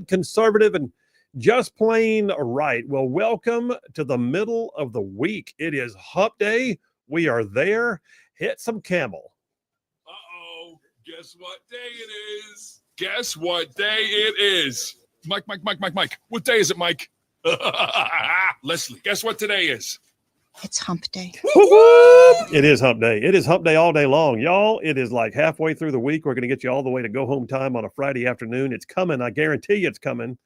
conservative, and just plain right. Well, welcome to the middle of the week. It is hump day. We are there. Hit some camel. Uh-oh. Guess what day it is? Guess what day it is? Mike. What day is it, Mike? Leslie, guess what today is? It's hump day. It is hump day. It is hump day all day long. Y'all, it is like halfway through the week. We're going to get you all the way to go home time on a Friday afternoon. It's coming. I guarantee you it's coming.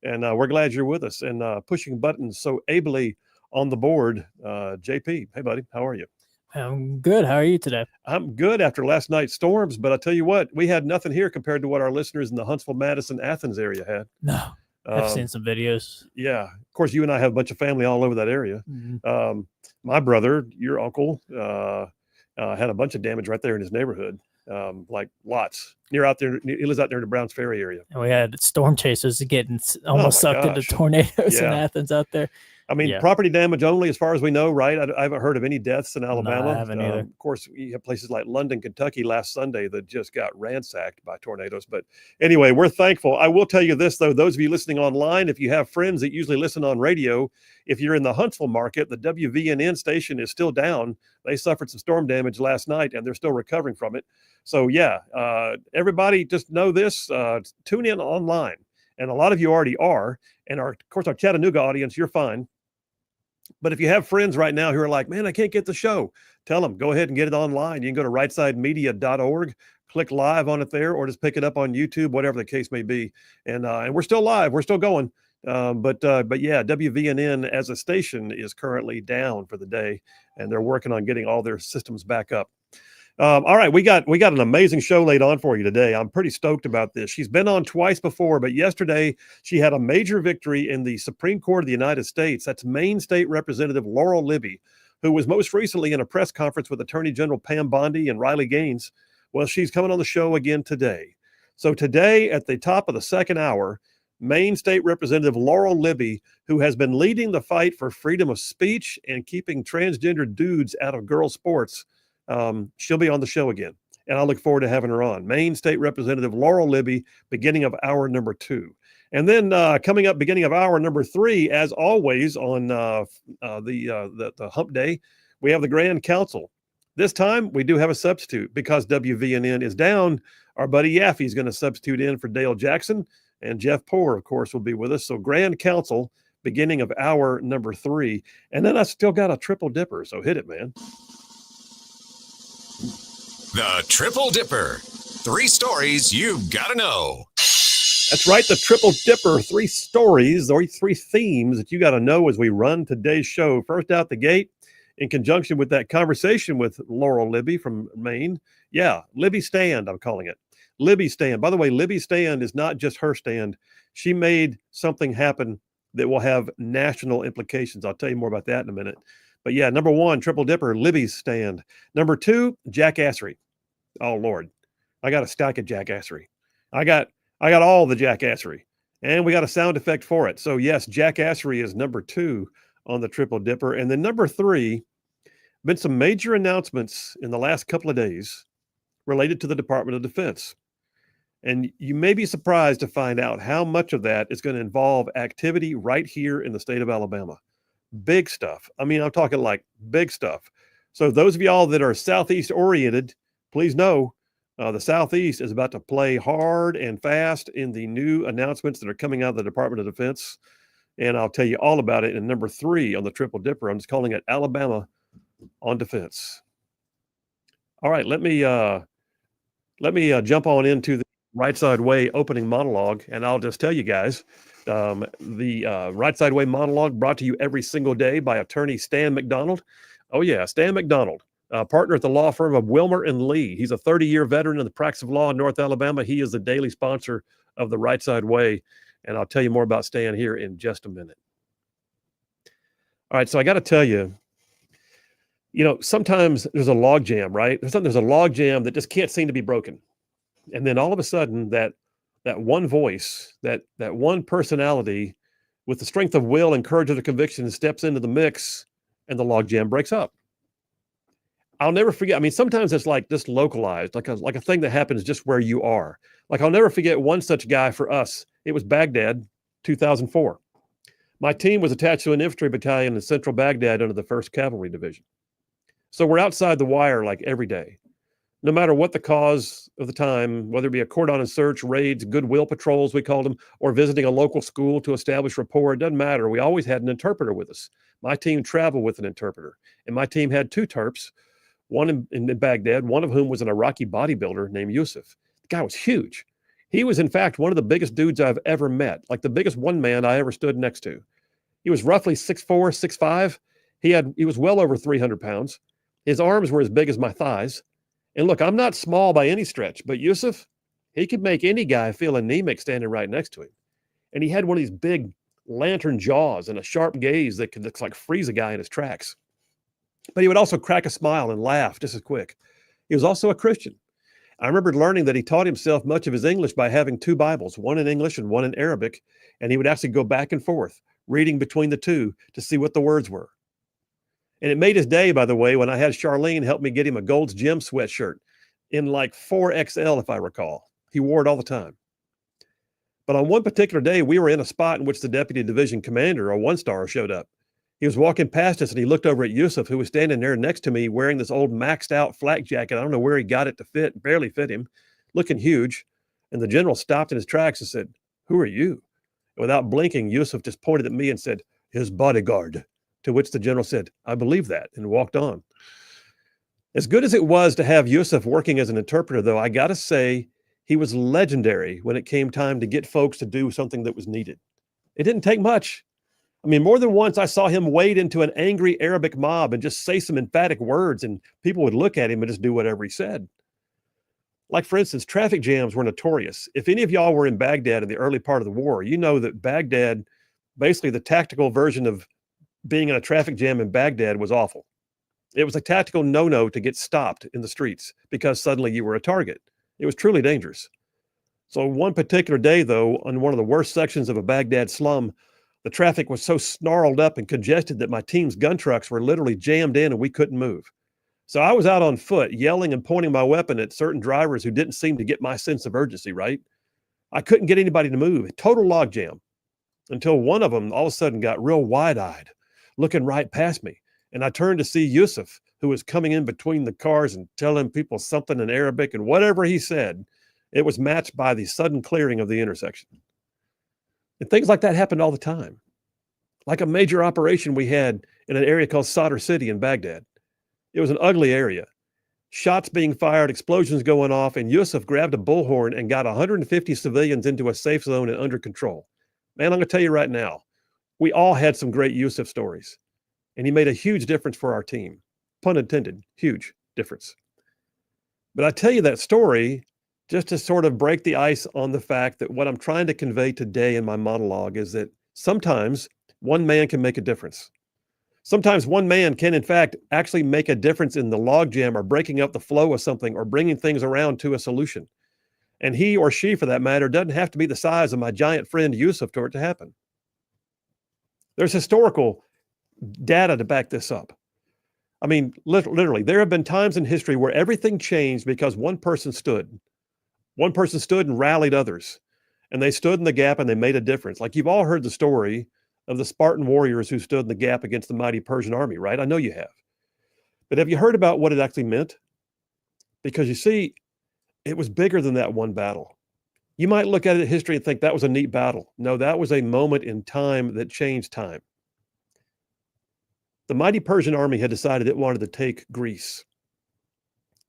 And we're glad you're with us and pushing buttons so ably on the board. JP, hey, buddy, how are you? I'm good. How are you today? I'm good after last night's storms, but I tell you what, we had nothing here compared to what our listeners in the Huntsville, Madison, Athens area had. No, I've seen some videos. Yeah. Of course, you and I have a bunch of family all over that area. Mm-hmm. My brother, your uncle, had a bunch of damage right there in his neighborhood, like lots. Near out there, he lives out there in the Browns Ferry area. And we had storm chasers getting almost sucked into tornadoes in Athens out there. I mean, property damage only as far as we know, right? I haven't heard of any deaths in Alabama. No, I haven't either. Of course, you have places like London, Kentucky last Sunday that just got ransacked by tornadoes. But anyway, we're thankful. I will tell you this, though. Those of you listening online, if you have friends that usually listen on radio, if you're in the Huntsville market, the WVNN station is still down. They suffered some storm damage last night, and they're still recovering from it. So, everybody just know this. Tune in online. And a lot of you already are. And, of course, our Chattanooga audience, you're fine. But if you have friends right now who are like, man, I can't get the show, tell them, go ahead and get it online. You can go to rightsidemedia.org, click live on it there, or just pick it up on YouTube, whatever the case may be. And we're still live. We're still going. But WVNN as a station is currently down for the day, and they're working on getting all their systems back up. All right, we got an amazing show laid on for you today. I'm pretty stoked about this. She's been on twice before, but yesterday she had a major victory in the Supreme Court of the United States. That's Maine State Representative Laurel Libby, who was most recently in a press conference with Attorney General Pam Bondi and Riley Gaines. Well, she's coming on the show again today. So today, at the top of the second hour, Maine State Representative Laurel Libby, who has been leading the fight for freedom of speech and keeping transgender dudes out of girls' sports, she'll be on the show again, and I look forward to having her on. Maine State Representative Laurel Libby, beginning of hour number 2. And then coming up beginning of hour number 3, as always on the hump day, we have the Grand Council. This time we do have a substitute because WVNN is down. Our buddy Yaffe is going to substitute in for Dale Jackson, and Jeff Poore, of course, will be with us. So Grand Council, beginning of hour number 3. And then I still got a triple dipper, so hit it, man. The Triple Dipper. 3 stories you've got to know. That's right, the Triple Dipper. 3 stories or 3 themes that you got to know as we run today's show. First out the gate, in conjunction with that conversation with Laurel Libby from Maine. Yeah, Libby Stand, I'm calling it. Libby Stand. By the way, Libby Stand is not just her stand. She made something happen that will have national implications. I'll tell you more about that in a minute. But yeah, number 1, Triple Dipper, Libby's Stand. Number 2, Jackassery. Oh, Lord. I got a stack of Jackassery. I got all the Jackassery. And we got a sound effect for it. So, yes, Jackassery is number 2 on the Triple Dipper. And then number 3, been some major announcements in the last couple of days related to the Department of Defense. And you may be surprised to find out how much of that is going to involve activity right here in the state of Alabama. Big stuff. I mean, I'm talking like big stuff. So those of y'all that are Southeast oriented, please know the Southeast is about to play hard and fast in the new announcements that are coming out of the Department of Defense. And I'll tell you all about it in number 3 on the Triple Dipper. I'm just calling it Alabama on Defense. All right, let me jump on into the Rightside Way opening monologue, and I'll just tell you guys, the Rightside Way monologue brought to you every single day by attorney Stan McDonald. Oh yeah, Stan McDonald, partner at the law firm of Wilmer and Lee. He's a 30-year veteran in the practice of law in North Alabama. He is the daily sponsor of the Rightside Way, and I'll tell you more about Stan here in just a minute. All right, so I got to tell you, sometimes there's a log jam, right? There's a log jam that just can't seem to be broken. And then all of a sudden that one voice, that one personality with the strength of will and courage of the conviction steps into the mix and the log jam breaks up. I'll never forget. I mean, sometimes it's like just localized, like a thing that happens just where you are. Like I'll never forget one such guy for us. It was Baghdad, 2004. My team was attached to an infantry battalion in central Baghdad under the 1st Cavalry Division. So we're outside the wire like every day. No matter what the cause of the time, whether it be a cordon and search, raids, goodwill patrols, we called them, or visiting a local school to establish rapport, it doesn't matter. We always had an interpreter with us. My team traveled with an interpreter, and my team had 2 Terps, one in Baghdad, one of whom was an Iraqi bodybuilder named Yusuf. The guy was huge. He was, in fact, one of the biggest dudes I've ever met, like the biggest one man I ever stood next to. He was roughly 6'4", 6'5". He was well over 300 pounds. His arms were as big as my thighs. And look, I'm not small by any stretch, but Yusuf, he could make any guy feel anemic standing right next to him. And he had one of these big lantern jaws and a sharp gaze that could like freeze a guy in his tracks. But he would also crack a smile and laugh just as quick. He was also a Christian. I remember learning that he taught himself much of his English by having 2 Bibles, one in English and one in Arabic, and he would actually go back and forth, reading between the 2 to see what the words were. And it made his day, by the way, when I had Charlene help me get him a Gold's Gym sweatshirt in like 4XL, if I recall. He wore it all the time. But on one particular day, we were in a spot in which the deputy division commander, a 1-star, showed up. He was walking past us and he looked over at Yusuf, who was standing there next to me wearing this old maxed out flak jacket. I don't know where he got it to fit, barely fit him, looking huge. And the general stopped in his tracks and said, "Who are you?" And without blinking, Yusuf just pointed at me and said, "His bodyguard." To which the general said, "I believe that," and walked on. As good as it was to have Yusuf working as an interpreter, though, I got to say he was legendary when it came time to get folks to do something that was needed. It didn't take much. I mean, more than once I saw him wade into an angry Arabic mob and just say some emphatic words, and people would look at him and just do whatever he said. Like, for instance, traffic jams were notorious. If any of y'all were in Baghdad in the early part of the war, you know that Baghdad, basically the tactical version of being in a traffic jam in Baghdad, was awful. It was a tactical no-no to get stopped in the streets because suddenly you were a target. It was truly dangerous. So one particular day, though, on one of the worst sections of a Baghdad slum, the traffic was so snarled up and congested that my team's gun trucks were literally jammed in and we couldn't move. So I was out on foot, yelling and pointing my weapon at certain drivers who didn't seem to get my sense of urgency, right? I couldn't get anybody to move, a total logjam, until one of them all of a sudden got real wide-eyed, looking right past me. And I turned to see Yusuf, who was coming in between the cars and telling people something in Arabic, and whatever he said, it was matched by the sudden clearing of the intersection. And things like that happened all the time. Like a major operation we had in an area called Sadr City in Baghdad. It was an ugly area. Shots being fired, explosions going off, and Yusuf grabbed a bullhorn and got 150 civilians into a safe zone and under control. Man, I'm going to tell you right now, we all had some great Yusuf stories. And he made a huge difference for our team. Pun intended, huge difference. But I tell you that story just to sort of break the ice on the fact that what I'm trying to convey today in my monologue is that sometimes one man can make a difference. Sometimes one man can, in fact, actually make a difference in the logjam or breaking up the flow of something or bringing things around to a solution. And he or she, for that matter, doesn't have to be the size of my giant friend Yusuf for it to happen. There's historical data to back this up. I mean, literally, there have been times in history where everything changed because one person stood. One person stood and rallied others. And they stood in the gap and they made a difference. Like, you've all heard the story of the Spartan warriors who stood in the gap against the mighty Persian army, right? I know you have. But have you heard about what it actually meant? Because you see, it was bigger than that one battle. You might look at it in history and think that was a neat battle. No, that was a moment in time that changed time. The mighty Persian army had decided it wanted to take Greece.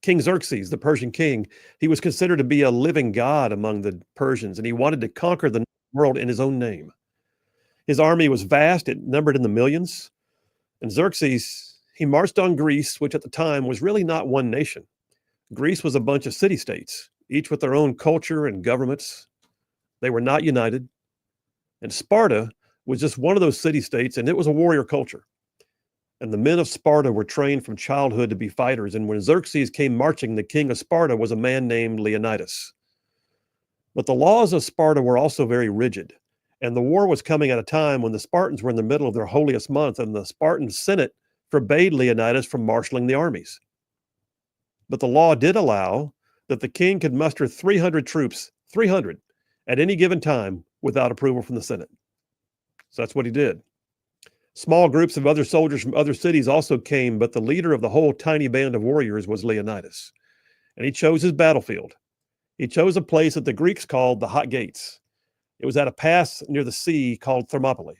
King Xerxes, the Persian king, he was considered to be a living god among the Persians, and he wanted to conquer the world in his own name. His army was vast, it numbered in the millions, and Xerxes, he marched on Greece, which at the time was really not one nation. Greece was a bunch of city-states, each with their own culture and governments. They were not united. And Sparta was just one of those city-states, and it was a warrior culture. And the men of Sparta were trained from childhood to be fighters. And when Xerxes came marching, the king of Sparta was a man named Leonidas. But the laws of Sparta were also very rigid. And the war was coming at a time when the Spartans were in the middle of their holiest month, and the Spartan Senate forbade Leonidas from marshaling the armies. But the law did allow that the king could muster 300 troops, 300, at any given time without approval from the Senate. So that's what he did. Small groups of other soldiers from other cities also came, but the leader of the whole tiny band of warriors was Leonidas. And he chose his battlefield. He chose a place that the Greeks called the Hot Gates. It was at a pass near the sea called Thermopylae.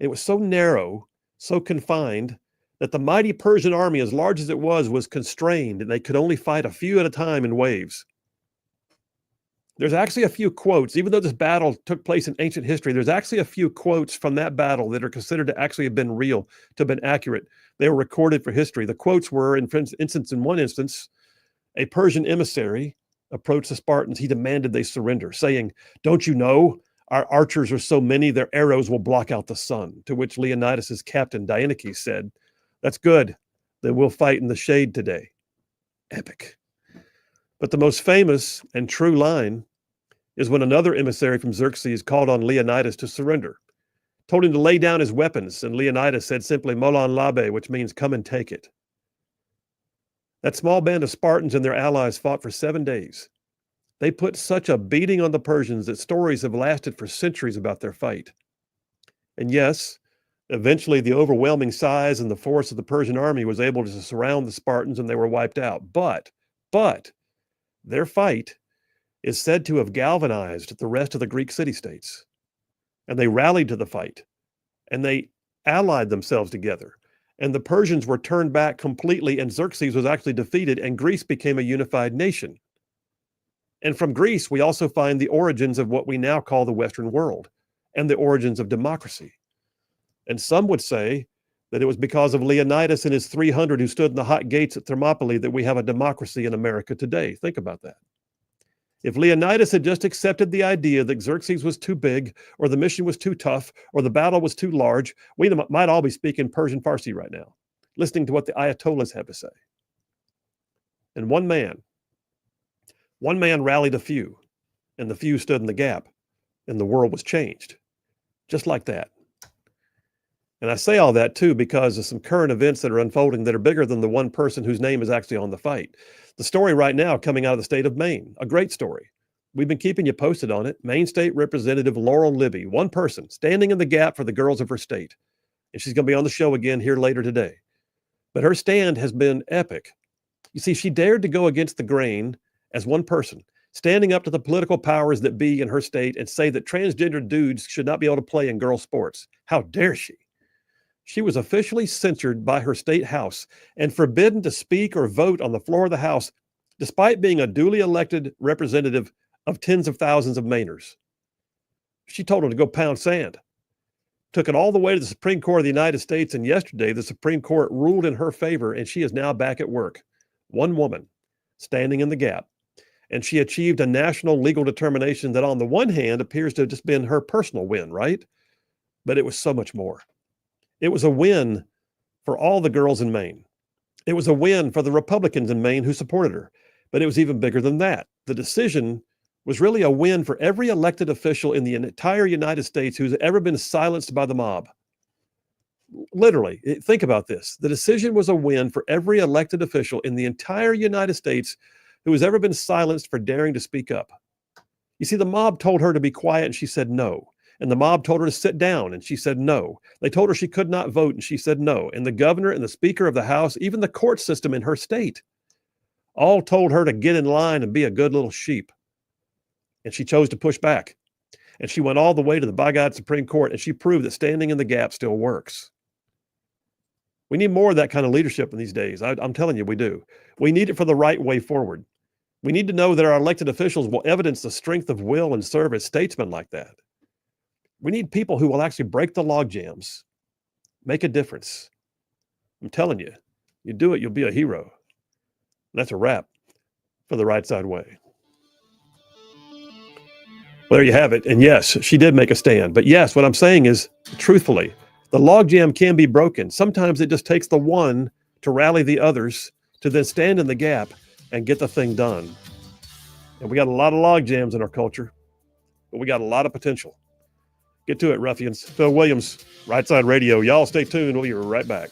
It was so narrow, so confined, that the mighty Persian army, as large as it was constrained, and they could only fight a few at a time in waves. There's actually a few quotes, even though this battle took place in ancient history, there's actually a few quotes from that battle that are considered to actually have been real, to have been accurate. They were recorded for history. The quotes were, in one instance, a Persian emissary approached the Spartans. He demanded they surrender, saying, "Don't you know, our archers are so many, their arrows will block out the sun." To which Leonidas' captain, Dieneces, said, "That's good. Then we'll fight in the shade today." Epic. But the most famous and true line is when another emissary from Xerxes called on Leonidas to surrender, told him to lay down his weapons, and Leonidas said simply, "Monologue Libby," which means "come and take it." That small band of Spartans and their allies fought for 7 days. They put such a beating on the Persians that stories have lasted for centuries about their fight. And yes, eventually the overwhelming size and the force of the Persian army was able to surround the Spartans and they were wiped out. But their fight is said to have galvanized the rest of the Greek city-states. And they rallied to the fight. And they allied themselves together. And the Persians were turned back completely, and Xerxes was actually defeated, and Greece became a unified nation. And from Greece, we also find the origins of what we now call the Western world, and the origins of democracy. And some would say that it was because of Leonidas and his 300 who stood in the hot gates at Thermopylae that we have a democracy in America today. Think about that. If Leonidas had just accepted the idea that Xerxes was too big, or the mission was too tough, or the battle was too large, we might all be speaking Persian Farsi right now, listening to what the Ayatollahs have to say. And one man rallied a few, and the few stood in the gap, and the world was changed, just like that. And I say all that too because of some current events that are unfolding that are bigger than the one person whose name is actually on the fight. The story right now coming out of the state of Maine, a great story. We've been keeping you posted on it. Maine State Representative Laurel Libby, one person standing in the gap for the girls of her state. And she's going to be on the show again here later today. But her stand has been epic. You see, she dared to go against the grain as one person, standing up to the political powers that be in her state and say that transgender dudes should not be able to play in girls' sports. How dare she? She was officially censured by her state house and forbidden to speak or vote on the floor of the house, despite being a duly elected representative of tens of thousands of Mainers. She told them to go pound sand. Took it all the way to the Supreme Court of the United States, and yesterday the Supreme Court ruled in her favor, and she is now back at work. One woman standing in the gap. And she achieved a national legal determination that on the one hand appears to have just been her personal win, right? But it was so much more. It was a win for all the girls in Maine. It was a win for the Republicans in Maine who supported her. But it was even bigger than that. The decision was really a win for every elected official in the entire United States who's ever been silenced by the mob. Literally, think about this. The decision was a win for every elected official in the entire United States who has ever been silenced for daring to speak up. You see, the mob told her to be quiet and she said no. And the mob told her to sit down and she said no. They told her she could not vote and she said no. And the governor and the speaker of the House, even the court system in her state, all told her to get in line and be a good little sheep. And she chose to push back. And she went all the way to the by God Supreme Court, and she proved that standing in the gap still works. We need more of that kind of leadership in these days. I'm telling you, we do. We need it for the right way forward. We need to know that our elected officials will evidence the strength of will and serve as statesmen like that. We need people who will actually break the log jams, make a difference. I'm telling you, you do it, you'll be a hero. That's a wrap for the Rightside Way. Well, there you have it. And yes, she did make a stand. But yes, what I'm saying is, truthfully, the logjam can be broken. Sometimes it just takes the one to rally the others to then stand in the gap and get the thing done. And we got a lot of logjams in our culture, but we got a lot of potential. Get to it, ruffians. Phil Williams, Rightside Radio. Y'all stay tuned. We'll be right back.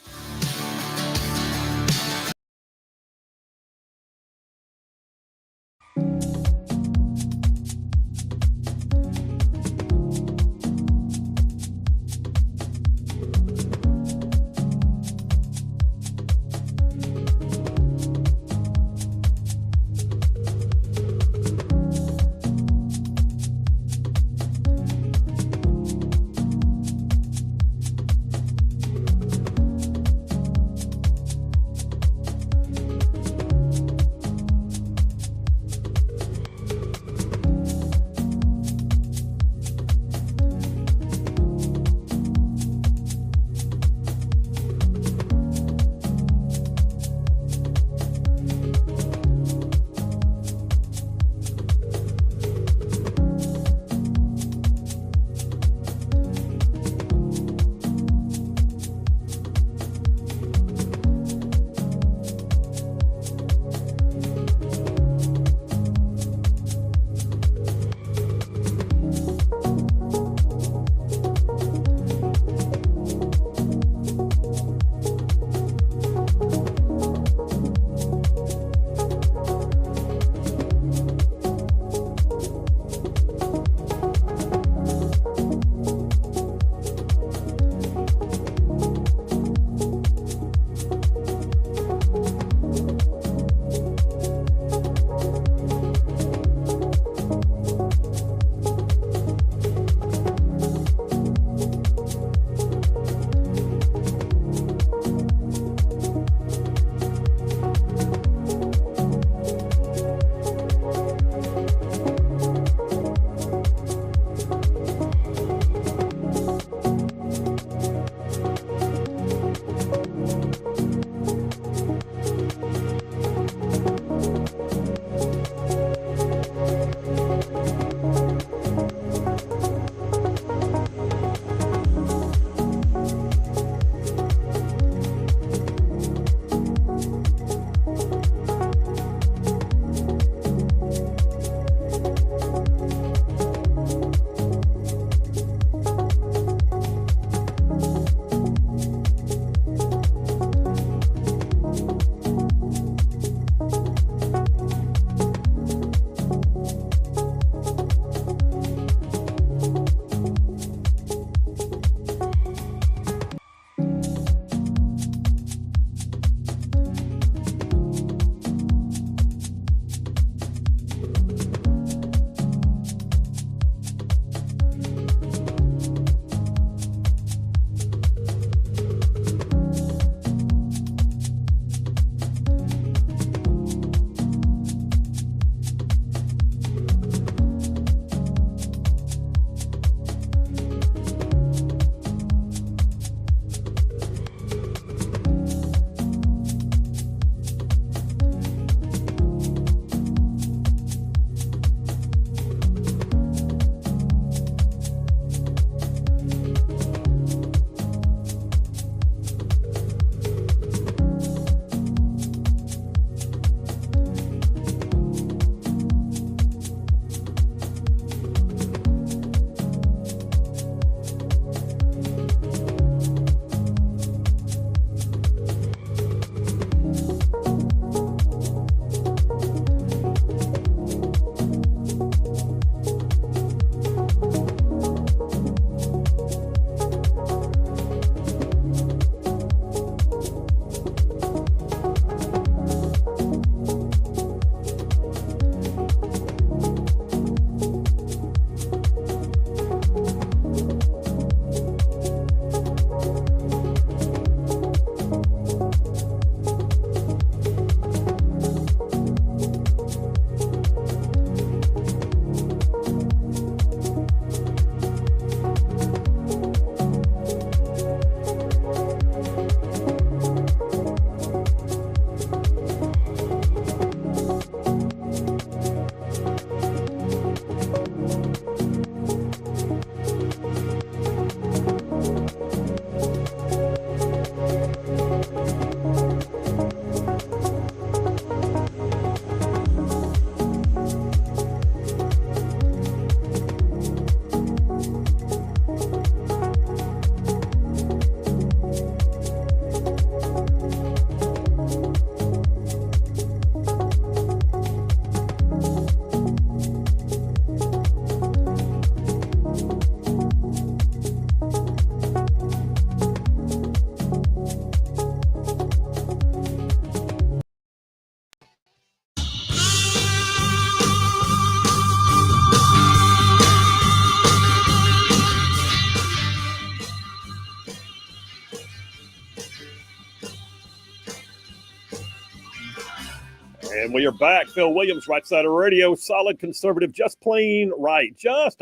And we are back. Phil Williams, Right Side of Radio, solid conservative, just plain right. Just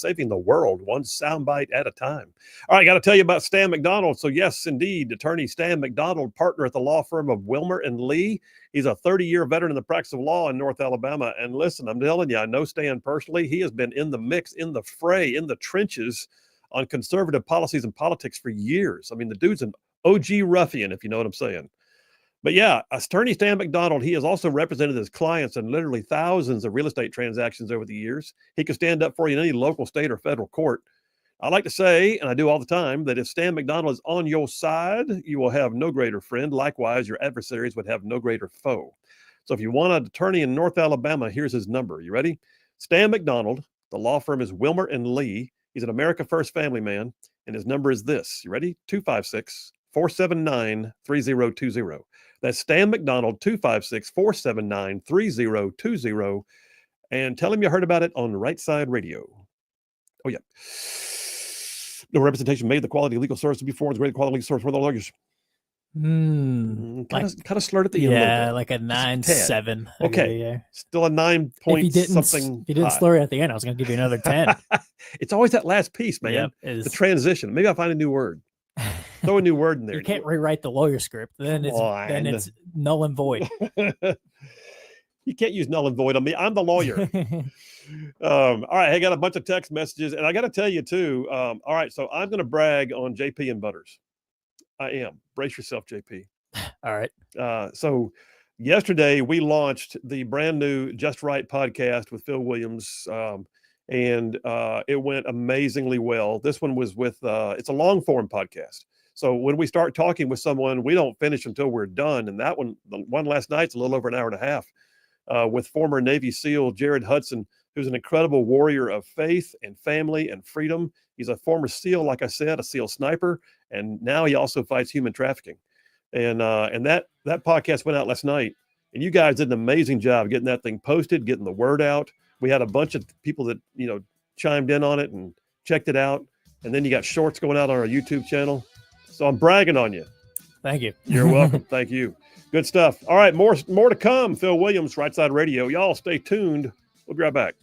saving the world one soundbite at a time. All right, got to tell you about Stan McDonald. So yes, indeed, attorney Stan McDonald, partner at the law firm of Wilmer and Lee. He's a 30-year veteran in the practice of law in North Alabama. And listen, I'm telling you, I know Stan personally. He has been in the mix, in the fray, in the trenches on conservative policies and politics for years. I mean, the dude's an OG ruffian, if you know what I'm saying. But yeah, attorney Stan McDonald, he has also represented his clients in literally thousands of real estate transactions over the years. He can stand up for you in any local, state, or federal court. I like to say, and I do all the time, that if Stan McDonald is on your side, you will have no greater friend. Likewise, your adversaries would have no greater foe. So if you want an attorney in North Alabama, here's his number. You ready? Stan McDonald, the law firm is Wilmer and Lee. He's an America First family man, and his number is this. You ready? 256-479-3020. That's Stan McDonald, 256-479-3020. And tell him you heard about it on Rightside Radio. Oh, yeah. No representation made. The quality of legal service to be formed is great quality legal service for the lawyers. Kind of slurred at the end. Yeah, like a 9.7. Okay. Still a 9 point something. If you didn't slur it at the end, I was going to give you another 10. It's always that last piece, man. Yep, the transition. Maybe I'll find a new word. Throw a new word in there. You can't rewrite the lawyer script. Then it's null and void. You can't use null and void on me. I'm the lawyer. All right. I got a bunch of text messages, and I got to tell you too. All right. So I'm going to brag on JP and Butters. I am. Brace yourself, JP. All right. So yesterday we launched the brand new Just Right podcast with Phil Williams. And it went amazingly well. This one was with, it's a long form podcast. So when we start talking with someone, we don't finish until we're done. And that one, the one last night's a little over an hour and a half with former Navy SEAL Jared Hudson, who's an incredible warrior of faith and family and freedom. He's a former SEAL, like I said, a SEAL sniper. And now he also fights human trafficking. And that podcast went out last night. And you guys did an amazing job getting that thing posted, getting the word out. We had a bunch of people that, chimed in on it and checked it out. And then you got shorts going out on our YouTube channel. So I'm bragging on you. Thank you. You're welcome. Thank you. Good stuff. All right. More to come. Phil Williams, Right Side Radio. Y'all stay tuned. We'll be right back.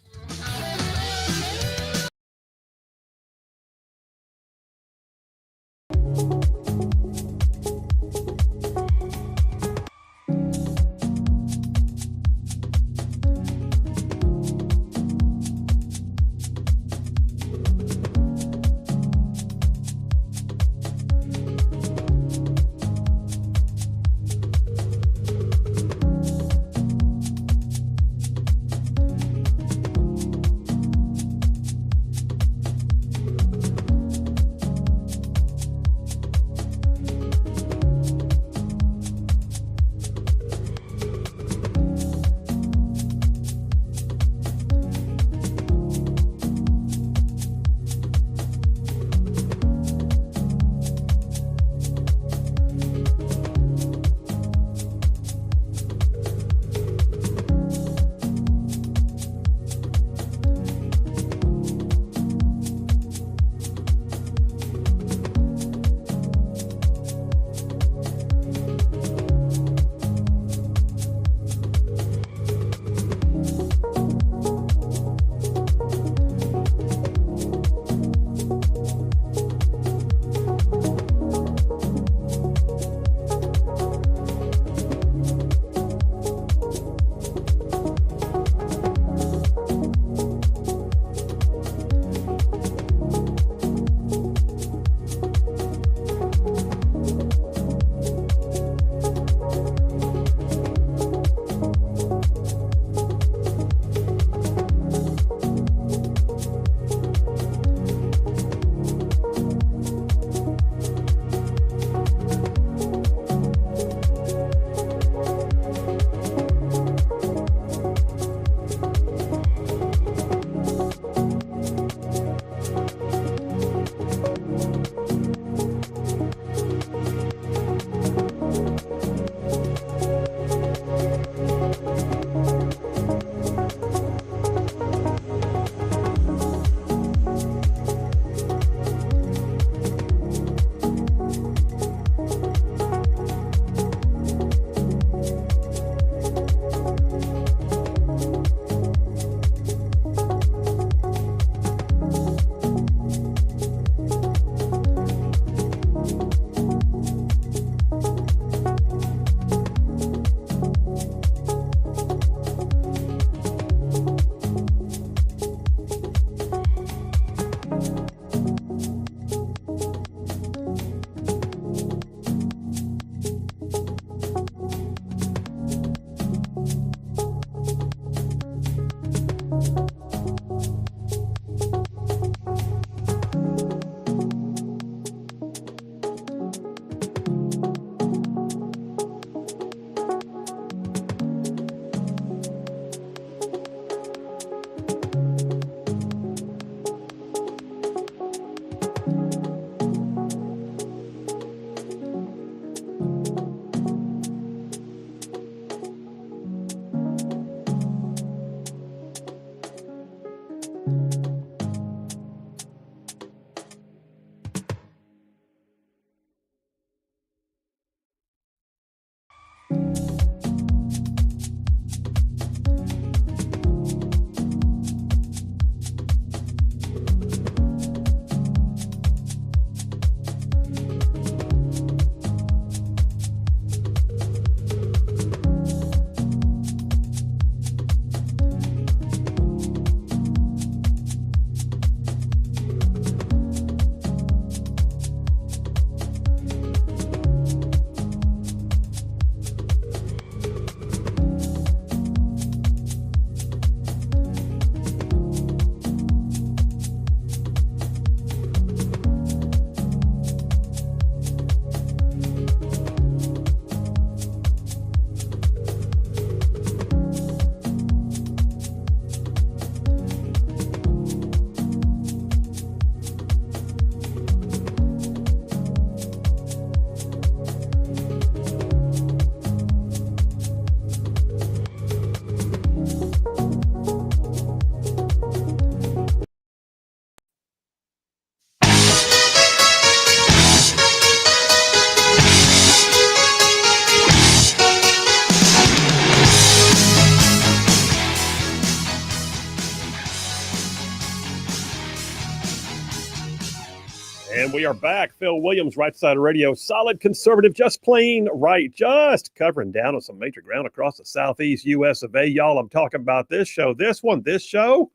And we are back. Phil Williams, Rightside Radio, solid conservative, just plain right, just covering down on some major ground across the southeast U.S. of A. Y'all, I'm talking about this show. This show.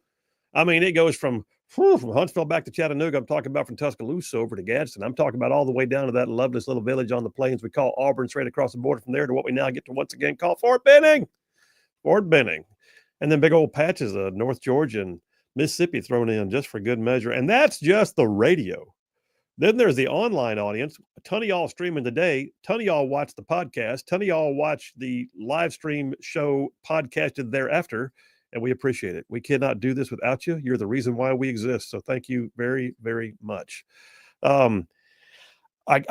I mean, it goes from Huntsville back to Chattanooga. I'm talking about from Tuscaloosa over to Gadsden. I'm talking about all the way down to that loveless little village on the plains we call Auburn, straight across the border from there to what we now get to once again call Fort Benning. Fort Benning. And then big old patches of North Georgia and Mississippi thrown in just for good measure. And that's just the radio. Then there's the online audience. A ton of y'all streaming today. A ton of y'all watch the podcast. A ton of y'all watch the live stream show podcasted thereafter. And we appreciate it. We cannot do this without you. You're the reason why we exist. So thank you very, very much. I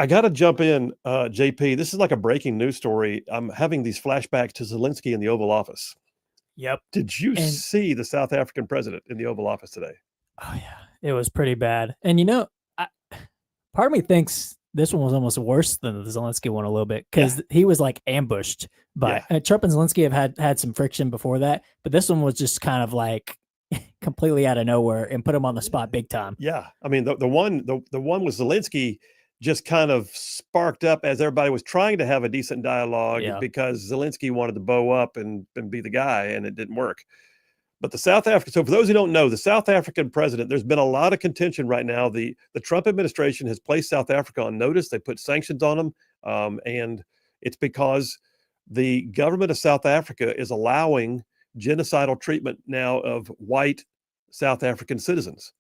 got to jump in, JP. This is like a breaking news story. I'm having these flashbacks to Zelensky in the Oval Office. Yep. Did you see the South African president in the Oval Office today? Oh, yeah. It was pretty bad. And, part of me thinks this one was almost worse than the Zelensky one a little bit because he was like ambushed by Trump and Zelensky have had some friction before that, but this one was just kind of like completely out of nowhere and put him on the spot big time. Yeah, I mean the one with Zelensky just kind of sparked up as everybody was trying to have a decent dialogue because Zelensky wanted to bow up and be the guy, and it didn't work. But the South African, so for those who don't know, the South African president, there's been a lot of contention right now. The Trump administration has placed South Africa on notice. They put sanctions on them. And it's because the government of South Africa is allowing genocidal treatment now of white South African citizens.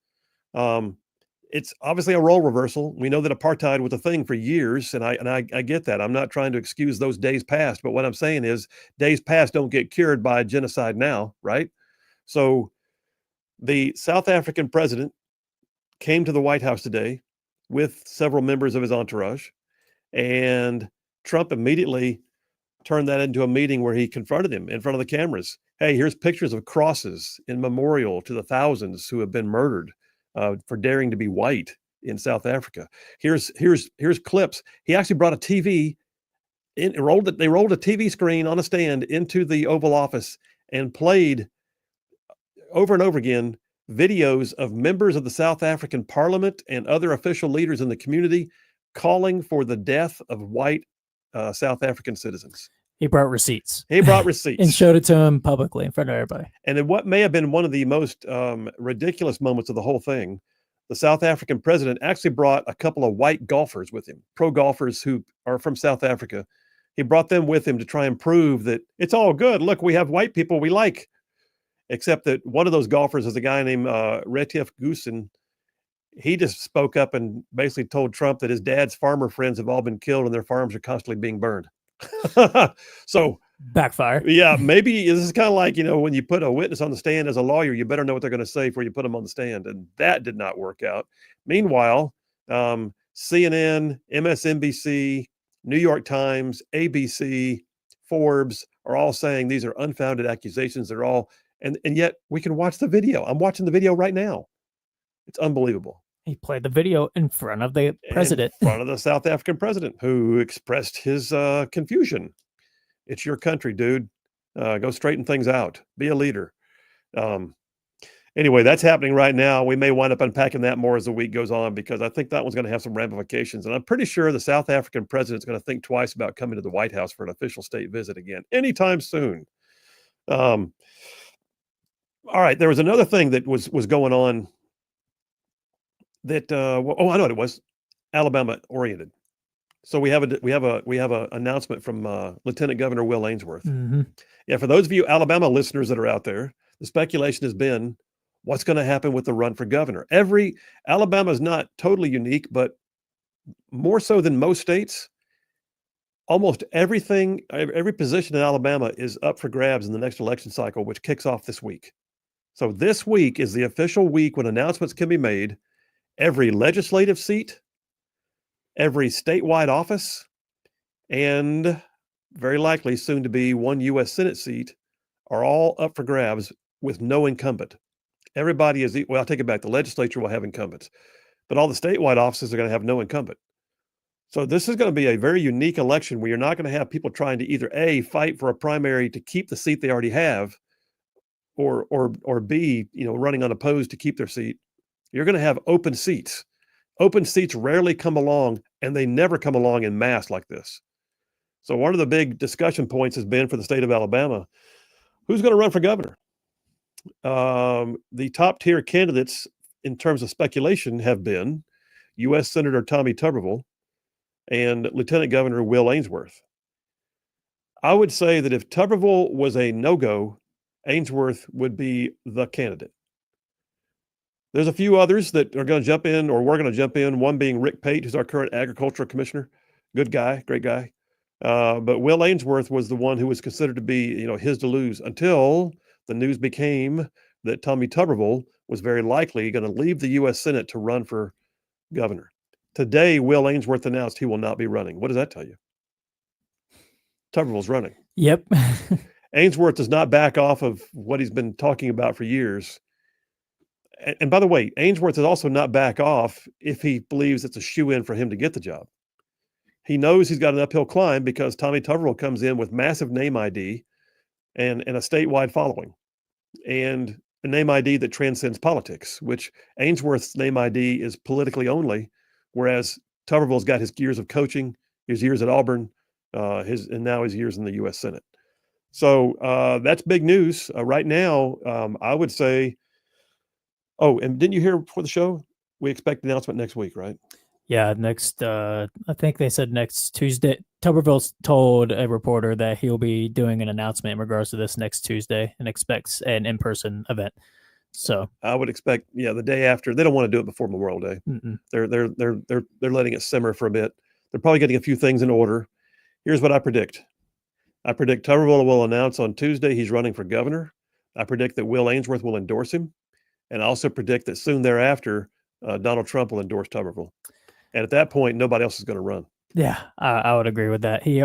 It's obviously a role reversal. We know that apartheid was a thing for years, and I get that. I'm not trying to excuse those days past, but what I'm saying is days past don't get cured by genocide now, right? So the South African president came to the White House today with several members of his entourage, and Trump immediately turned that into a meeting where he confronted him in front of the cameras. Hey, here's pictures of crosses in memorial to the thousands who have been murdered for daring to be white in South Africa. Here's clips. He actually brought a TV in, they rolled a TV screen on a stand into the Oval Office and played over and over again videos of members of the South African Parliament and other official leaders in the community calling for the death of white South African citizens. He brought receipts. And showed it to him publicly in front of everybody. And in what may have been one of the most ridiculous moments of the whole thing, the South African president actually brought a couple of white golfers with him, pro golfers who are from South Africa. He brought them with him to try and prove that it's all good. Look, we have white people we like. Except that one of those golfers is a guy named Retief Goosen. He just spoke up and basically told Trump that his dad's farmer friends have all been killed and their farms are constantly being burned. So backfire. Yeah, maybe this is kind of like, when you put a witness on the stand as a lawyer, you better know what they're going to say before you put them on the stand. And that did not work out. Meanwhile, CNN, MSNBC, New York Times, ABC, Forbes are all saying these are unfounded accusations. They're all And yet we can watch the video. I'm watching the video right now. It's unbelievable. He played the video in front of the president. In front of the South African president, who expressed his confusion. It's your country, dude. Go straighten things out. Be a leader. Anyway, that's happening right now. We may wind up unpacking that more as the week goes on, because I think that one's going to have some ramifications. And I'm pretty sure the South African president's going to think twice about coming to the White House for an official state visit again anytime soon. All right, there was another thing that was going on that I know what it was. Alabama oriented. So we have a announcement from Lieutenant Governor Will Ainsworth. Mm-hmm. Yeah, for those of you Alabama listeners that are out there, the speculation has been what's going to happen with the run for governor. Alabama is not totally unique, but more so than most states. Almost every position in Alabama is up for grabs in the next election cycle, which kicks off this week. So this week is the official week when announcements can be made. Every legislative seat, every statewide office, and very likely soon to be one U.S. Senate seat are all up for grabs with no incumbent. Everybody is, well, I'll take it back. The legislature will have incumbents, but all the statewide offices are going to have no incumbent. So this is going to be a very unique election where you're not going to have people trying to either A, fight for a primary to keep the seat they already have, or B, running unopposed to keep their seat. You're going to have open seats, Open seats rarely come along, and they never come along in mass like this. So one of the big discussion points has been for the state of Alabama, who's going to run for governor? The top tier candidates in terms of speculation have been U.S. Senator Tommy Tuberville and Lieutenant Governor Will Ainsworth. I would say that if Tuberville was a no-go, Ainsworth would be the candidate. There's a few others that are going to jump in, or we're going to jump in, one being Rick Pate, who's our current agricultural commissioner. Good guy, great guy. But Will Ainsworth was the one who was considered to be, his to lose until the news became that Tommy Tuberville was very likely going to leave the U.S. Senate to run for governor. Today, Will Ainsworth announced he will not be running. What does that tell you? Tuberville's running. Yep. Ainsworth does not back off of what he's been talking about for years. And by the way, Ainsworth does also not back off if he believes it's a shoe-in for him to get the job. He knows he's got an uphill climb because Tommy Tuberville comes in with massive name ID and a statewide following, and a name ID that transcends politics, which Ainsworth's name ID is politically only, whereas Tuberville's got his years of coaching, his years at Auburn, and now his years in the U.S. Senate. So that's big news. Right now, I would say, and didn't you hear before the show? We expect the announcement next week, right? Yeah, next, I think they said next Tuesday. Tuberville's told a reporter that he'll be doing an announcement in regards to this next Tuesday and expects an in-person event. So I would expect, the day after. They don't want to do it before Memorial Day. Mm-mm. They're letting it simmer for a bit. They're probably getting a few things in order. Here's what I predict. I predict Tuberville will announce on Tuesday he's running for governor. I predict that Will Ainsworth will endorse him. And I also predict that soon thereafter, Donald Trump will endorse Tuberville. And at that point, nobody else is going to run. Yeah, I would agree with that. He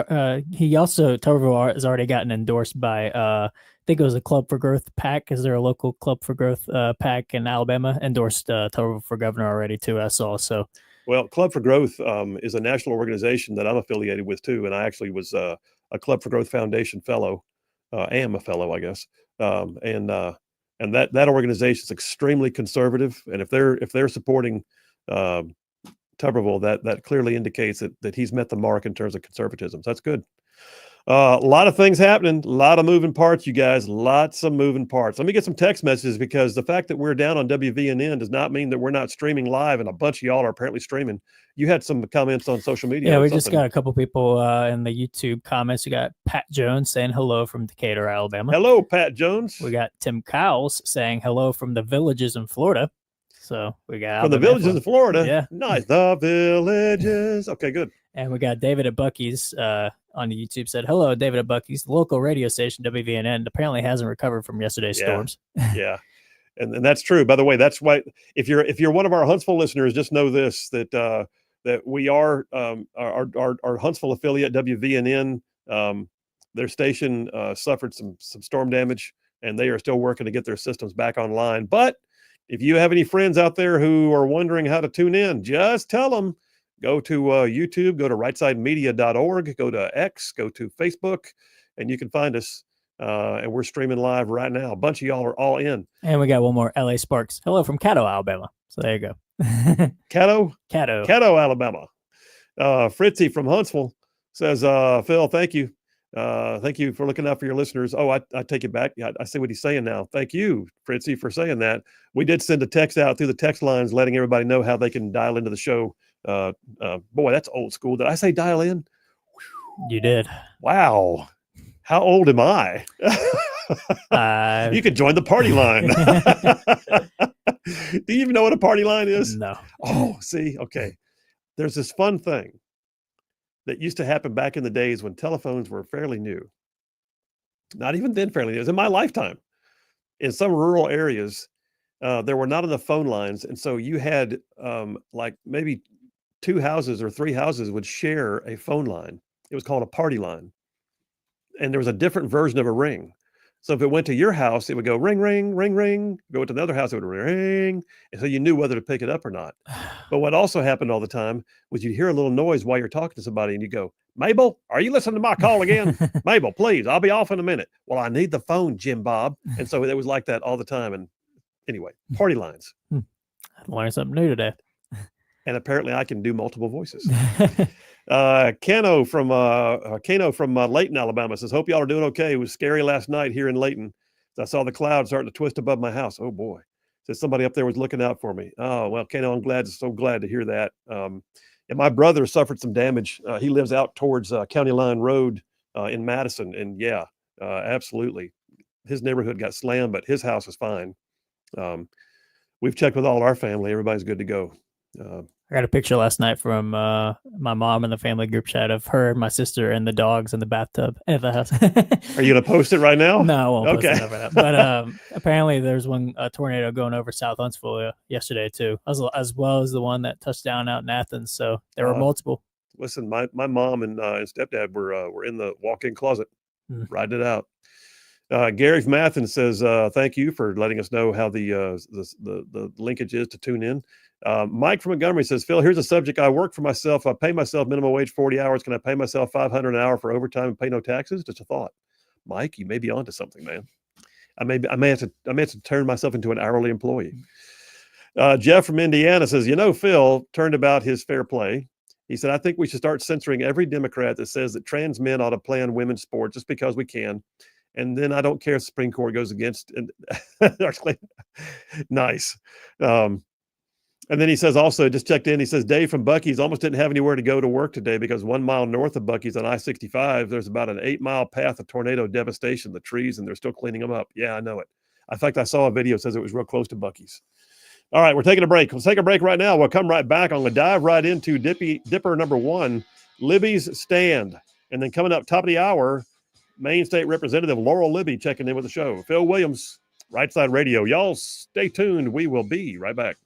also, Tuberville has already gotten endorsed by, I think it was a Club for Growth PAC. Is there a local Club for Growth PAC in Alabama? Endorsed Tuberville for governor already too, I saw. So, well, Club for Growth is a national organization that I'm affiliated with too. And I actually was a Club for Growth Foundation fellow, am a fellow, I guess. And that organization is extremely conservative. And if they're supporting Tuberville, that clearly indicates that he's met the mark in terms of conservatism. So that's good. A lot of things happening, a lot of moving parts, you guys, lots of moving parts. Let me get some text messages, because the fact that we're down on WVNN does not mean that we're not streaming live, and a bunch of y'all are apparently streaming. You had some comments on social media. Yeah, we just got a couple people in the YouTube comments. We got Pat Jones saying hello from Decatur, Alabama. Hello, Pat Jones. We got Tim Cowles saying hello from the Villages in Florida. So we got from the Villages in Florida. Yeah, nice. The Villages. Okay, good. And we got David at Bucky's on the YouTube said, hello, David at Bucky's. The local radio station, WVNN, apparently hasn't recovered from yesterday's storms. Yeah. And that's true. By the way, that's why if you're one of our Huntsville listeners, just know this, that we are our Huntsville affiliate, WVNN, their station suffered some storm damage, and they are still working to get their systems back online. But if you have any friends out there who are wondering how to tune in, just tell them. Go to YouTube, go to rightsidemedia.org, go to X, go to Facebook, and you can find us. And we're streaming live right now. A bunch of y'all are all in. And we got one more, LA Sparks. Hello from Caddo, Alabama. So there you go. Caddo, Alabama. Fritzy from Huntsville says, Phil, thank you. Thank you for looking out for your listeners. Oh, I take it back. I see what he's saying now. Thank you, Fritzy, for saying that. We did send a text out through the text lines letting everybody know how they can dial into the show. Boy, that's old school. Did I say dial in? You did. Wow. How old am I? You can join the party line. Do you even know what a party line is? No. Oh, see, okay. There's this fun thing that used to happen back in the days when telephones were fairly new. Not even then fairly new. It was in my lifetime. In some rural areas, there were not enough phone lines. And so you had like maybe 2 houses or 3 houses would share a phone line. It was called a party line. And there was a different version of a ring. So if it went to your house, it would go ring, ring, ring, ring. Go to the other house, it would ring. And so you knew whether to pick it up or not. But what also happened all the time was you'd hear a little noise while you're talking to somebody and you go, Mabel, are you listening to my call again? Mabel, please, I'll be off in a minute. Well, I need the phone, Jim Bob. And so it was like that all the time. And anyway, party lines. I learned something new today. And apparently I can do multiple voices. Kano from Layton, Alabama says, hope y'all are doing okay. It was scary last night here in Layton. I saw the clouds starting to twist above my house. Oh boy. Says somebody up there was looking out for me. Oh, well, Kano, I'm so glad to hear that. And my brother suffered some damage. He lives out towards County Line Road in Madison. And yeah, absolutely. His neighborhood got slammed, but his house is fine. We've checked with all our family. Everybody's good to go. I got a picture last night from my mom and the family group chat of her and my sister and the dogs in the bathtub at the house. Are you going to post it right now? No, I won't Okay. post it right now. But apparently there's a tornado going over South Huntsville yesterday too, as well as the one that touched down out in Athens. So there were multiple. Listen, my mom and stepdad were in the walk-in closet, riding it out. Gary from Athens says, thank you for letting us know how the linkage is to tune in. Mike from Montgomery says, Phil, here's a subject. I work for myself. I pay myself minimum wage 40 hours. Can I pay myself $500 an hour for overtime and pay no taxes? Just a thought. Mike, you may be onto something, man. I may have to turn myself into an hourly employee. Jeff from Indiana says, Phil turned about his fair play. He said, I think we should start censoring every Democrat that says that trans men ought to play in women's sports just because we can. And then I don't care if the Supreme Court goes against it. Nice. And then he says also, just checked in, he says, Dave from Buc-ee's almost didn't have anywhere to go to work today because 1 mile north of Buc-ee's on I-65, there's about an 8-mile path of tornado devastation, the trees, and they're still cleaning them up. Yeah, I know it. In fact, I saw a video that says it was real close to Buc-ee's. All right, we're taking a break. Let's take a break right now. We'll come right back. I'm going to dive right into Dipper number 1, Libby's Stand. And then coming up top of the hour, Maine State Representative Laurel Libby checking in with the show. Phil Williams, Rightside Radio. Y'all stay tuned. We will be right back.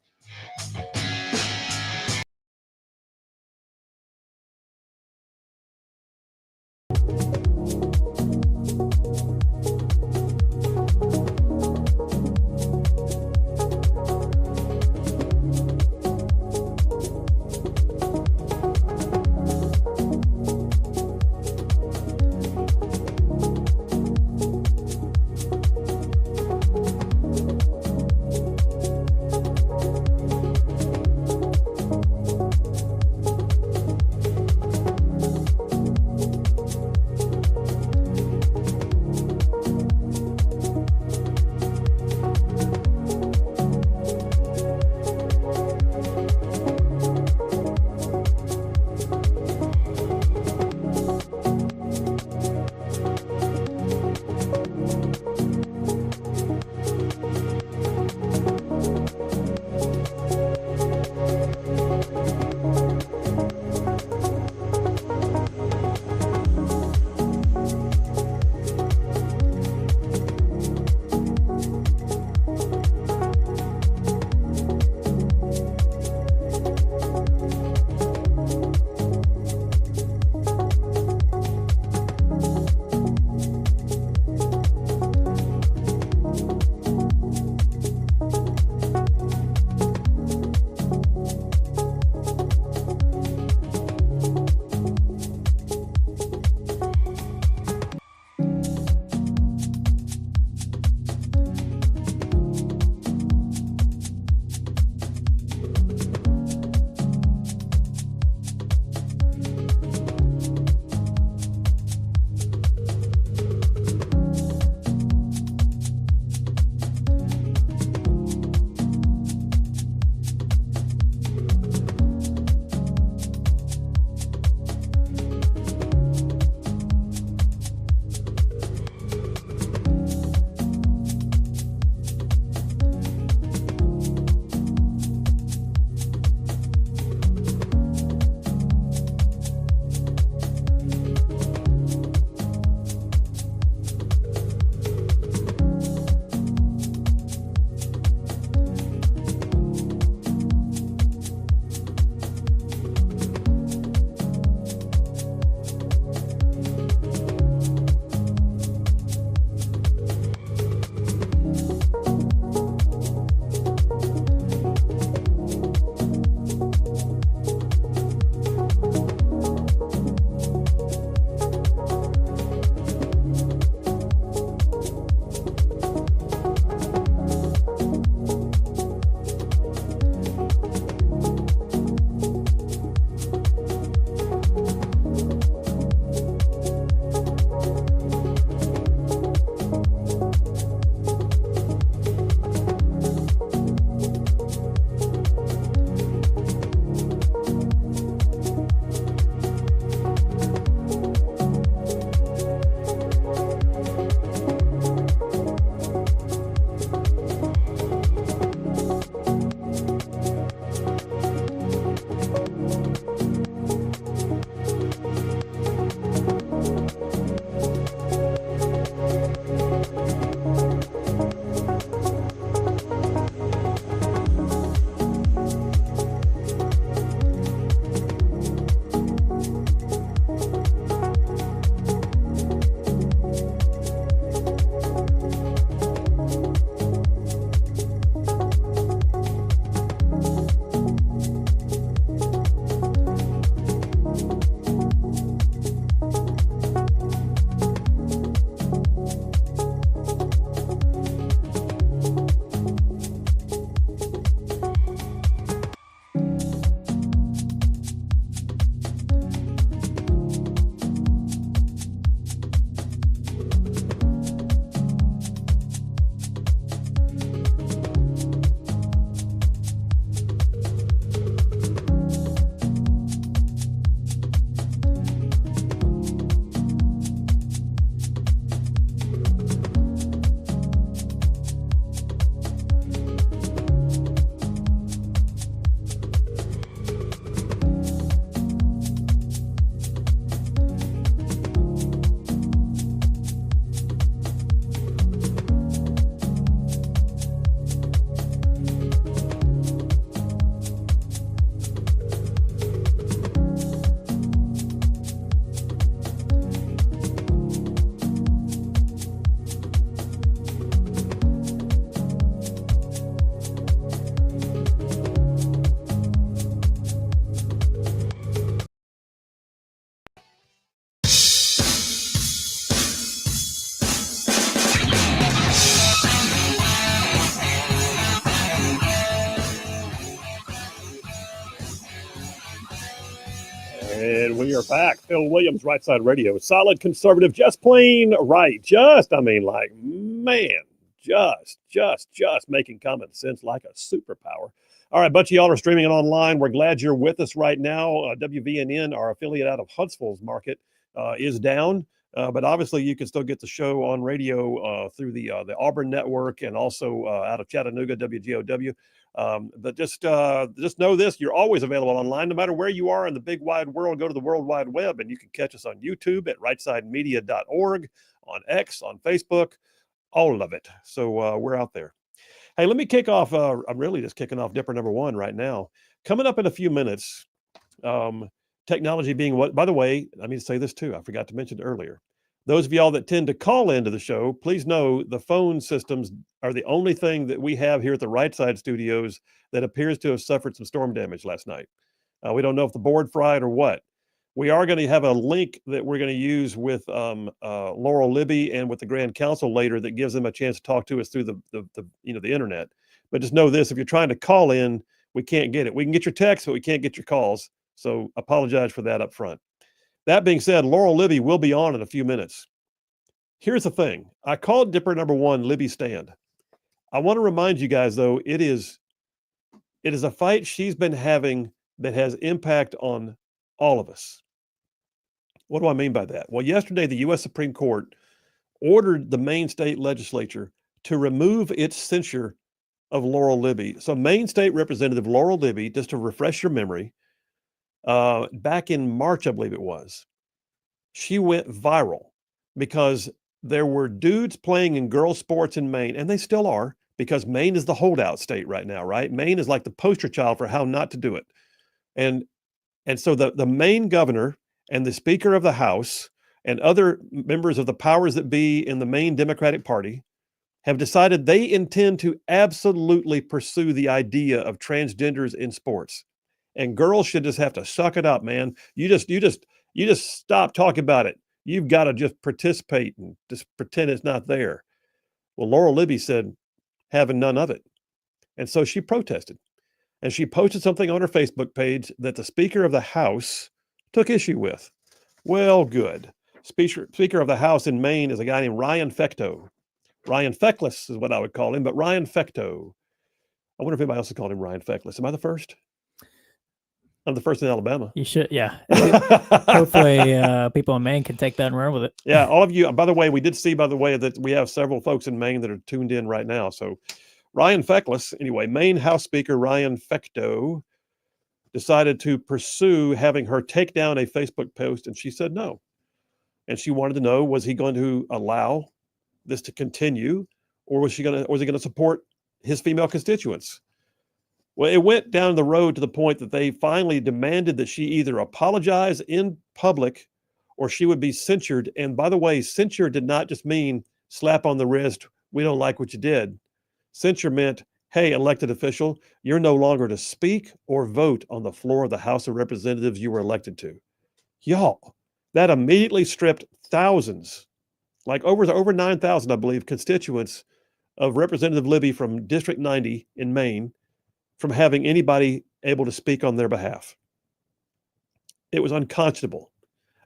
And we are back. Phil Williams, Rightside Radio. Solid conservative, just plain right. Just making common sense like a superpower. All right, a bunch of y'all are streaming it online. We're glad you're with us right now. WVNN, our affiliate out of Huntsville's market, is down. But obviously, you can still get the show on radio through the Auburn network and also out of Chattanooga, WGOW. But just know this: you're always available online, no matter where you are in the big wide world. Go to the World Wide Web, and you can catch us on YouTube at rightsidemedia.org, on X, on Facebook, all of it. So we're out there. Hey, let me kick off. I'm really just kicking off Dipper number one right now. Coming up in a few minutes. Technology being what, by the way, let me say this too. I forgot to mention earlier. Those of y'all that tend to call into the show, please know the phone systems are the only thing that we have here at the Rightside Studios that appears to have suffered some storm damage last night. We don't know if the board fried or what. We are going to have a link that we're going to use with Laurel Libby and with the Grand Council later that gives them a chance to talk to us through the internet. But just know this: if you're trying to call in, we can't get it. We can get your texts, but we can't get your calls. So apologize for that up front. That being said, Laurel Libby will be on in a few minutes. Here's the thing. I called Dipper number one Libby Stand. I want to remind you guys, though, it is a fight she's been having that has impact on all of us. What do I mean by that? Well, yesterday, the U.S. Supreme Court ordered the Maine state legislature to remove its censure of Laurel Libby. So Maine State Representative Laurel Libby, just to refresh your memory, back in March, I believe it was, she went viral because there were dudes playing in girls' sports in Maine, and they still are, because Maine is the holdout state right now, right? Maine is like the poster child for how not to do it. And so the Maine governor and the Speaker of the House and other members of the powers that be in the Maine Democratic Party have decided they intend to absolutely pursue the idea of transgenders in sports. And girls should just have to suck it up, man. You just stop talking about it. You've got to just participate and just pretend it's not there. Well, Laurel Libby said, having none of it. And so she protested. And she posted something on her Facebook page that the Speaker of the House took issue with. Well, good. Speaker of the House in Maine is a guy named Ryan Fecteau. Ryan Feckless is what I would call him, but Ryan Fecteau. I wonder if anybody else has called him Ryan Feckless. Am I the first? I'm the first in Alabama. You should, yeah. Hopefully people in Maine can take that and run with it. Yeah, all of you. By the way, we did see, that we have several folks in Maine that are tuned in right now. So Ryan Feckless, anyway, Maine House Speaker Ryan Fecteau decided to pursue having her take down a Facebook post, and she said no. And she wanted to know, was he going to allow this to continue, or was he going to support his female constituents? Well, it went down the road to the point that they finally demanded that she either apologize in public or she would be censured. And by the way, censure did not just mean slap on the wrist, we don't like what you did. Censure meant, hey, elected official, you're no longer to speak or vote on the floor of the House of Representatives you were elected to. Y'all, that immediately stripped thousands, like over 9,000, I believe, constituents of Representative Libby from District 90 in Maine from having anybody able to speak on their behalf. It was unconscionable.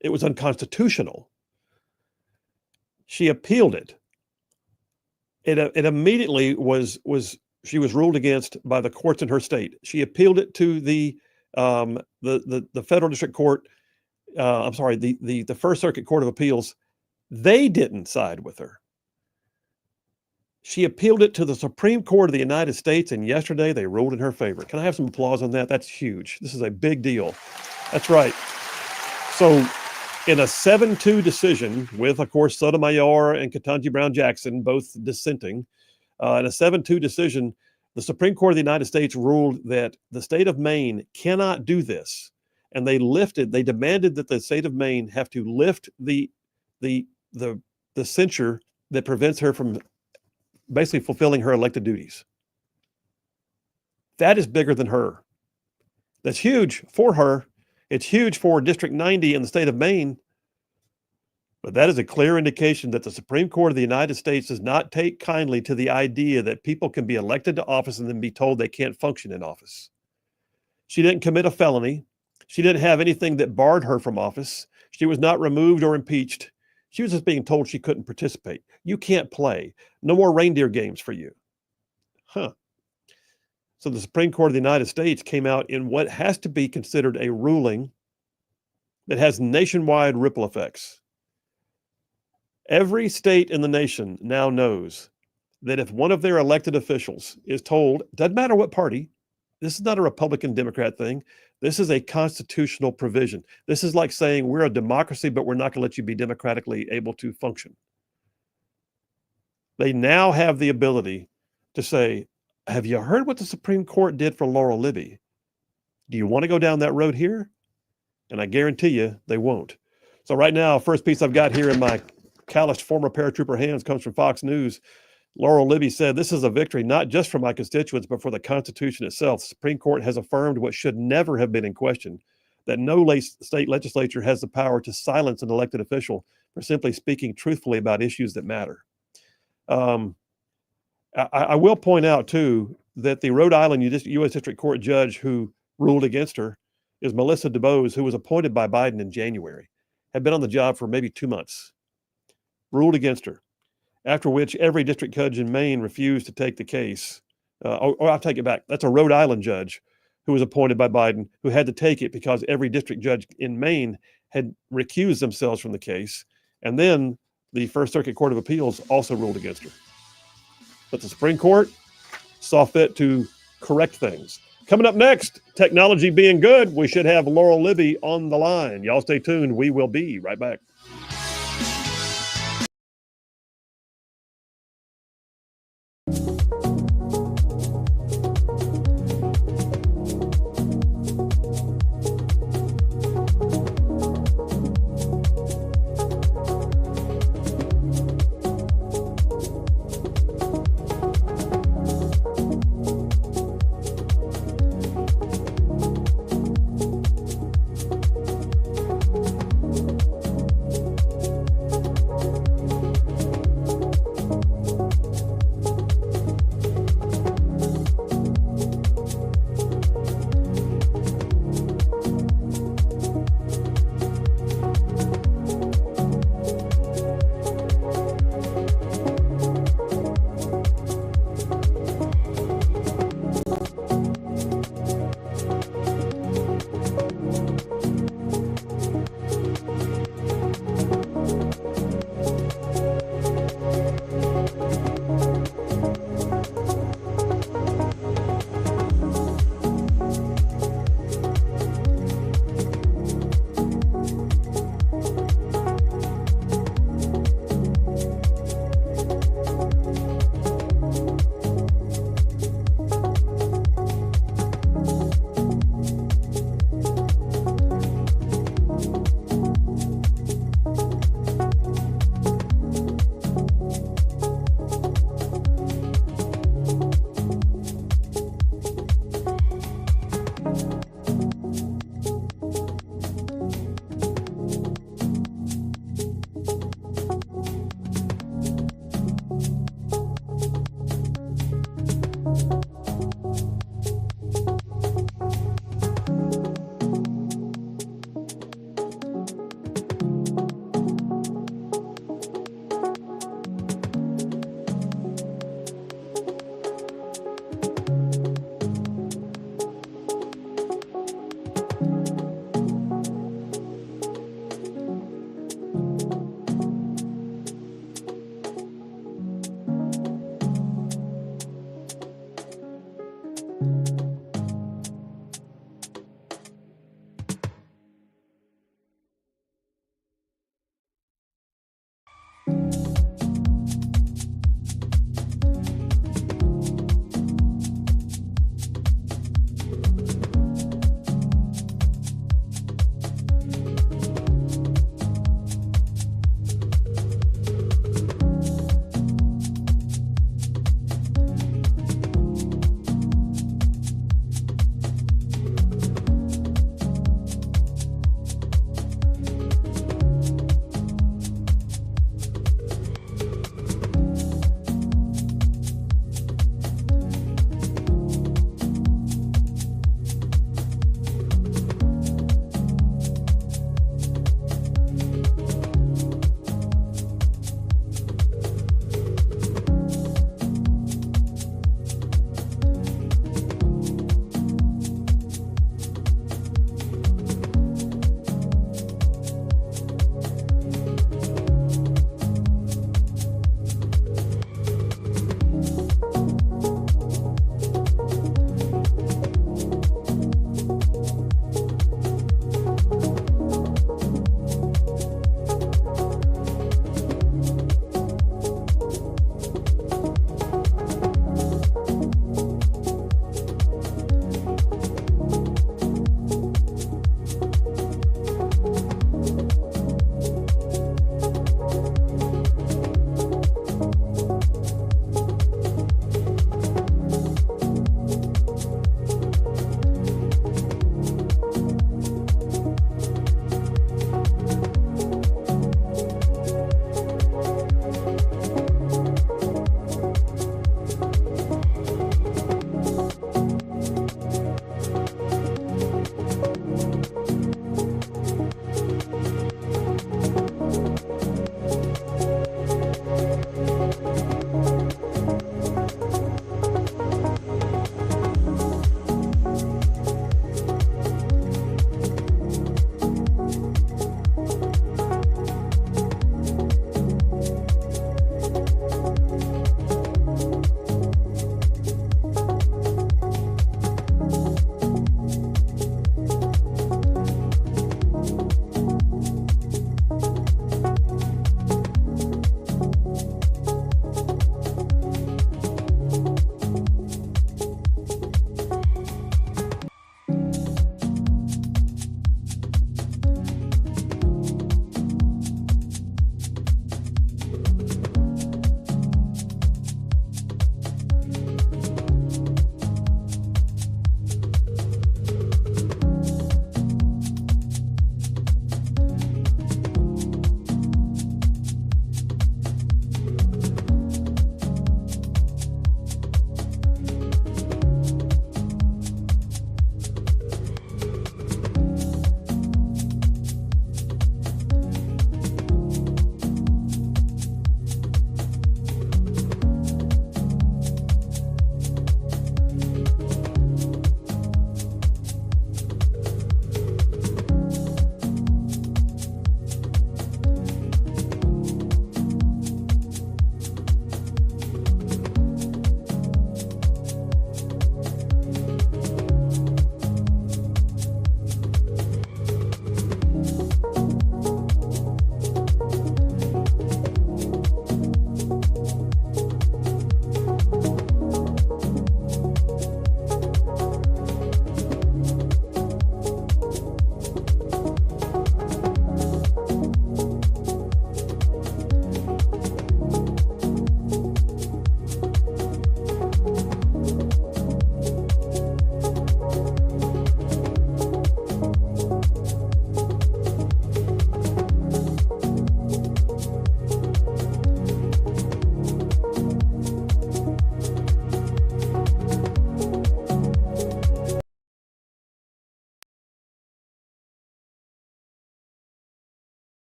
It was unconstitutional. She appealed it. It immediately she was ruled against by the courts in her state. She appealed it to the federal district court. The First Circuit Court of Appeals. They didn't side with her. She appealed it to the Supreme Court of the United States, and yesterday they ruled in her favor. Can I have some applause on that? That's huge. This is a big deal. That's right. So in a 7-2 decision with, of course, Sotomayor and Ketanji Brown Jackson both dissenting, in a 7-2 decision, the Supreme Court of the United States ruled that the state of Maine cannot do this. And they demanded that the state of Maine have to lift the censure that prevents her from basically fulfilling her elected duties. That is bigger than her. That's huge for her. It's huge for District 90 in the state of Maine. But that is a clear indication that the Supreme Court of the United States does not take kindly to the idea that people can be elected to office and then be told they can't function in office. She didn't commit a felony. She didn't have anything that barred her from office. She was not removed or impeached. She was just being told she couldn't participate. You can't play. No more reindeer games for you. Huh. So the Supreme Court of the United States came out in what has to be considered a ruling that has nationwide ripple effects. Every state in the nation now knows that if one of their elected officials is told, doesn't matter what party, this is not a Republican Democrat thing. This is a constitutional provision. This is like saying we're a democracy, but we're not going to let you be democratically able to function. They now have the ability to say, have you heard what the Supreme Court did for Laurel Libby? Do you want to go down that road here? And I guarantee you they won't. So right now, first piece I've got here in my calloused former paratrooper hands comes from Fox News. Laurel Libby said, this is a victory not just for my constituents, but for the Constitution itself. The Supreme Court has affirmed what should never have been in question, that no state legislature has the power to silence an elected official for simply speaking truthfully about issues that matter. I will point out, too, that the Rhode Island U.S. District Court judge who ruled against her is Melissa DuBose, who was appointed by Biden in January, had been on the job for maybe 2 months, ruled against her, after which every district judge in Maine refused to take the case. Or I'll take it back. That's a Rhode Island judge who was appointed by Biden who had to take it because every district judge in Maine had recused themselves from the case. And then the First Circuit Court of Appeals also ruled against her. But the Supreme Court saw fit to correct things. Coming up next, technology being good, we should have Laurel Libby on the line. Y'all stay tuned. We will be right back.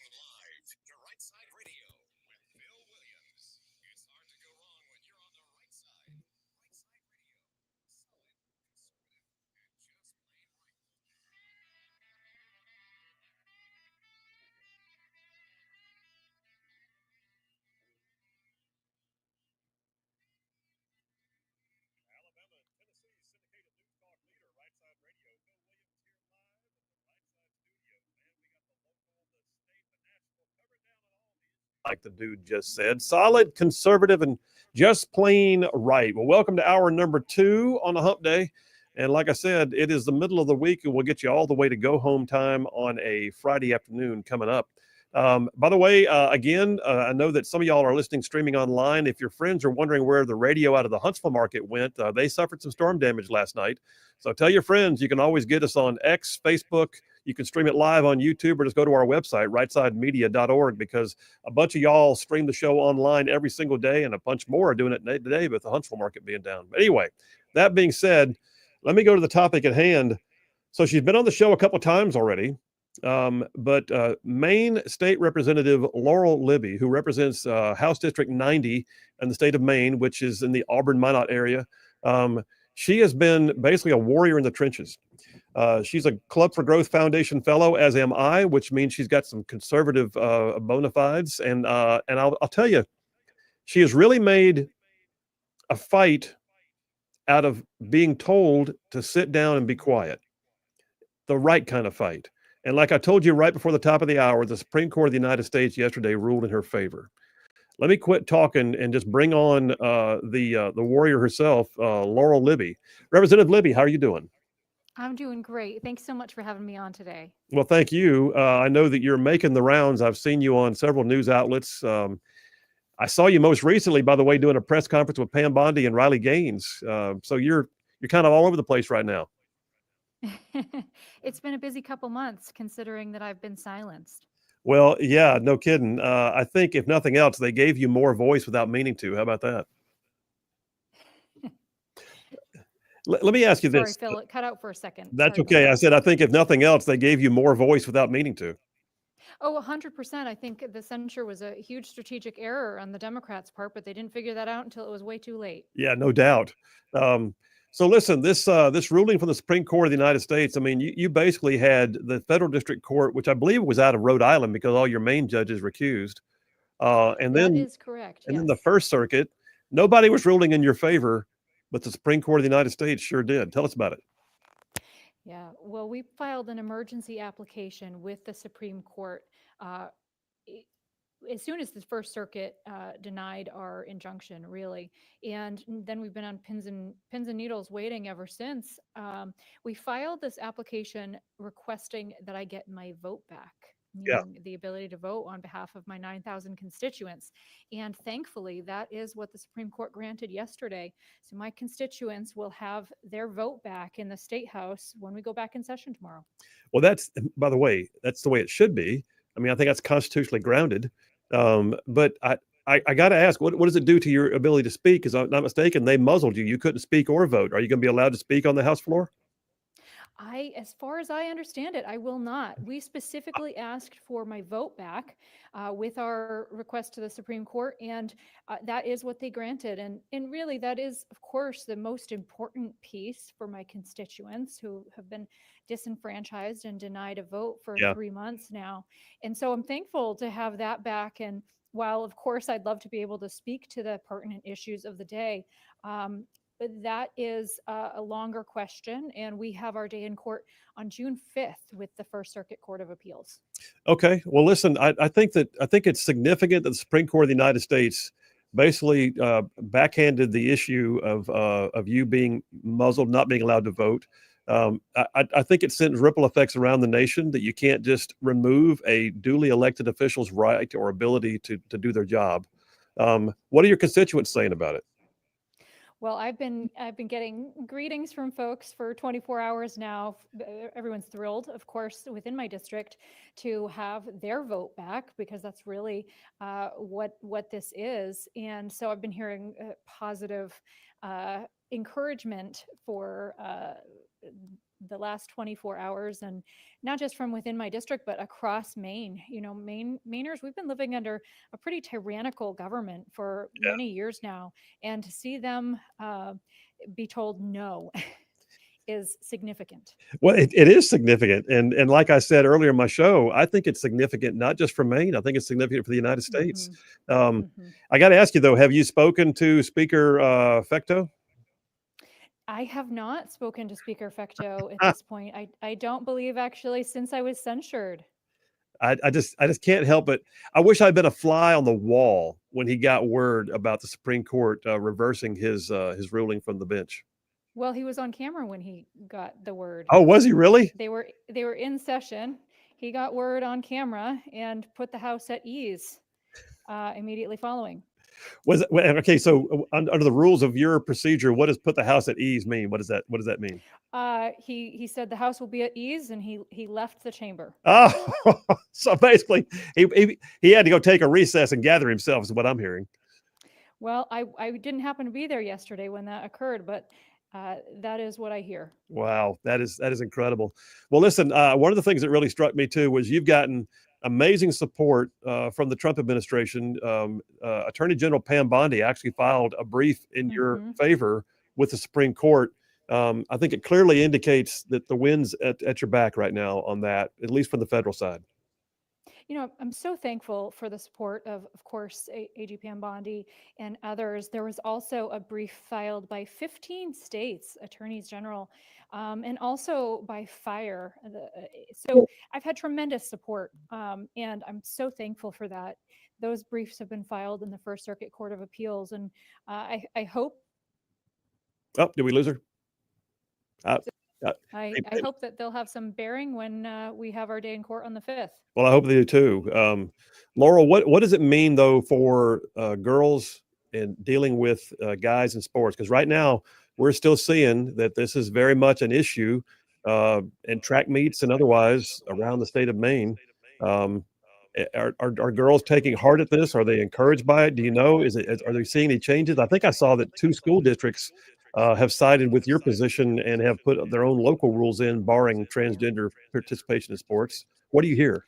live to Rightside Radio with Bill Williams. It's hard to go wrong when you're on the right side. Rightside Radio. Solid, conservative, and just plain right. Alabama and Tennessee syndicated news talk leader, Rightside Radio. Bill Williams here live at the Rightside studio. Man, we got the local, the state, the national covered down on all the issues. Like the dude just said, solid, conservative, and just plain right. Well, welcome to hour number 2 on a hump day. And like I said, it is the middle of the week, and we'll get you all the way to go home time on a Friday afternoon coming up. By the way, again, I know that some of y'all are listening streaming online. If your friends are wondering where the radio out of the Huntsville market went, they suffered some storm damage last night. So tell your friends. You can always get us on X, Facebook. You can stream it live on YouTube, or just go to our website, rightsidemedia.org, because a bunch of y'all stream the show online every single day, and a bunch more are doing it today with the Huntsville market being down. But anyway, that being said, let me go to the topic at hand. So she's been on the show a couple times already. But Maine State Representative Laurel Libby, who represents House District 90 in the state of Maine, which is in the Auburn-Minot area, she has been basically a warrior in the trenches. She's a Club for Growth Foundation fellow, as am I, which means she's got some conservative bona fides. And I'll tell you, she has really made a fight out of being told to sit down and be quiet, the right kind of fight. And like I told you right before the top of the hour, the Supreme Court of the United States yesterday ruled in her favor. Let me quit talking and just bring on the warrior herself, Laurel Libby. Representative Libby, how are you doing? I'm doing great. Thanks so much for having me on today. Well, thank you. I know that you're making the rounds. I've seen you on several news outlets. I saw you most recently, by the way, doing a press conference with Pam Bondi and Riley Gaines. So you're kind of all over the place right now. It's been a busy couple months considering that I've been silenced. Well, yeah, no kidding. I think if nothing else, they gave you more voice without meaning to. How about that? Let me ask you this. Sorry, Phil, it cut out for a second. That's Sorry okay. about I that. said, I think if nothing else, they gave you more voice without meaning to. Oh, 100%. I think the censure was a huge strategic error on the Democrats' part, but they didn't figure that out until it was way too late. Yeah, no doubt. So listen, this ruling from the Supreme Court of the United States, I mean, you basically had the federal district court, which I believe was out of Rhode Island because all your Maine judges recused. And That then is correct. and Yes. then the First Circuit, nobody was ruling in your favor, but the Supreme Court of the United States sure did. Tell us about it. Yeah. Well, we filed an emergency application with the Supreme Court uh, i- as soon as the First Circuit denied our injunction, really, and then we've been on pins and needles waiting ever since. We filed this application requesting that I get my vote back, Yeah. meaning the ability to vote on behalf of my 9,000 constituents. And thankfully, that is what the Supreme Court granted yesterday. So my constituents will have their vote back in the State House when we go back in session tomorrow. Well, that's, by the way, that's the way it should be. I mean, I think that's constitutionally grounded. But I got to ask, what does it do to your ability to speak? Because I'm not mistaken, they muzzled you. You couldn't speak or vote. Are you going to be allowed to speak on the House floor? As far as I understand it, I will not. We specifically asked for my vote back with our request to the Supreme Court, and that is what they granted. And really, that is, of course, the most important piece for my constituents who have been disenfranchised and denied a vote for Yeah. 3 months now. And so I'm thankful to have that back. And while, of course, I'd love to be able to speak to the pertinent issues of the day, but that is a longer question, and we have our day in court on June 5th with the First Circuit Court of Appeals. Okay. Well, listen, I think it's significant that the Supreme Court of the United States basically backhanded the issue of you being muzzled, not being allowed to vote. I think it sends ripple effects around the nation that you can't just remove a duly elected official's right or ability to do their job. What are your constituents saying about it? Well, I've been getting greetings from folks for 24 hours now. Everyone's thrilled, of course, within my district to have their vote back because that's really what this is. And so I've been hearing positive encouragement for the last 24 hours, and not just from within my district, but across Maine. Mainers, we've been living under a pretty tyrannical government for many years now, and to see them be told no is significant. Well, it is significant, and like I said earlier in my show, I think it's significant not just for Maine. I think it's significant for the United States. I got to ask you though, have you spoken to Speaker Fecto? I have not spoken to Speaker Fecto at this point. I don't believe, actually, since I was censured. I just can't help but I wish I'd been a fly on the wall when he got word about the Supreme Court reversing his ruling from the bench. Well, he was on camera when he got the word. Oh, was he really? They were in session. He got word on camera and put the House at ease immediately following. Was it, okay? So under the rules of your procedure, what does put the House at ease mean? What does that mean? He said the House will be at ease, and he left the chamber. Oh, so basically, he had to go take a recess and gather himself, is what I'm hearing. Well, I didn't happen to be there yesterday when that occurred, but that is what I hear. Wow, that is incredible. Well, listen, one of the things that really struck me too was you've gotten amazing support from the Trump administration. Attorney General Pam Bondi actually filed a brief in your favor with the Supreme Court. I think it clearly indicates that the wind's at your back right now on that, at least from the federal side. I'm so thankful for the support of course, AG Pam Bondi and others. There was also a brief filed by 15 states attorneys general, and also by FIRE. So I've had tremendous support, and I'm so thankful for that. Those briefs have been filed in the First Circuit Court of Appeals, and I hope. Oh, did we lose her? I hope that they'll have some bearing when we have our day in court on the 5th. Well, I hope they do too. Laurel, what does it mean though for girls and dealing with guys in sports? Because right now we're still seeing that this is very much an issue in track meets and otherwise around the state of Maine. Are girls taking heart at this? Are they encouraged by it? Do you know? Are they seeing any changes? I think I saw that 2 school districts have sided with your position and have put their own local rules in barring transgender participation in sports. What do you hear?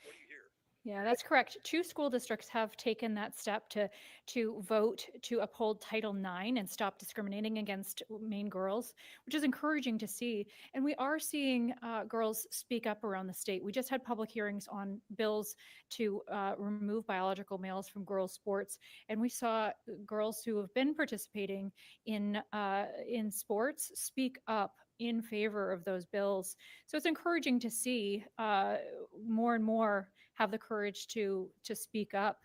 Yeah, that's correct. 2 school districts have taken that step to vote to uphold Title IX and stop discriminating against Maine girls, which is encouraging to see. And we are seeing girls speak up around the state. We just had public hearings on bills to remove biological males from girls' sports, and we saw girls who have been participating in sports speak up in favor of those bills. So it's encouraging to see more and more have the courage to speak up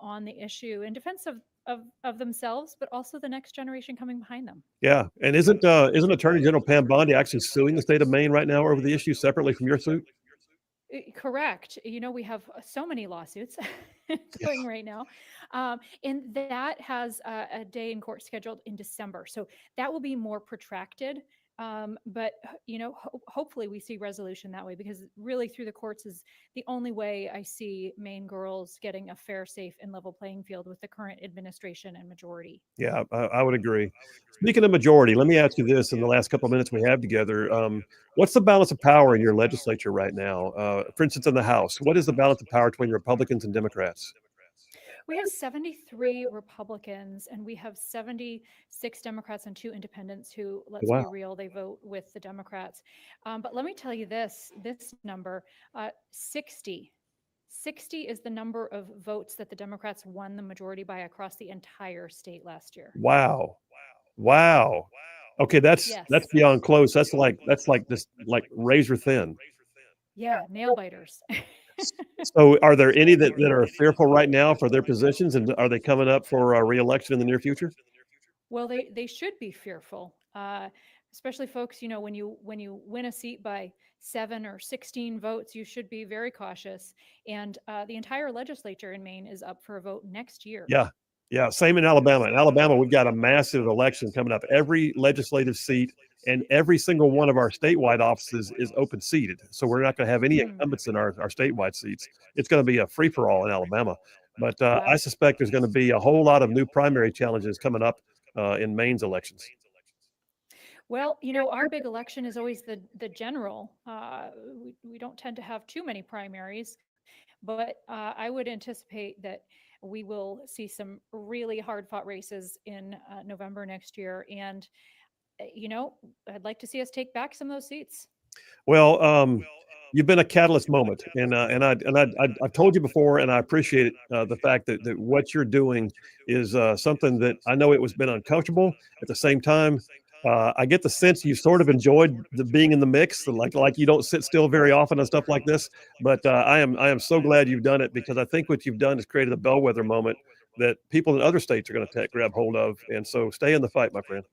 on the issue in defense of themselves, but also the next generation coming behind them. Yeah, and isn't Attorney General Pam Bondi actually suing the state of Maine right now over the issue separately from your suit? Correct. We have so many lawsuits going right now. And that has a day in court scheduled in December. So that will be more protracted. But hopefully we see resolution that way, because really through the courts is the only way I see Maine girls getting a fair, safe, and level playing field with the current administration and majority. Yeah, I would agree. Speaking of majority, let me ask you this in the last couple of minutes we have together. What's the balance of power in your legislature right now? For instance, in the House, what is the balance of power between Republicans and Democrats? We have 73 Republicans and we have 76 Democrats and 2 independents who, let's be real, they vote with the Democrats. But let me tell you this number, 60. 60 is the number of votes that the Democrats won the majority by across the entire state last year. Wow. Okay, that's beyond close. That's like just like razor thin. Yeah, nail biters. So are there any that are fearful right now for their positions, and are they coming up for a re-election in the near future? Well, they should be fearful, especially folks, when you win a seat by 7 or 16 votes, you should be very cautious. And the entire legislature in Maine is up for a vote next year. Yeah. Same in Alabama. In Alabama, we've got a massive election coming up. Every legislative seat and every single one of our statewide offices is open seated. So we're not going to have any incumbents in our statewide seats. It's going to be a free for all in Alabama. But I suspect there's going to be a whole lot of new primary challenges coming up in Maine's elections. Well, our big election is always the general. We don't tend to have too many primaries, but I would anticipate that we will see some really hard fought races in November next year. And, I'd like to see us take back some of those seats. Well, you've been a catalyst moment, I've told you before, and I appreciate it, the fact that what you're doing is something that I know it was been uncomfortable. At the same time, I get the sense you sort of enjoyed the being in the mix, like you don't sit still very often and stuff like this. But I am so glad you've done it, because I think what you've done is created a bellwether moment that people in other states are going to grab hold of. And so stay in the fight, my friend.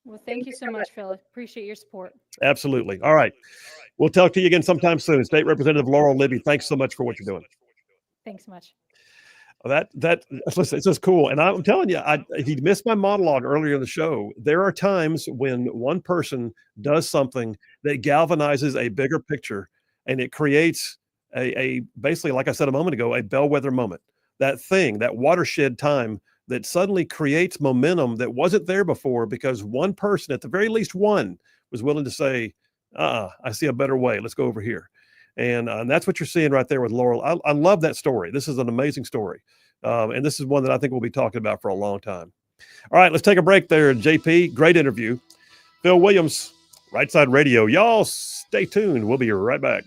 Well, thank you so much, Phil. Appreciate your support. Absolutely. All right. We'll talk to you again sometime soon. State Representative Laurel Libby, thanks so much for what you're doing. Thanks so much. Listen, it's just cool. And I'm telling you, he missed my monologue earlier in the show. There are times when one person does something that galvanizes a bigger picture, and it creates a basically, like I said a moment ago, a bellwether moment. That thing, that watershed time that suddenly creates momentum that wasn't there before, because one person, at the very least one, was willing to say, I see a better way. Let's go over here. And that's what you're seeing right there with Laurel. I love that story. This is an amazing story. And this is one that I think we'll be talking about for a long time. All right, let's take a break there, JP. Great interview. Phil Williams, Rightside Radio. Y'all stay tuned. We'll be right back.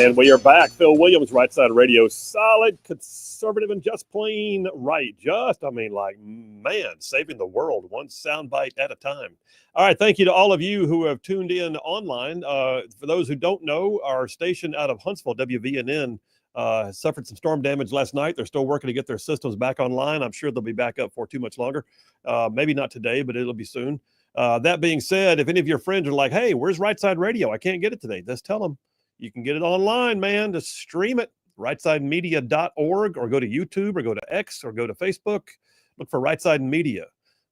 And we are back. Phil Williams, Right Side Radio. Solid, conservative, and just plain right. Saving the world one soundbite at a time. All right, thank you to all of you who have tuned in online. For those who don't know, our station out of Huntsville, WVNN, suffered some storm damage last night. They're still working to get their systems back online. I'm sure they'll be back up for too much longer. Maybe not today, but it'll be soon. That being said, if any of your friends are like, hey, where's Right Side Radio? I can't get it today. Just tell them. You can get it online, man. Just stream it, rightsidemedia.org, or go to YouTube, or go to X, or go to Facebook. Look for Right Side Media,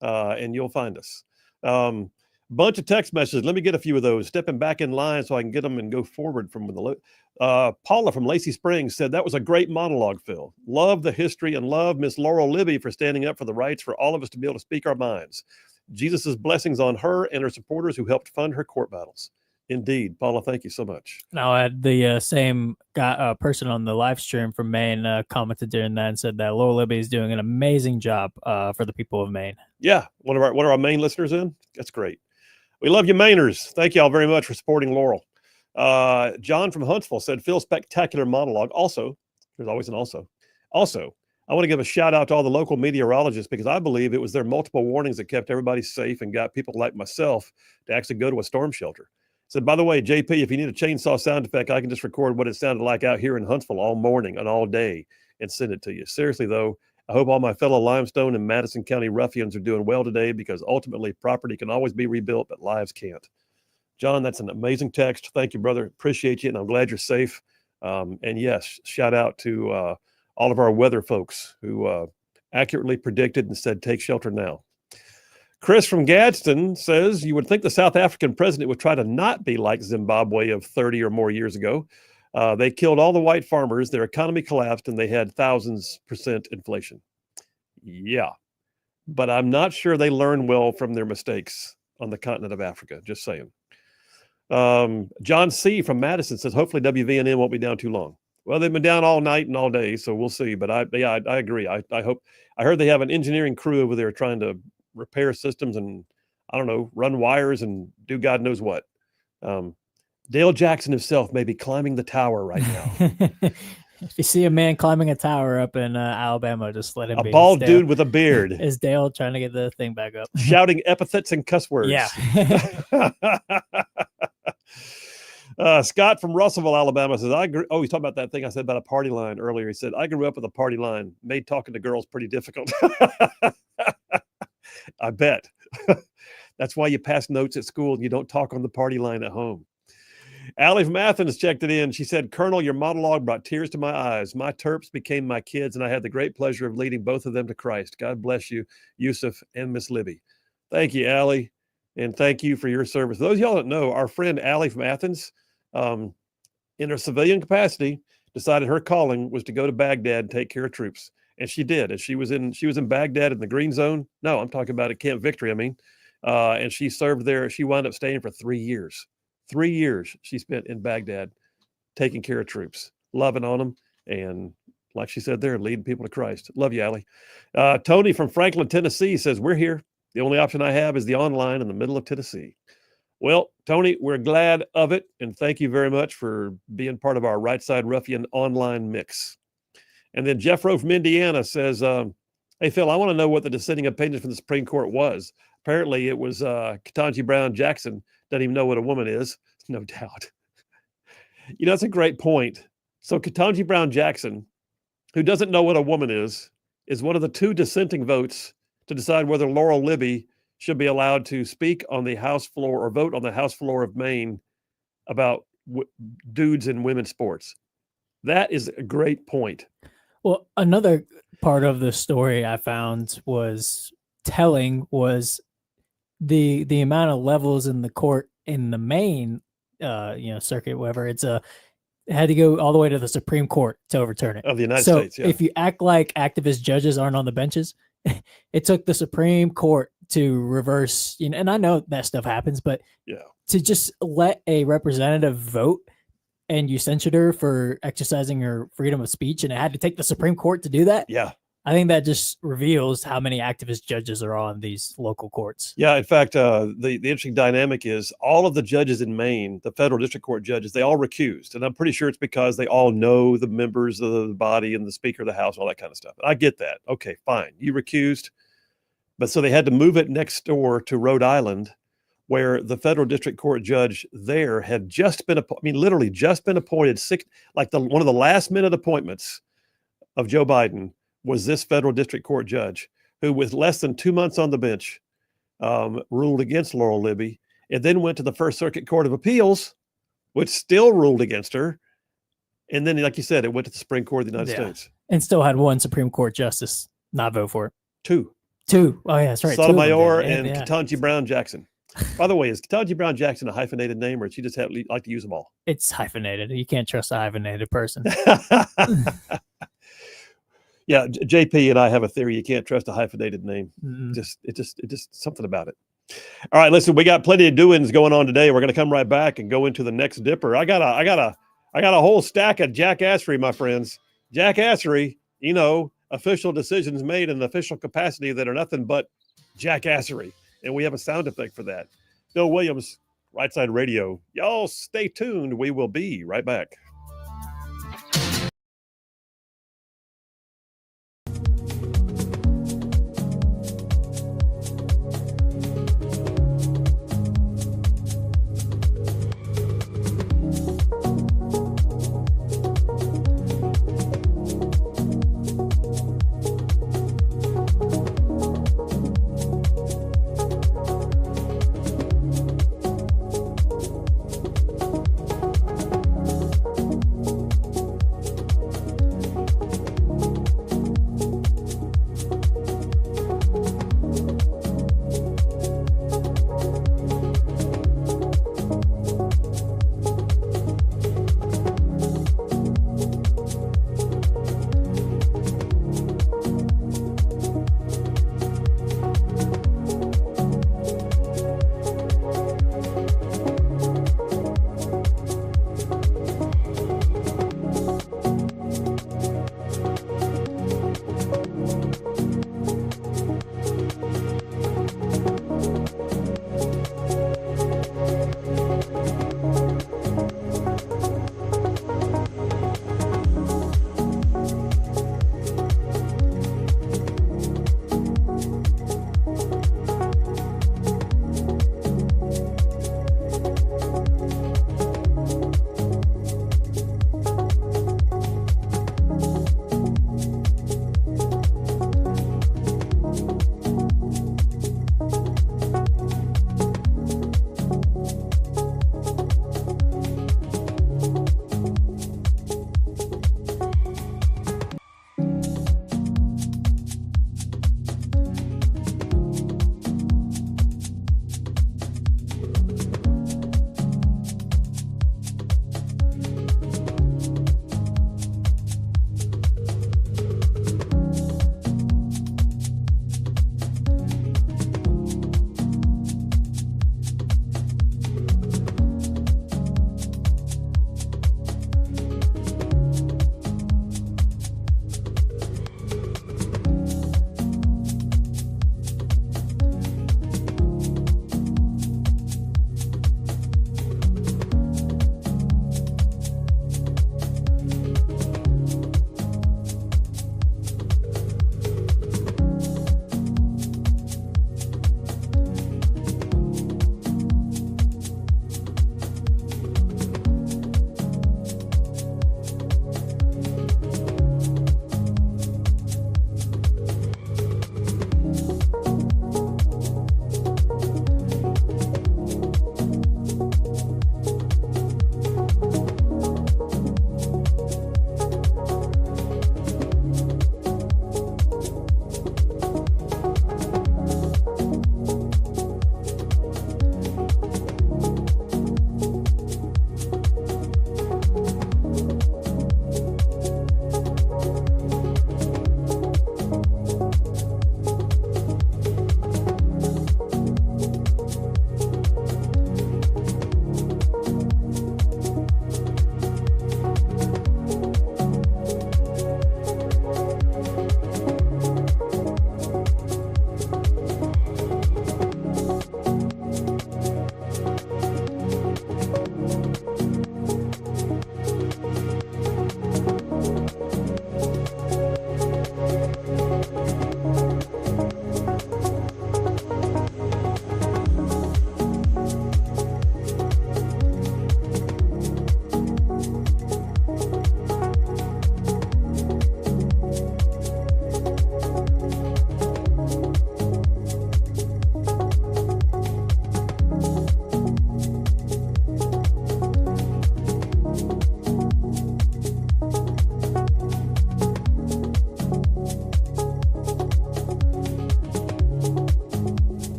and you'll find us. Bunch of text messages. Let me get a few of those. Stepping back in line so I can get them and go forward from the. Paula from Lacey Springs said that was a great monologue, Phil. Love the history and love Miss Laurel Libby for standing up for the rights for all of us to be able to speak our minds. Jesus' blessings on her and her supporters who helped fund her court battles. Indeed. Paula, thank you so much. Now, I had the same guy, person on the live stream from Maine commented during that and said that Laurel Libby is doing an amazing job for the people of Maine. Yeah, one of our Maine listeners in. That's great. We love you, Mainers. Thank you all very much for supporting Laurel. John from Huntsville said, Phil, spectacular monologue. Also, there's always an also. Also, I want to give a shout out to all the local meteorologists because I believe it was their multiple warnings that kept everybody safe and got people like myself to actually go to a storm shelter. Said, by the way, JP, if you need a chainsaw sound effect, I can just record what it sounded like out here in Huntsville all morning and all day and send it to you. Seriously, though, I hope all my fellow Limestone and Madison County ruffians are doing well today because ultimately property can always be rebuilt, but lives can't. John, that's an amazing text. Thank you, brother. Appreciate you, and I'm glad you're safe. And yes, shout out to all of our weather folks who accurately predicted and said, take shelter now. Chris from Gadsden says, you would think the South African president would try to not be like Zimbabwe of 30 or more years ago. They killed all the white farmers, their economy collapsed, and they had thousands% inflation. Yeah, but I'm not sure they learned well from their mistakes on the continent of Africa, just saying. John C. from Madison says, hopefully WVNN won't be down too long. Well, they've been down all night and all day, so we'll see. But I agree. I heard they have an engineering crew over there trying to repair systems and, I don't know, run wires and do God knows what. Dale Jackson himself may be climbing the tower right now. If you see a man climbing a tower up in Alabama, just let him be. A bald dude with a beard. Is Dale trying to get the thing back up? Shouting epithets and cuss words. Yeah. Scott from Russellville, Alabama says, I agree. Oh, he's talking about that thing I said about a party line earlier. He said, I grew up with a party line, made talking to girls pretty difficult. I bet. That's why you pass notes at school and you don't talk on the party line at home. Allie from Athens checked it in. She said, Colonel, your monologue brought tears to my eyes. My Terps became my kids, and I had the great pleasure of leading both of them to Christ. God bless you, Yusuf and Miss Libby. Thank you, Allie, and thank you for your service. Those of y'all that know, our friend Allie from Athens, in her civilian capacity, decided her calling was to go to Baghdad and take care of troops. And she did. And she was in Baghdad in the Green Zone. No, I'm talking about at Camp Victory, and she served there. She wound up staying for 3 years. 3 years she spent in Baghdad taking care of troops, loving on them, and like she said there, leading people to Christ. Love you, Allie. Tony from Franklin, Tennessee says, we're here. The only option I have is the online in the middle of Tennessee. Well, Tony, we're glad of it, and thank you very much for being part of our Right Side Ruffian online mix. And then Jeff Rowe from Indiana says, hey, Phil, I want to know what the dissenting opinion from the Supreme Court was. Apparently it was Ketanji Brown Jackson doesn't even know what a woman is, no doubt. That's a great point. So Ketanji Brown Jackson, who doesn't know what a woman is one of the 2 dissenting votes to decide whether Laurel Libby should be allowed to speak on the House floor or vote on the House floor of Maine about dudes in women's sports. That is a great point. Well, another part of the story I found was telling was the amount of levels in the court in the Maine, circuit, whatever. It had to go all the way to the Supreme Court to overturn it. Of the United States, yeah. If you act like activist judges aren't on the benches, it took the Supreme Court to reverse, and I know that stuff happens, but to just let a representative vote and you censured her for exercising her freedom of speech, and it had to take the Supreme Court to do that. Yeah. I think that just reveals how many activist judges are on these local courts. Yeah, in fact, the interesting dynamic is all of the judges in Maine, the federal district court judges, they all recused, and I'm pretty sure it's because they all know the members of the body and the Speaker of the House, all that kind of stuff. I get that. Okay, fine, you recused, but so they had to move it next door to Rhode Island, where the federal district court judge there had just been, literally just been appointed. One of the last minute appointments of Joe Biden was this federal district court judge who, with less than 2 months on the bench, ruled against Laurel Libby, and then went to the First Circuit Court of Appeals, which still ruled against her. And then, like you said, it went to the Supreme Court of the United States. And still had one Supreme Court justice not vote for it. Two. Oh, yeah, that's right. Sotomayor and Ketanji Brown Jackson. By the way, is Ketanji Brown Jackson a hyphenated name, or did she just like to use them all? It's hyphenated. You can't trust a hyphenated person. Yeah, JP and I have a theory: you can't trust a hyphenated name. Mm-mm. It just something about it. All right, listen, we got plenty of doings going on today. We're going to come right back and go into the next dipper. I got a whole stack of Jackassery, my friends. Jackassery, official decisions made in an official capacity that are nothing but Jackassery, and we have a sound effect for that. Bill Williams, Rightside Radio. Y'all stay tuned. We will be right back.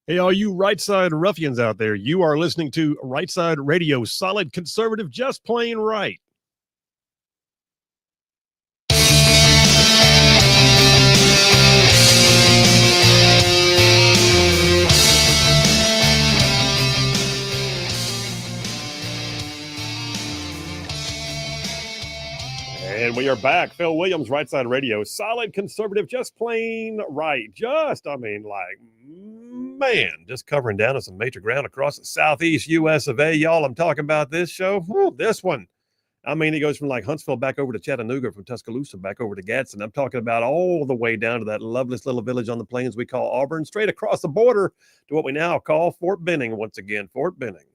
Hey, all you Rightside ruffians out there, you are listening to Rightside Radio, solid conservative, just plain right. And we are back. Phil Williams, Rightside Radio, solid conservative, just plain right. Just covering down on some major ground across the southeast U.S. of A. Y'all, I'm talking about this show. Woo, this one. I mean, it goes from like Huntsville back over to Chattanooga, from Tuscaloosa back over to Gadsden. I'm talking about all the way down to that loveliest little village on the plains we call Auburn, straight across the border to what we now call Fort Benning once again, Fort Benning.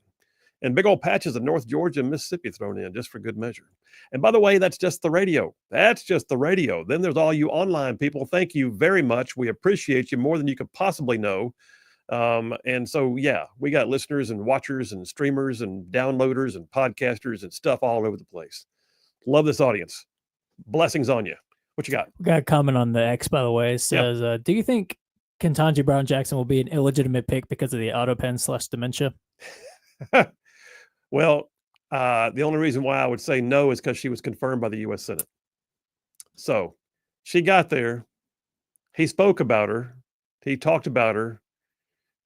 And big old patches of North Georgia and Mississippi thrown in just for good measure. And by the way, that's just the radio. That's just the radio. Then there's all you online people. Thank you very much. We appreciate you more than you could possibly know. And so, yeah, we got listeners and watchers and streamers and downloaders and podcasters and stuff all over the place. Love this audience. Blessings on you. What you got? We got a comment on the X, by the way. It says, do you think Ketanji Brown Jackson will be an illegitimate pick because of the autopen/dementia? Well, the only reason why I would say no is because she was confirmed by the U.S. Senate. So she got there. He spoke about her. He talked about her.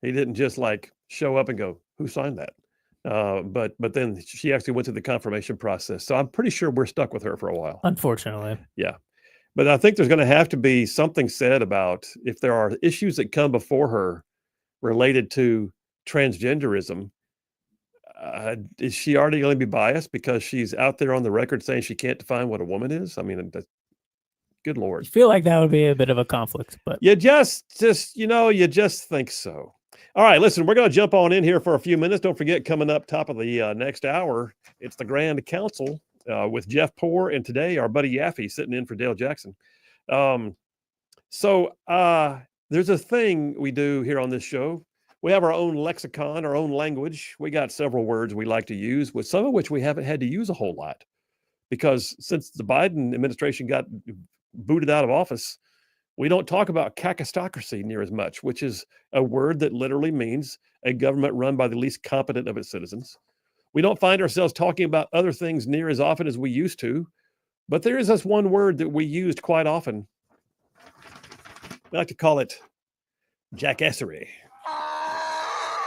He didn't just like show up and go, who signed that? But then she actually went through the confirmation process. So I'm pretty sure we're stuck with her for a while. Unfortunately. Yeah. But I think there's going to have to be something said about if there are issues that come before her related to transgenderism. Is she already going to be biased because she's out there on the record saying she can't define what a woman is? I mean, good Lord. I feel like that would be a bit of a conflict, but you just think so. All right, listen, we're going to jump on in here for a few minutes. Don't forget, coming up top of the next hour, it's the Grand Council with Jeff Poore, and today our buddy Yaffe sitting in for Dale Jackson. So there's a thing we do here on this show. We have our own lexicon, our own language. We got several words we like to use, with some of which we haven't had to use a whole lot. Because since the Biden administration got booted out of office, we don't talk about Jackassery near as much, which is a word that literally means a government run by the least competent of its citizens. We don't find ourselves talking about other things near as often as we used to, but there is this one word that we used quite often. We like to call it Jackassery.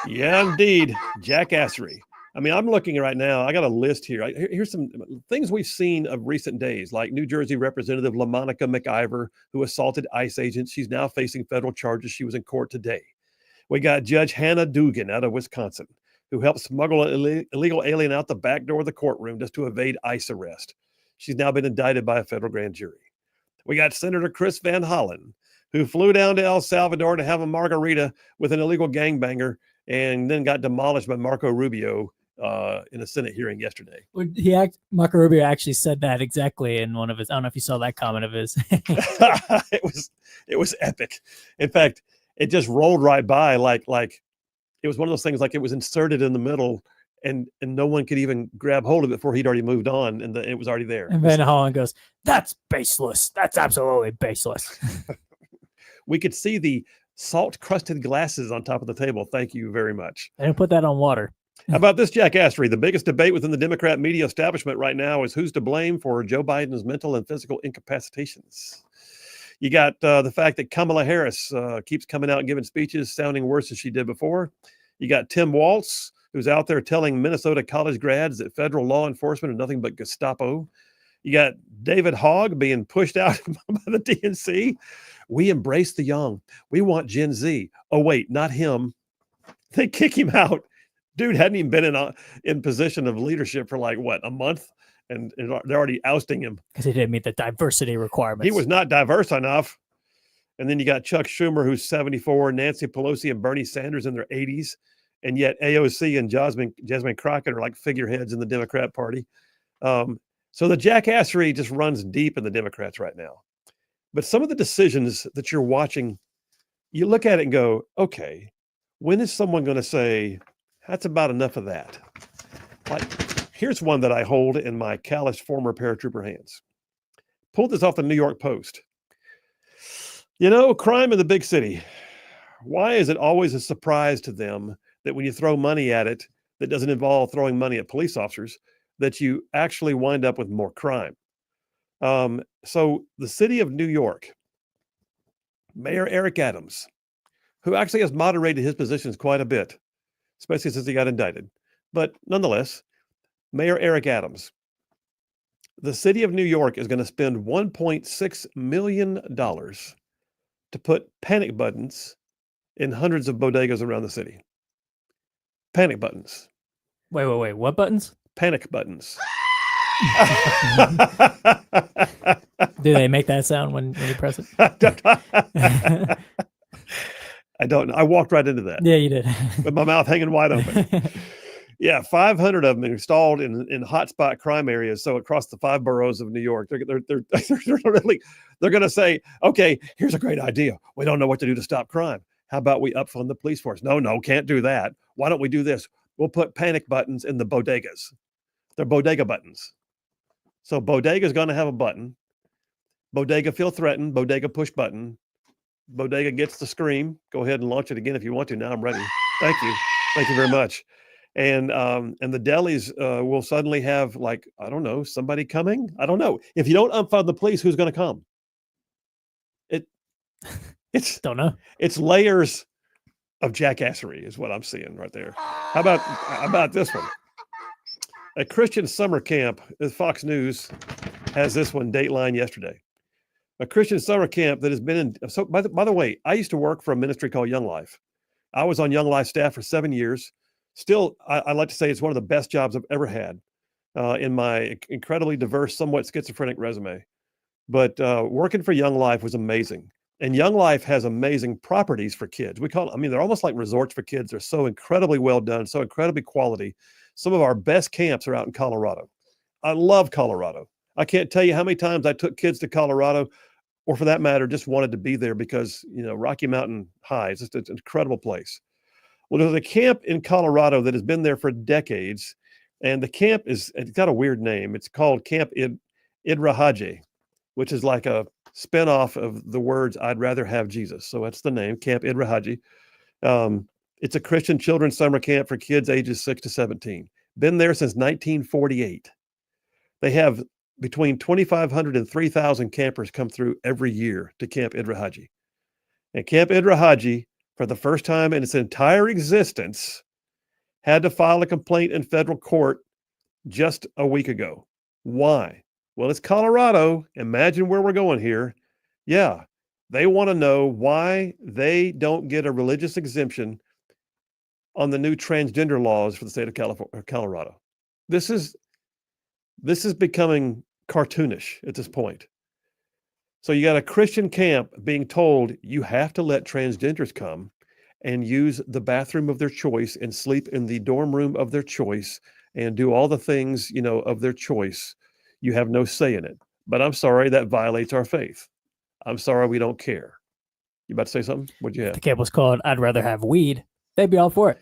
Yeah, indeed. Jackassery. I mean, I'm looking right now. I got a list here. Here's some things we've seen of recent days, like New Jersey Representative LaMonica McIver, who assaulted ICE agents. She's now facing federal charges. She was in court today. We got Judge Hannah Dugan out of Wisconsin, who helped smuggle an illegal alien out the back door of the courtroom just to evade ICE arrest. She's now been indicted by a federal grand jury. We got Senator Chris Van Hollen, who flew down to El Salvador to have a margarita with an illegal gangbanger and then got demolished by Marco Rubio in a Senate hearing yesterday. Marco Rubio actually said that exactly in one of his. I don't know if you saw that comment of his. It was epic. In fact, it just rolled right by like it was one of those things like it was inserted in the middle and no one could even grab hold of it before he'd already moved on and it was already there. And Van Hollen goes, "That's baseless. That's absolutely baseless." We could see the salt-crusted glasses on top of the table. Thank you very much. I didn't put that on water. How about this, Jackassery? The biggest debate within the Democrat media establishment right now is who's to blame for Joe Biden's mental and physical incapacitations. You got the fact that Kamala Harris keeps coming out and giving speeches sounding worse than she did before. You got Tim Walz, who's out there telling Minnesota college grads that federal law enforcement is nothing but Gestapo. You got David Hogg being pushed out by the DNC. We embrace the young. We want Gen Z. Oh, wait, not him. They kick him out. Dude hadn't even been in position of leadership for like, what, a month? And they're already ousting him. Because he didn't meet the diversity requirements. He was not diverse enough. And then you got Chuck Schumer, who's 74, Nancy Pelosi and Bernie Sanders in their 80s. And yet AOC and Jasmine Crockett are like figureheads in the Democrat Party. So the Jackassery just runs deep in the Democrats right now. But some of the decisions that you're watching, you look at it and go, okay, when is someone going to say, that's about enough of that? Like, here's one that I hold in my calloused former paratrooper hands. Pulled this off the New York Post. You know, crime in the big city. why is it always a surprise to them that when you throw money at it that doesn't involve throwing money at police officers, that you actually wind up with more crime? So the city of New York, Mayor Eric Adams, who actually has moderated his positions quite a bit, especially since he got indicted. But nonetheless, Mayor Eric Adams, the city of New York is going to spend $1.6 million to put panic buttons in hundreds of bodegas around the city. Panic buttons. Wait. What buttons? Panic buttons. Do they make that sound when you press it? I don't know. I walked right into that Yeah, you did. with my mouth hanging wide open. Yeah, 500 of them installed in hotspot crime areas. So across the 5 boroughs of New York, they're going to say, okay, here's a great idea. We don't know what to do to stop crime. How about we upfund the police force? No, can't do that. Why don't we do this? We'll put panic buttons in the bodegas. They're bodega buttons. So bodega is going to have a button. Bodega feel threatened. Bodega push button. Bodega gets the scream. Go ahead and launch it again if you want to. Now I'm ready. Thank you. Thank you very much. And the delis will suddenly have, like, I don't know, somebody coming. I don't know. If you don't unfund the police, who's going to come? It's Don't know. It's layers of jackassery is what I'm seeing right there. How about this one? A Christian summer camp. Fox News has this one, Dateline yesterday. A Christian summer camp that has been in. So by the way, I used to work for a ministry called Young Life. I was on Young Life staff for 7 years. Still, I like to say it's one of the best jobs I've ever had in my incredibly diverse, somewhat schizophrenic resume. But working for Young Life was amazing. And Young Life has amazing properties for kids. They're almost like resorts for kids. They're so incredibly well done, so incredibly quality. Some of our best camps are out in Colorado. I love Colorado. I can't tell you how many times I took kids to Colorado, or for that matter, just wanted to be there because, Rocky Mountain High is just an incredible place. Well, there's a camp in Colorado that has been there for decades, and the camp it's got a weird name. It's called Camp Idrahaje, which is like a spinoff of the words "I'd rather have Jesus." So that's the name, Camp Idrahaje. It's a Christian children's summer camp for kids ages 6 to 17. Been there since 1948. They have between 2,500 and 3,000 campers come through every year to Camp Idrahaje. And Camp Idrahaje, for the first time in its entire existence, had to file a complaint in federal court just a week ago. Why? Well, it's Colorado. Imagine where we're going here. Yeah, they want to know why they don't get a religious exemption on the new transgender laws for the state of Colorado. This is becoming cartoonish at this point. So you got a Christian camp being told you have to let transgenders come and use the bathroom of their choice and sleep in the dorm room of their choice and do all the things, of their choice. You have no say in it. But I'm sorry, that violates our faith. I'm sorry, we don't care. You about to say something? What'd you have? The camp was called "I'd Rather Have Weed." They'd be all for it.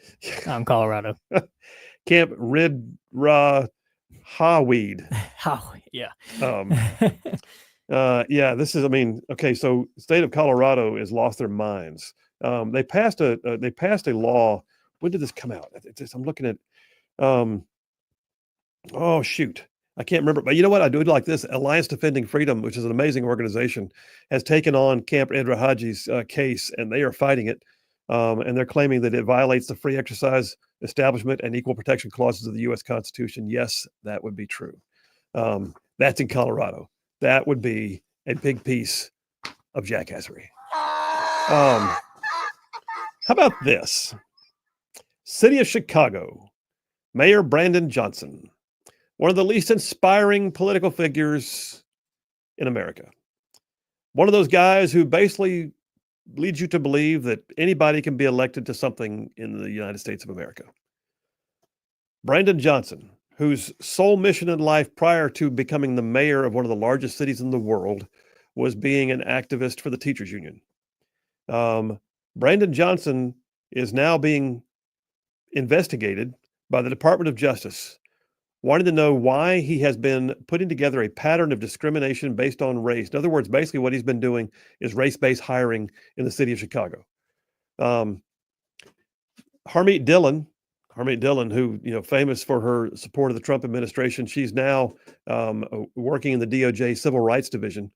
Out in Colorado. Camp Rid-Ra Ha-Weed. How? Yeah. Yeah, this is, okay, so the state of Colorado has lost their minds. They passed a law. When did this come out? I'm looking at, oh, shoot. I can't remember, but you know what? I do it like this. Alliance Defending Freedom, which is an amazing organization, has taken on Camp Idrahaje's case, and they are fighting it. And they're claiming that it violates the free exercise, establishment, and equal protection clauses of the U.S. Constitution. Yes, that would be true. That's in Colorado. That would be a big piece of jackassery. How about this? City of Chicago, Mayor Brandon Johnson, one of the least inspiring political figures in America. One of those guys who basically leads you to believe that anybody can be elected to something in the United States of America. Brandon Johnson, whose sole mission in life prior to becoming the mayor of one of the largest cities in the world was being an activist for the teachers union. Brandon Johnson is now being investigated by the Department of Justice, wanting to know why he has been putting together a pattern of discrimination based on race. In other words, basically what he's been doing is race-based hiring in the city of Chicago. Harmeet Dillon, who, famous for her support of the Trump administration, she's now working in the DOJ Civil Rights Division.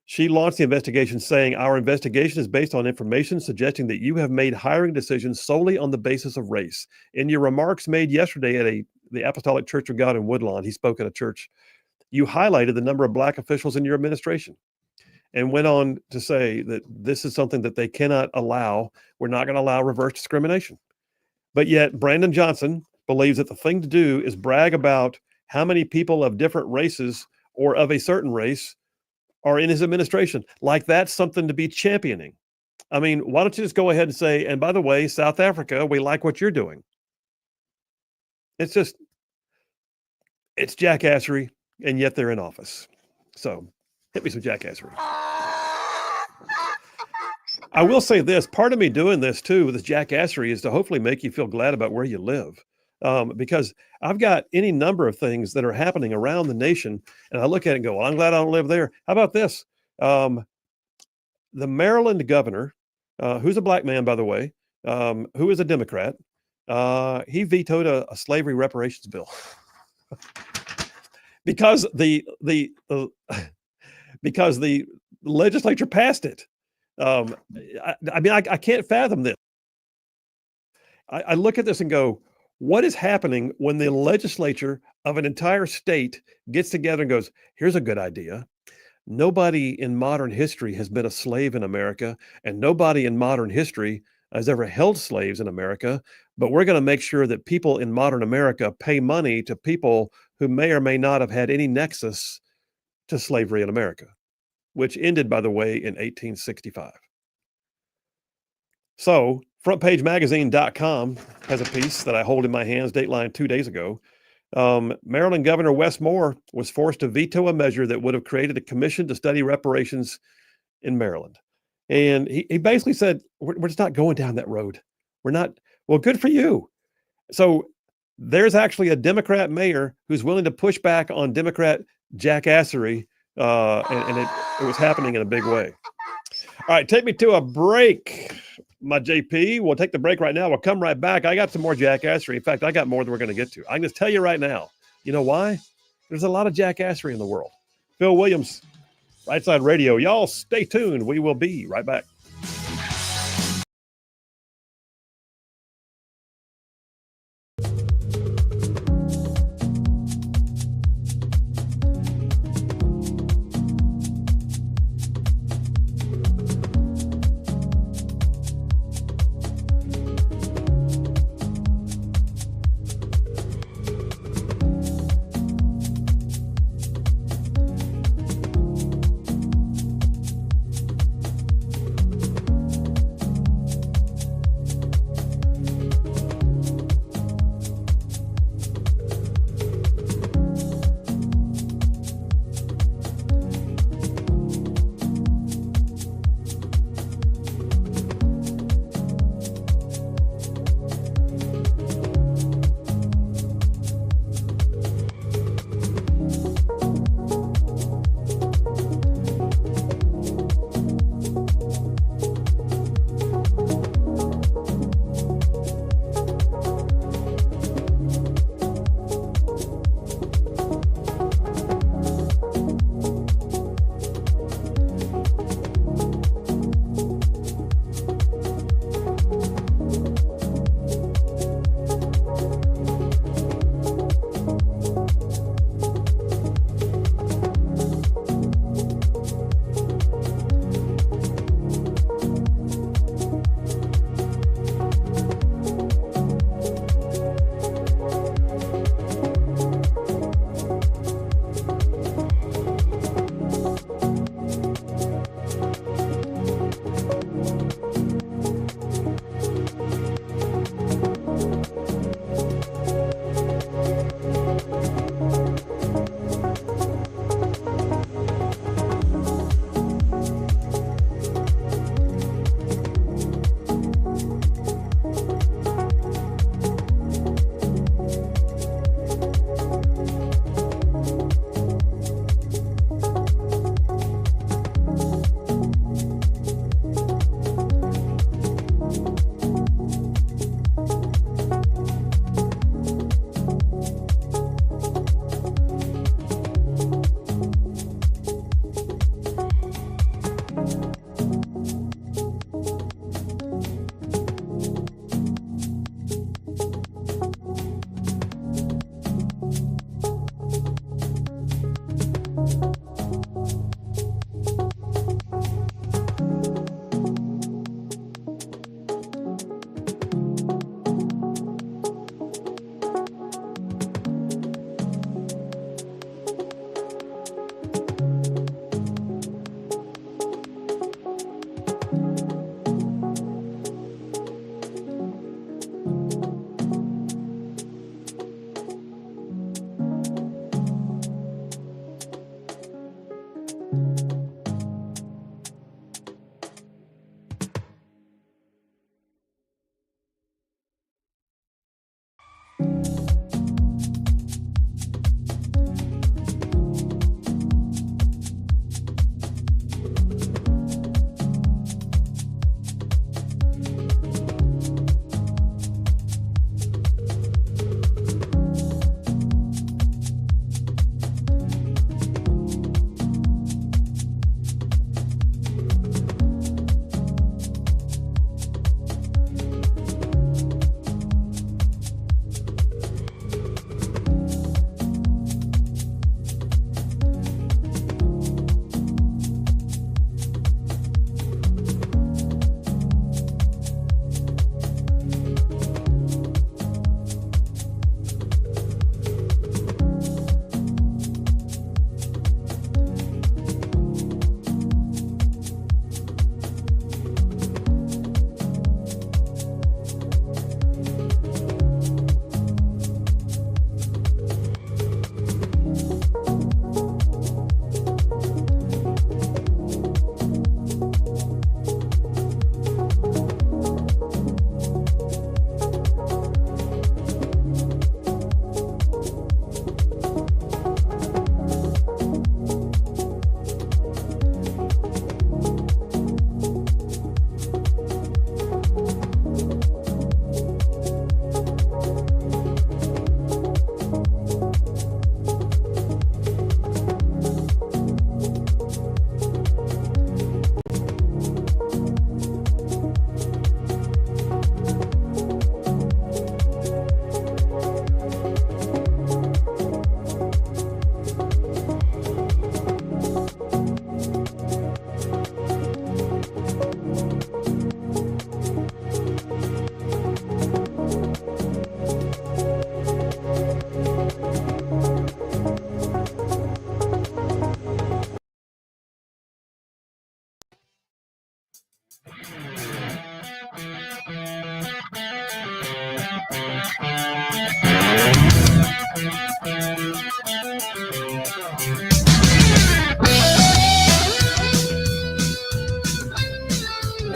She launched the investigation saying, "Our investigation is based on information suggesting that you have made hiring decisions solely on the basis of race. In your remarks made yesterday at the Apostolic Church of God in Woodlawn," he spoke at a church, "you highlighted the number of Black officials in your administration," and went on to say that this is something that they cannot allow. We're not going to allow reverse discrimination. But yet Brandon Johnson believes that the thing to do is brag about how many people of different races or of a certain race are in his administration. Like that's something to be championing. I mean, why don't you just go ahead and say, and by the way, South Africa, we like what you're doing. It's jackassery, and yet they're in office. So hit me some jackassery. I will say this, part of me doing this too with this jackassery is to hopefully make you feel glad about where you live. Because I've got any number of things that are happening around the nation, and I look at it and go, well, I'm glad I don't live there. How about this? The Maryland governor, who's a Black man, by the way, who is a Democrat, he vetoed a slavery reparations bill because the legislature passed it. I can't fathom this. I look at this and go, what is happening when the legislature of an entire state gets together and goes, here's a good idea. Nobody in modern history has been a slave in America, and nobody in modern history has ever held slaves in America, but we're going to make sure that people in modern America pay money to people who may or may not have had any nexus to slavery in America, which ended, by the way, in 1865. So frontpagemagazine.com has a piece that I hold in my hands, dateline 2 days ago. Maryland Governor Wes Moore was forced to veto a measure that would have created a commission to study reparations in Maryland. And he basically said, we're just not going down that road. We're not. Well, good for you. So there's actually a Democrat mayor who's willing to push back on Democrat jackassery, and it was happening in a big way. All right, take me to a break, my JP. We'll take the break right now. We'll come right back. I got some more jackassery. In fact, I got more than we're going to get to. I can just tell you right now. You know why? There's a lot of jackassery in the world. Phil Williams, Rightside Radio. Y'all stay tuned. We will be right back.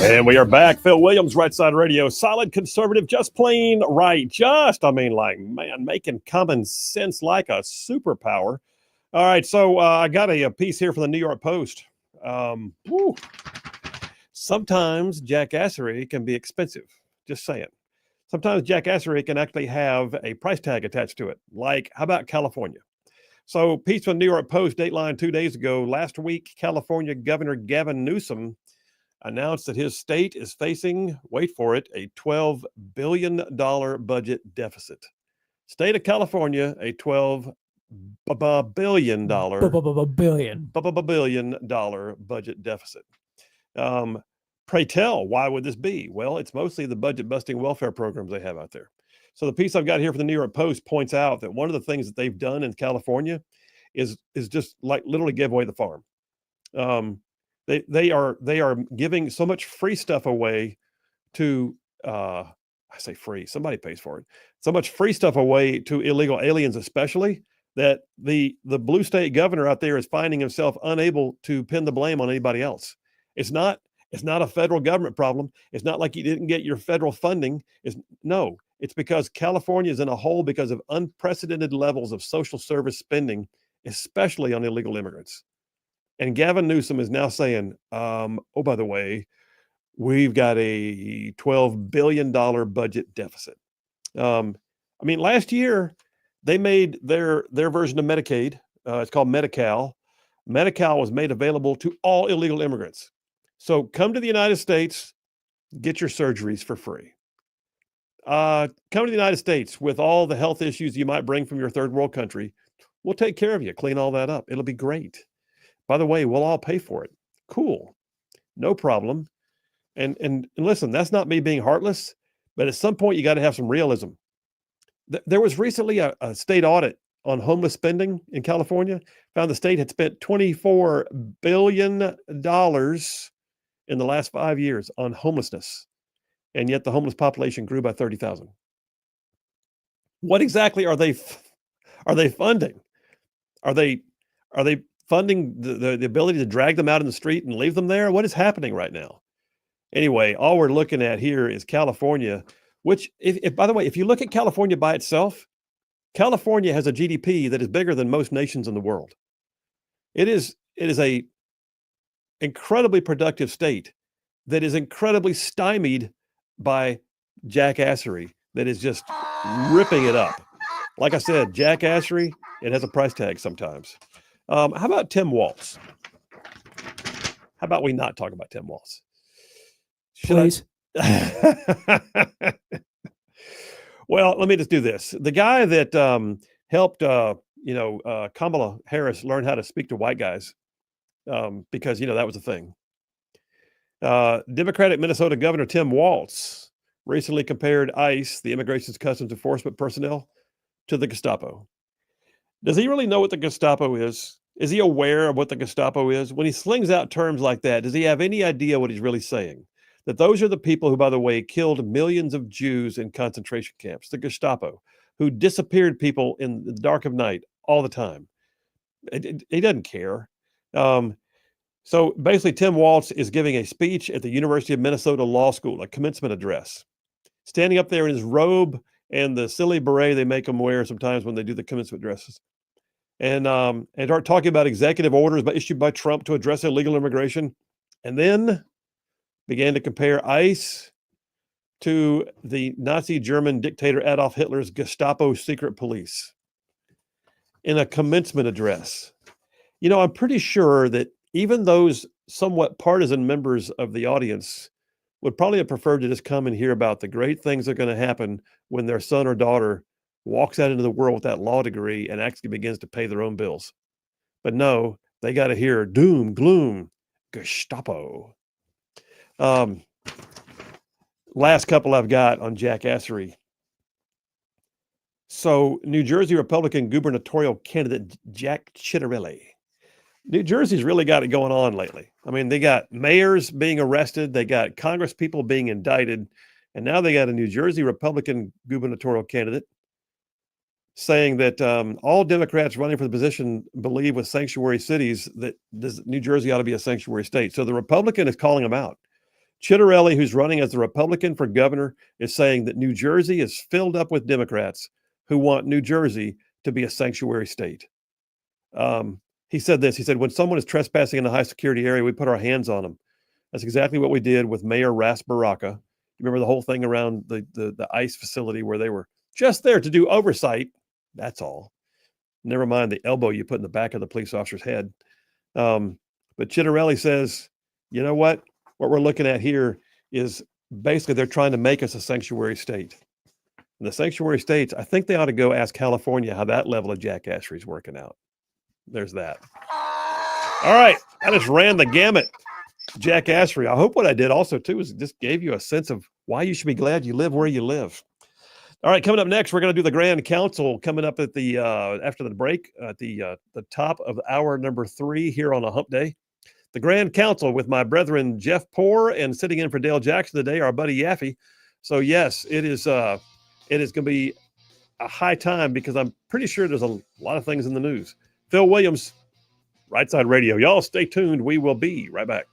And we are back. Phil Williams, Rightside Radio. Solid conservative, just plain right. Man, making common sense like a superpower. All right, so I got a piece here from the New York Post. Sometimes Jackassery can be expensive. Just saying. Sometimes Jackassery can actually have a price tag attached to it. Like, how about California? So, piece from the New York Post, Dateline 2 days ago. Last week, California Governor Gavin Newsom announced that his state is facing, wait for it, a $12 billion budget deficit. State of California, a $12 billion budget deficit. Pray tell, why would this be? Well, it's mostly the budget-busting welfare programs they have out there. So the piece I've got here for the New York Post points out that one of the things that they've done in California is just like literally give away the farm. They are giving so much free stuff away to I say free, somebody pays for it. So much free stuff away to illegal aliens, especially that the blue state governor out there is finding himself unable to pin the blame on anybody else. It's not a federal government problem. It's not like you didn't get your federal funding. It's because California is in a hole because of unprecedented levels of social service spending, especially on illegal immigrants. And Gavin Newsom is now saying, oh, by the way, we've got a $12 billion budget deficit. Last year, they made their version of Medicaid. It's called Medi-Cal. Medi-Cal was made available to all illegal immigrants. So come to the United States, get your surgeries for free. Come to the United States with all the health issues you might bring from your third world country. We'll take care of you, clean all that up. It'll be great. By the way, we'll all pay for it. Cool. No problem. And listen, that's not me being heartless, but at some point you got to have some realism. There was recently a state audit on homeless spending in California. Found the state had spent $24 billion in the last 5 years on homelessness. And yet the homeless population grew by 30,000. What exactly are they funding? Are they funding the ability to drag them out in the street and leave them there? What is happening right now? Anyway, all we're looking at here is California, which, if by the way, if you look at California by itself, California has a GDP that is bigger than most nations in the world. It is a incredibly productive state that is incredibly stymied by Jackassery that is just ripping it up. Like I said, Jackassery, it has a price tag sometimes. How about Tim Walz? How about we not talk about Tim Walz? Please. Well, let me just do this. The guy that helped, Kamala Harris learn how to speak to white guys, because, that was a thing. Democratic Minnesota Governor Tim Walz recently compared ICE, the Immigration Customs Enforcement personnel, to the Gestapo. Does he really know what the Gestapo is? Is he aware of what the Gestapo is? When he slings out terms like that, does he have any idea what he's really saying? That those are the people who, by the way, killed millions of Jews in concentration camps, the Gestapo, who disappeared people in the dark of night all the time. He doesn't care. So basically, Tim Walz is giving a speech at the University of Minnesota Law School, a commencement address, standing up there in his robe and the silly beret they make him wear sometimes when they do the commencement addresses, and start talking about executive orders issued by Trump to address illegal immigration, and then began to compare ICE to the Nazi German dictator Adolf Hitler's Gestapo secret police in a commencement address. I'm pretty sure that even those somewhat partisan members of the audience would probably have preferred to just come and hear about the great things that are going to happen when their son or daughter walks out into the world with that law degree and actually begins to pay their own bills. But no, they got to hear doom, gloom, Gestapo. Last couple I've got on Jackassery. So New Jersey Republican gubernatorial candidate Jack Ciattarelli. New Jersey's really got it going on lately. They got mayors being arrested. They got Congress people being indicted. And now they got a New Jersey Republican gubernatorial candidate saying that all Democrats running for the position believe with sanctuary cities that New Jersey ought to be a sanctuary state. So the Republican is calling him out. Chitterelli, who's running as the Republican for governor, is saying that New Jersey is filled up with Democrats who want New Jersey to be a sanctuary state. He said this. He said, when someone is trespassing in a high security area, we put our hands on them. That's exactly what we did with Mayor Ras Baraka. You remember the whole thing around the ICE facility where they were just there to do oversight. That's all. Never mind the elbow you put in the back of the police officer's head. But Chitterelli says, you know what? What we're looking at here is basically they're trying to make us a sanctuary state. And the sanctuary states, I think they ought to go ask California how that level of jackassery is working out. There's that. All right. I just ran the gamut. Jackassery. I hope what I did also, too, is just gave you a sense of why you should be glad you live where you live. All right, coming up next, we're going to do the Grand Council coming up at the after the break at the top of hour number 3 here on a hump day. The Grand Council with my brethren Jeff Poore, and sitting in for Dale Jackson today, our buddy Yaffe. So yes, it is going to be a high time because I'm pretty sure there's a lot of things in the news. Phil Williams, Rightside Radio. Y'all stay tuned. We will be right back.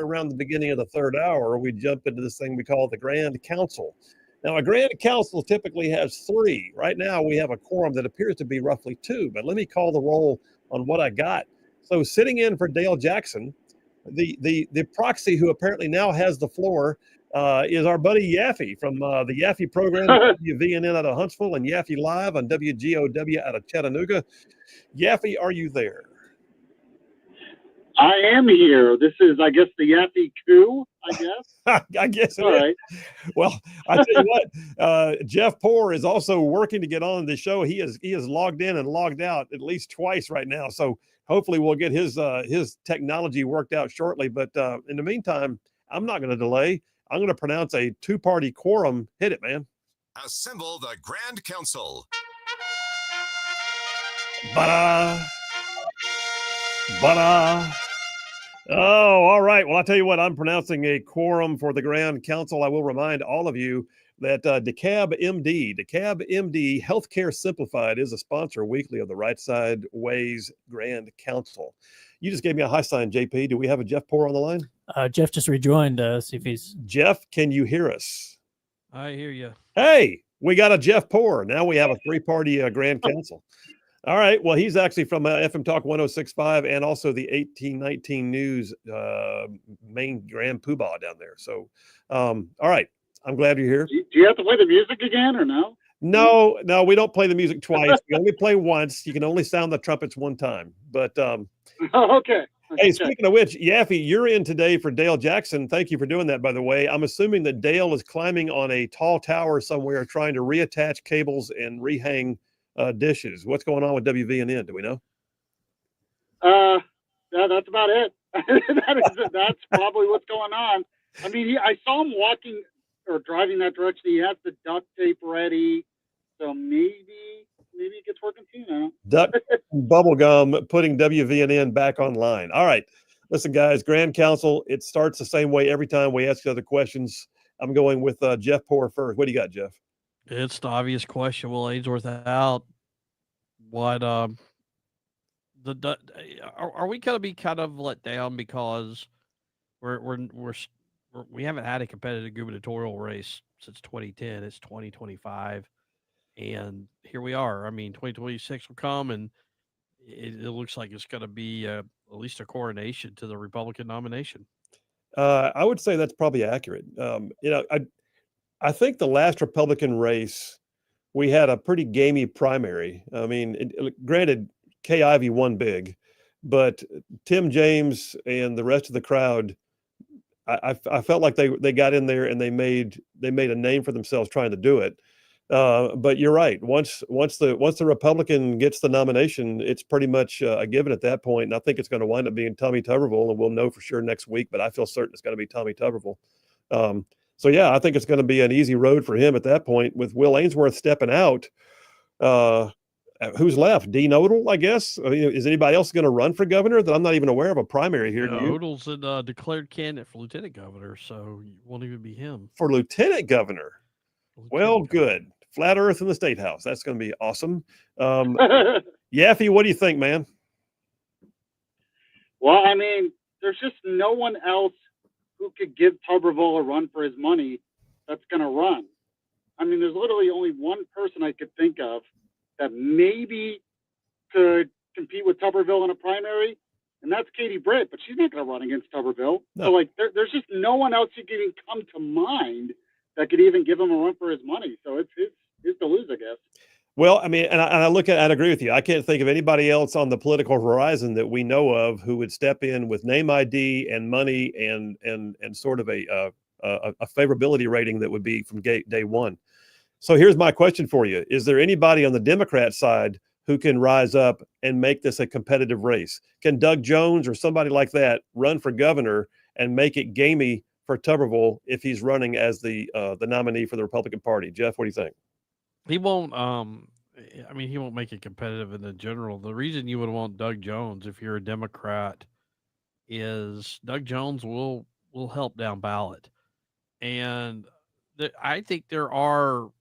Around the beginning of the third hour, we jump into this thing we call the Grand Council. Now, a Grand Council typically has 3. Right now, we have a quorum that appears to be roughly 2, but let me call the roll on what I got. So, sitting in for Dale Jackson, the proxy who apparently now has the floor is our buddy Yaffe from the Yaffe program, WVNN out of Huntsville, and Yaffe Live on WGOW out of Chattanooga. Yaffe, are you there? I am here. This is, I guess, the Yaffe coup, I guess. I guess it All is. right. Well, I tell you what, Jeff Poor is also working to get on the show. He is logged in and logged out at least twice right now. So hopefully we'll get his technology worked out shortly. But in the meantime, I'm not going to delay. I'm going to pronounce a 2-party quorum. Hit it, man. Assemble the Grand Council. Ba-da. Ba-da. Oh, all right. Well, I'll tell you what, I'm pronouncing a quorum for the Grand Council. I will remind all of you that DeKalb MD Healthcare Simplified is a sponsor weekly of the Rightside Ways Grand Council. You just gave me a high sign, JP. Do we have a Jeff Poor on the line? Jeff just rejoined. See if he's. Jeff, can you hear us? I hear you. Hey, we got a Jeff Poor. Now we have a 3-party Grand Council. All right. Well, he's actually from FM Talk 106.5 and also the 1819 News Maine Grand Poobah down there. So, all right. I'm glad you're here. Do you have to play the music again or no? No, we don't play the music twice. We only play once. You can only sound the trumpets one time. But Okay. Hey, speaking of which, Yaffe, you're in today for Dale Jackson. Thank you for doing that, by the way. I'm assuming that Dale is climbing on a tall tower somewhere trying to reattach cables and rehang dishes. What's going on with WVNN? Do we know? Yeah, that's about it. That's probably what's going on. I mean, I saw him walking or driving that direction. He has the duct tape ready, so maybe it gets working too now. Duct bubble gum putting WVNN back online. All right, listen, guys. Grand Council. It starts the same way every time we ask other questions. I'm going with Jeff Poor first. What do you got, Jeff? It's the obvious question. Will Ainsworth out? What are we going to be kind of let down because we haven't had a competitive gubernatorial race since 2010. It's 2025, and here we are. I mean, 2026 will come, and it looks like it's going to be at least a coronation to the Republican nomination. I would say that's probably accurate. I think the last Republican race, we had a pretty gamey primary. I mean, granted, Kay Ivey won big, but Tim James and the rest of the crowd, I felt like they got in there and they made a name for themselves trying to do it. But you're right. Once the Republican gets the nomination, it's pretty much a given at that point. And I think it's going to wind up being Tommy Tuberville, and we'll know for sure next week. But I feel certain it's going to be Tommy Tuberville. So yeah, I think it's going to be an easy road for him at that point. With Will Ainsworth stepping out, who's left? Dean Odle, I guess. I mean, is anybody else going to run for governor that I'm not even aware of a primary here? Yeah, Odle's a declared candidate for lieutenant governor, so it won't even be him. For lieutenant governor? Well, good. Flat Earth in the State House. That's going to be awesome. Yaffe, what do you think, man? Well, I mean, there's just no one else who could give Tuberville a run for his money that's going to run. I mean, there's literally only one person I could think of that maybe could compete with Tuberville in a primary, and that's Katie Britt, but she's not going to run against Tuberville. No. So, like, there's just no one else who can even come to mind that could even give him a run for his money. So it's his to lose, I guess. Well, I mean, and I look at, I'd agree with you. I can't think of anybody else on the political horizon that we know of who would step in with name ID and money and sort of a favorability rating that would be from day one. So here's my question for you: is there anybody on the Democrat side who can rise up and make this a competitive race? Can Doug Jones or somebody like that run for governor and make it gamey for Tuberville if he's running as the nominee for the Republican Party? Jeff, what do you think? He won't. I mean, he won't make it competitive in the general. The reason you would want Doug Jones if you're a Democrat is Doug Jones will help down ballot, and I think there are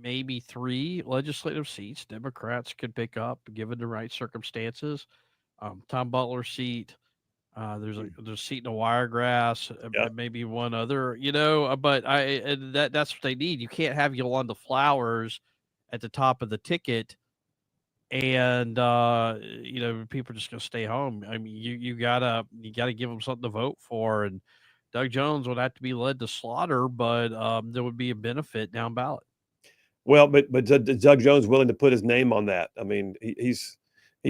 maybe 3 legislative seats Democrats could pick up given the right circumstances. Tom Butler's seat. There's a seat in the Wiregrass, Yeah. maybe one other, but that's what they need. You can't have Yolanda Flowers at the top of the ticket, and people are just gonna stay home. I mean, you gotta give them something to vote for, and Doug Jones would have to be led to slaughter, but there would be a benefit down ballot. Well, but is Doug Jones willing to put his name on that? I mean, he's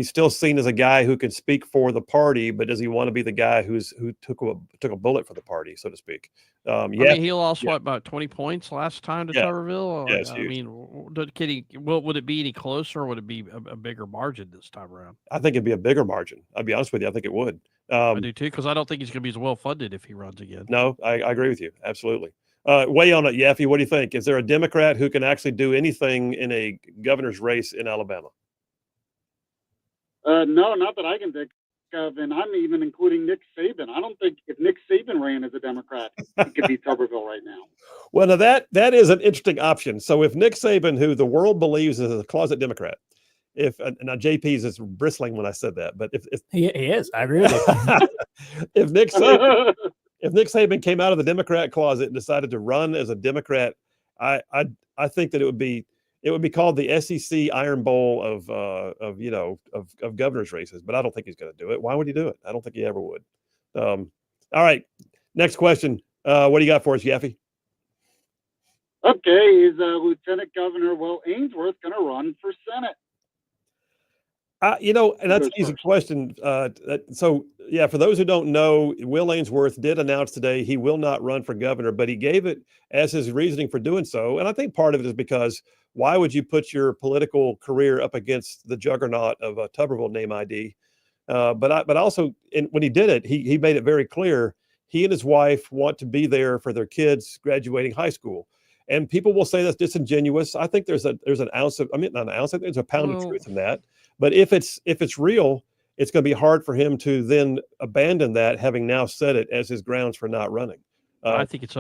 still seen as a guy who can speak for the party, but does he want to be the guy who took a bullet for the party, so to speak? I Yeah, mean, he lost yeah. about 20 points last time to Yeah. Tuberville. Yeah, it's I huge. mean, would it be any closer, or would it be a bigger margin this time around? I think it'd be a bigger margin. I'll be honest with you. I think it would. I do too, because I don't think he's going to be as well funded if he runs again. No, I agree with you. Absolutely. Weigh on it, Yaffe. What do you think? Is there a Democrat who can actually do anything in a governor's race in Alabama? No, not that I can think of, and I'm even including Nick Saban. I don't think if Nick Saban ran as a Democrat, he could beat Tuberville right now. Well, now that is an interesting option. So if Nick Saban, who the world believes is a closet Democrat, now JP's is bristling when I said that, but if He is, I agree with you. if Nick Saban came out of the Democrat closet and decided to run as a Democrat, I think that it would be called the SEC Iron Bowl of governor's races. But I don't think he's going to do it. Why would he do it? I don't think he ever would. All right, next question. What do you got for us, Yaffe? Okay, is Lieutenant Governor Will Ainsworth going to run for Senate? And that's an Who goes easy first? question. So, yeah, for those who don't know, Will Ainsworth did announce today he will not run for governor, but he gave it as his reasoning for doing so. And I think part of it is because why would you put your political career up against the juggernaut of a Tuberville name ID? But also, when he did it, he made it very clear he and his wife want to be there for their kids graduating high school. And people will say that's disingenuous. I think there's an ounce of, I mean, not an ounce, I think there's a pound of truth in that. But if it's real, it's going to be hard for him to then abandon that, having now said it as his grounds for not running. I think it's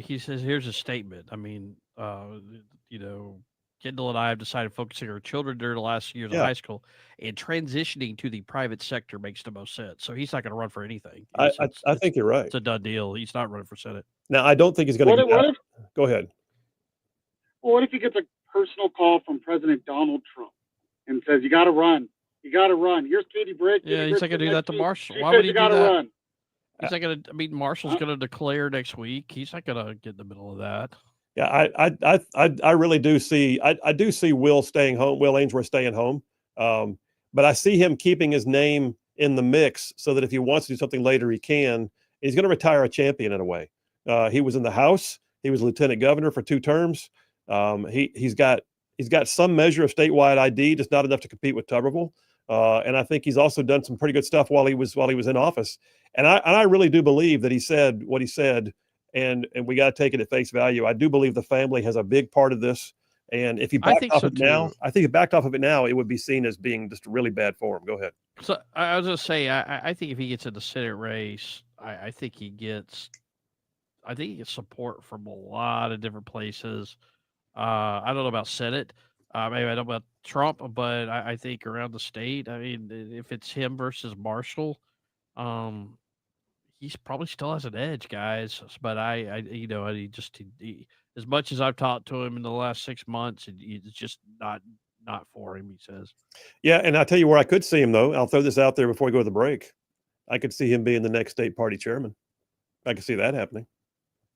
he says, here's a statement. I mean, Kendall and I have decided focusing on our children during the last years of high school and transitioning to the private sector makes the most sense. So he's not going to run for anything. I think you're right. It's a done deal. He's not running for Senate. Now, I don't think he's going to go ahead. Well, what if he gets a personal call from President Donald Trump and says, you got to run. You got to run. Here's Katie Britt. Yeah, he's not going to do that to Marshall. She Why said would he you do got to that? run. He's not going to. I mean, Marshall's going to declare next week. He's not going to get in the middle of that. Yeah, I really do see. I do see Will staying home. Will Ainsworth staying home. But I see him keeping his name in the mix so that if he wants to do something later, he can. He's going to retire a champion in a way. He was in the House. He was lieutenant governor for 2 terms. He's got some measure of statewide ID, just not enough to compete with Tuberville. And I think he's also done some pretty good stuff while he was in office. And I really do believe that he said what he said, and we got to take it at face value. I do believe the family has a big part of this. And if he backed off of it now, I think if he backed off of it now, it would be seen as being just really bad for him. Go ahead. So I was going to say, I think if he gets in the Senate race, I think he gets support from a lot of different places. I don't know about Senate. Maybe I don't know about Trump, but I think around the state, I mean, if it's him versus Marshall, he's probably still has an edge, guys. But as much as I've talked to him in the last 6 months, it's just not for him. He says. Yeah, and I'll tell you where I could see him though. I'll throw this out there before we go to the break. I could see him being the next state party chairman. I could see that happening.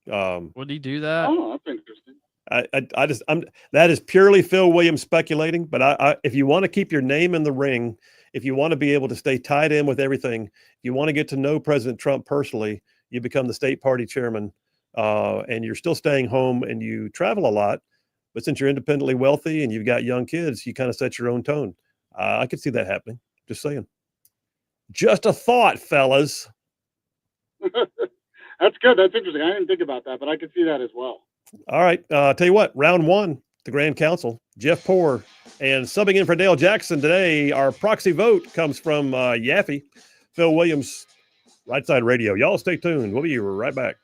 Would he do that? Oh, that's interesting. I'm that is purely Phil Williams speculating. But if you want to keep your name in the ring, if you want to be able to stay tied in with everything, if you want to get to know President Trump personally, you become the state party chairman, and you're still staying home and you travel a lot. But since you're independently wealthy and you've got young kids, you kind of set your own tone. I could see that happening. Just saying. Just a thought, fellas. That's good. That's interesting. I didn't think about that, but I could see that as well. All right. Tell you what, round one, the Grand Council, Jeff Poor, and subbing in for Dale Jackson today, our proxy vote comes from Yaffe, Phil Williams, Rightside Radio. Y'all stay tuned. We'll be right back.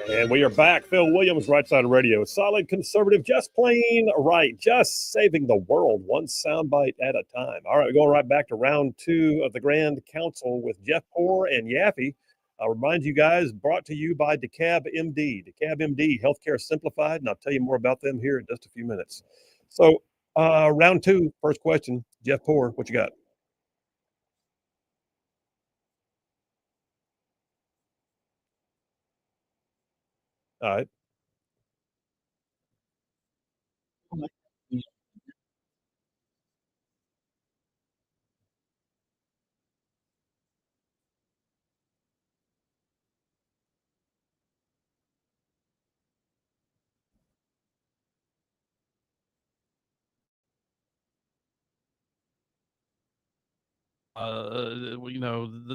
And we are back. Phil Williams, Rightside Radio. Solid conservative, just plain right, just saving the world one soundbite at a time. All right, we're going right back to round 2 of the Grand Council with Jeff Poor and Yaffe. I'll remind you guys, brought to you by DeKalb MD. DeKalb MD, Healthcare Simplified, and I'll tell you more about them here in just a few minutes. So, round 2, first question. Jeff Poor, what you got? All right.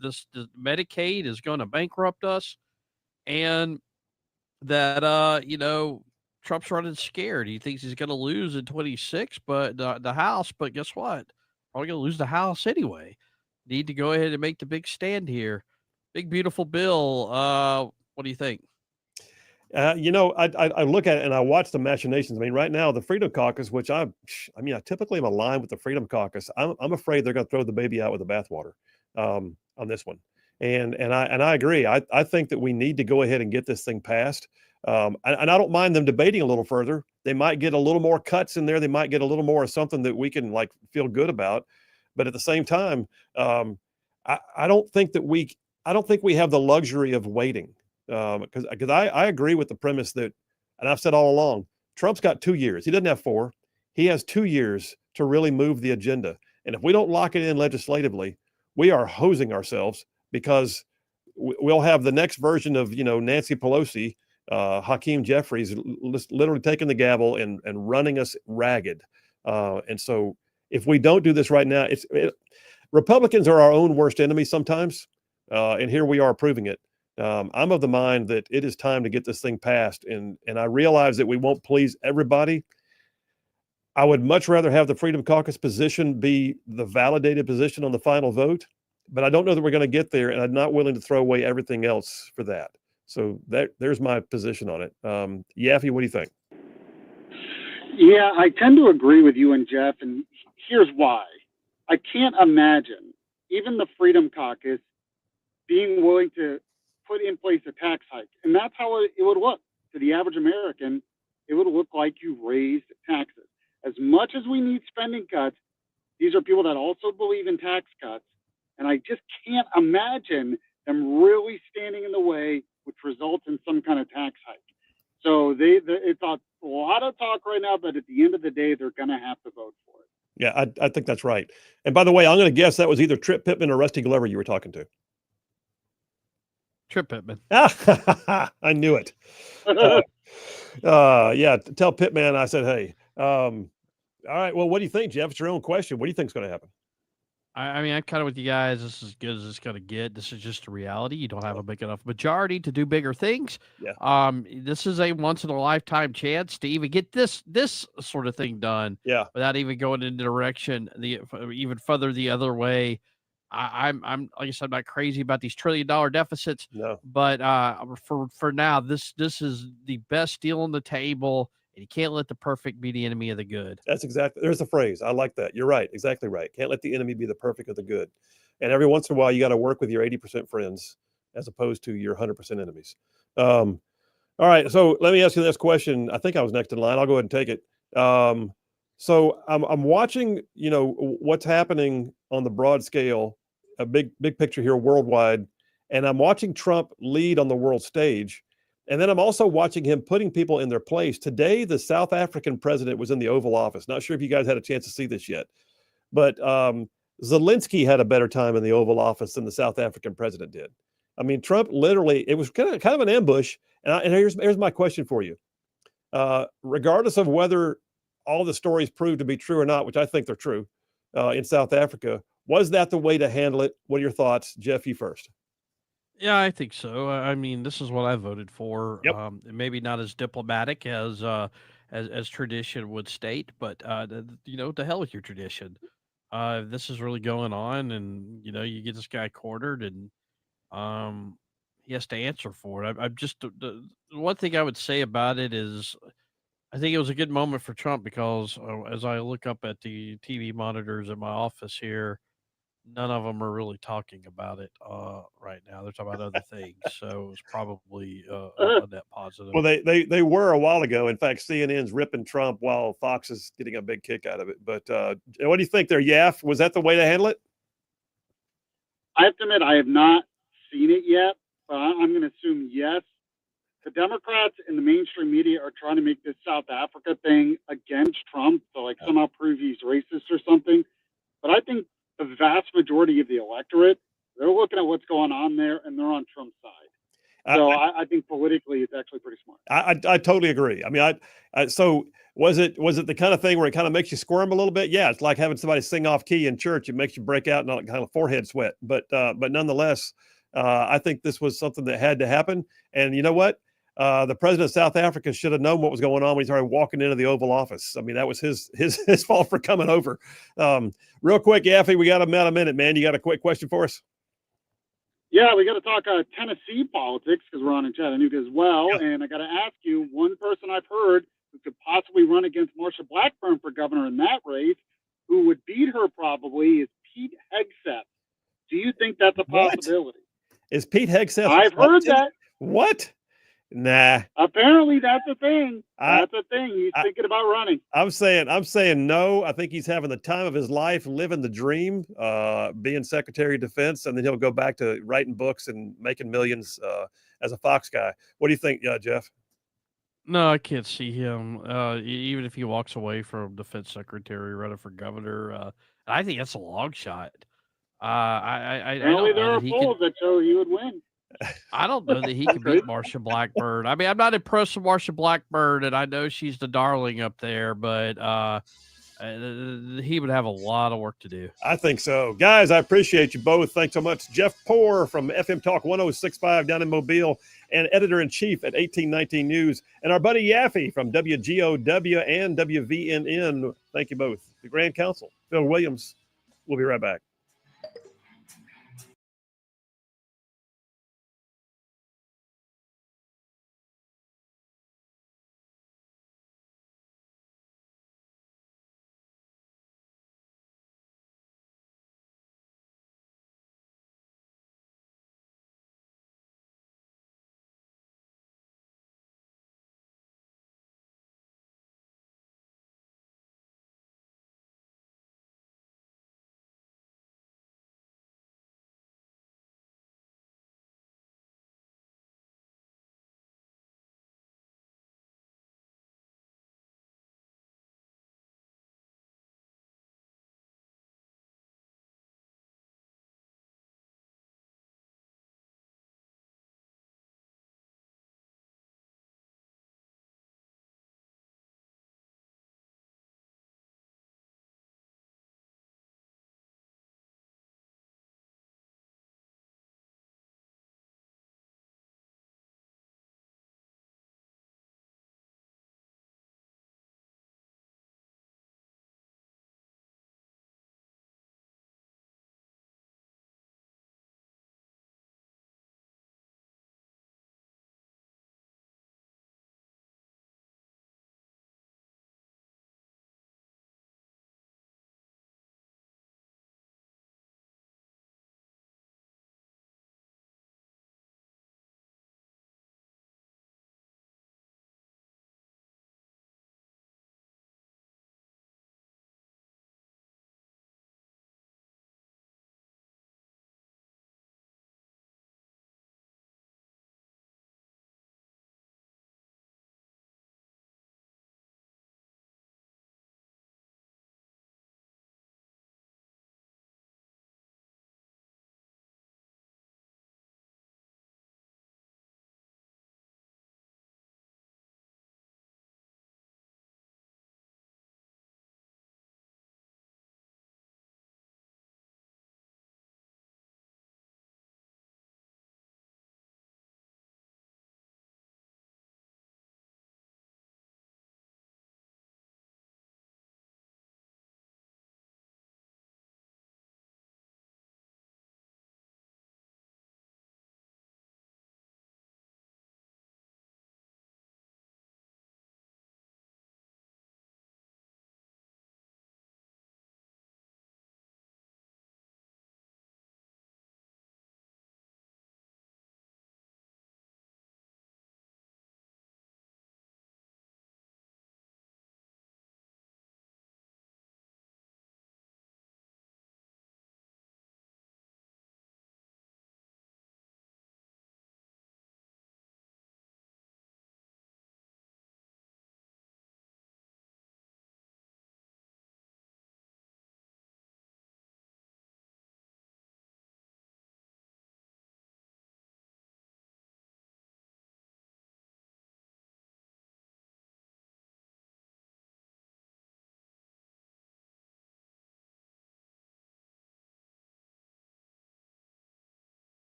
This Medicaid is going to bankrupt us, and that Trump's running scared. He thinks he's going to lose in 26, but the House. But guess what? Probably going to lose the House anyway. Need to go ahead and make the big stand here. Big beautiful bill. What do you think? I look at it and I watch the machinations. I mean, right now the Freedom Caucus, which I typically am aligned with the Freedom Caucus. I'm afraid they're going to throw the baby out with the bathwater on this one. And I agree. I think that we need to go ahead and get this thing passed. And I don't mind them debating a little further. They might get a little more cuts in there. They might get a little more of something that we can like feel good about. But at the same time, I don't think we have the luxury of waiting. Because I agree with the premise that, and I've said all along, Trump's got 2 years. He doesn't have 4. He has 2 years to really move the agenda. And if we don't lock it in legislatively, we are hosing ourselves because we'll have the next version of, Nancy Pelosi, Hakeem Jeffries, literally taking the gavel and running us ragged. And so if we don't do this right now, Republicans are our own worst enemy sometimes. And here we are proving it. I'm of the mind that it is time to get this thing passed, and I realize that we won't please everybody. I would much rather have the Freedom Caucus position be the validated position on the final vote, but I don't know that we're going to get there, and I'm not willing to throw away everything else for that. So there's my position on it. Yaffe, what do you think? Yeah, I tend to agree with you and Jeff, and here's why. I can't imagine even the Freedom Caucus being willing to put in place a tax hike. And that's how it would look to the average American. It would look like you raised taxes. As much as we need spending cuts, these are people that also believe in tax cuts. And I just can't imagine them really standing in the way, which results in some kind of tax hike. So it's a lot of talk right now, but at the end of the day, they're going to have to vote for it. Yeah, I think that's right. And by the way, I'm going to guess that was either Trip Pittman or Rusty Glover you were talking to. Trip Pittman. I knew it. Yeah, tell Pittman I said, hey. All right, well, what do you think, Jeff? It's your own question. What do you think is going to happen? I mean, I'm kind of with you guys. This is as good as it's going to get. This is just a reality. You don't have a big enough majority to do bigger things. Yeah. This is a once in a lifetime chance to even get this sort of thing done. Yeah. Without even going in the direction even further the other way. I'm like I said, I'm not crazy about these $1 trillion deficits. No. But for now, this is the best deal on the table. And you can't let the perfect be the enemy of the good. There's the phrase. I like that. You're right. Exactly right. Can't let the enemy be the perfect of the good. And every once in a while, you got to work with your 80% friends as opposed to your 100% enemies. All right. So let me ask you this question. I think I was next in line. I'll go ahead and take it. So I'm watching, what's happening on the broad scale, a big picture here worldwide. And I'm watching Trump lead on the world stage. And then I'm also watching him putting people in their place. Today, the South African president was in the Oval Office. Not sure if you guys had a chance to see this yet, but Zelensky had a better time in the Oval Office than the South African president did. I mean, Trump literally, it was kind of an ambush. And here's my question for you. Regardless of whether all the stories prove to be true or not, which I think they're true, in South Africa, was that the way to handle it? What are your thoughts? Jeff, you first. Yeah, I think so. I mean, this is what I voted for. Yep. Maybe not as diplomatic as tradition would state, but to hell with your tradition. This is really going on, and you get this guy cornered, and he has to answer for it. I'm just the one thing I would say about it is I think it was a good moment for Trump because as I look up at the TV monitors at my office here, none of them are really talking about it right now. They're talking about other things, so it was probably a net positive. Well, they were a while ago. In fact, CNN's ripping Trump while Fox is getting a big kick out of it. But what do you think there, Yaf? Was that the way to handle it? I have to admit, I have not seen it yet, but I'm going to assume yes. The Democrats in the mainstream media are trying to make this South Africa thing against Trump to like somehow prove he's racist or something. But I think the vast majority of the electorate, they're looking at what's going on there and they're on Trump's side. So I think politically it's actually pretty smart. I totally agree. I mean, so was it the kind of thing where it kind of makes you squirm a little bit? Yeah, it's like having somebody sing off key in church. It makes you break out and kind of forehead sweat. But nonetheless, I think this was something that had to happen. And you know what? The president of South Africa should have known what was going on when he started walking into the Oval Office. I mean, that was his fault for coming over. Real quick, Yaffee, we got about a minute, man. You got a quick question for us? Yeah, we got to talk Tennessee politics because we're on in Chattanooga as well. Yeah. And I got to ask you, one person I've heard who could possibly run against Marsha Blackburn for governor in that race, who would beat her probably, is Pete Hegseth. Do you think that's a possibility? Is Pete Hegseth? I've heard that. What? Nah. Apparently, that's a thing. That's a thing. He's thinking about running. I'm saying no. I think he's having the time of his life, living the dream, being Secretary of Defense, and then he'll go back to writing books and making millions as a Fox guy. What do you think, Jeff? No, I can't see him. Even if he walks away from Defense Secretary, running for governor, I think that's a long shot. Apparently, there are polls that show he would win. I don't know that he can beat Marsha Blackburn. I mean, I'm not impressed with Marsha Blackburn, and I know she's the darling up there, but he would have a lot of work to do. I think so. Guys, I appreciate you both. Thanks so much. Jeff Poor from FM Talk 1065 down in Mobile and editor-in-chief at 1819 News, and our buddy Yaffee from WGOW and WVNN. Thank you both. The Grand Council, Phil Williams. We'll be right back.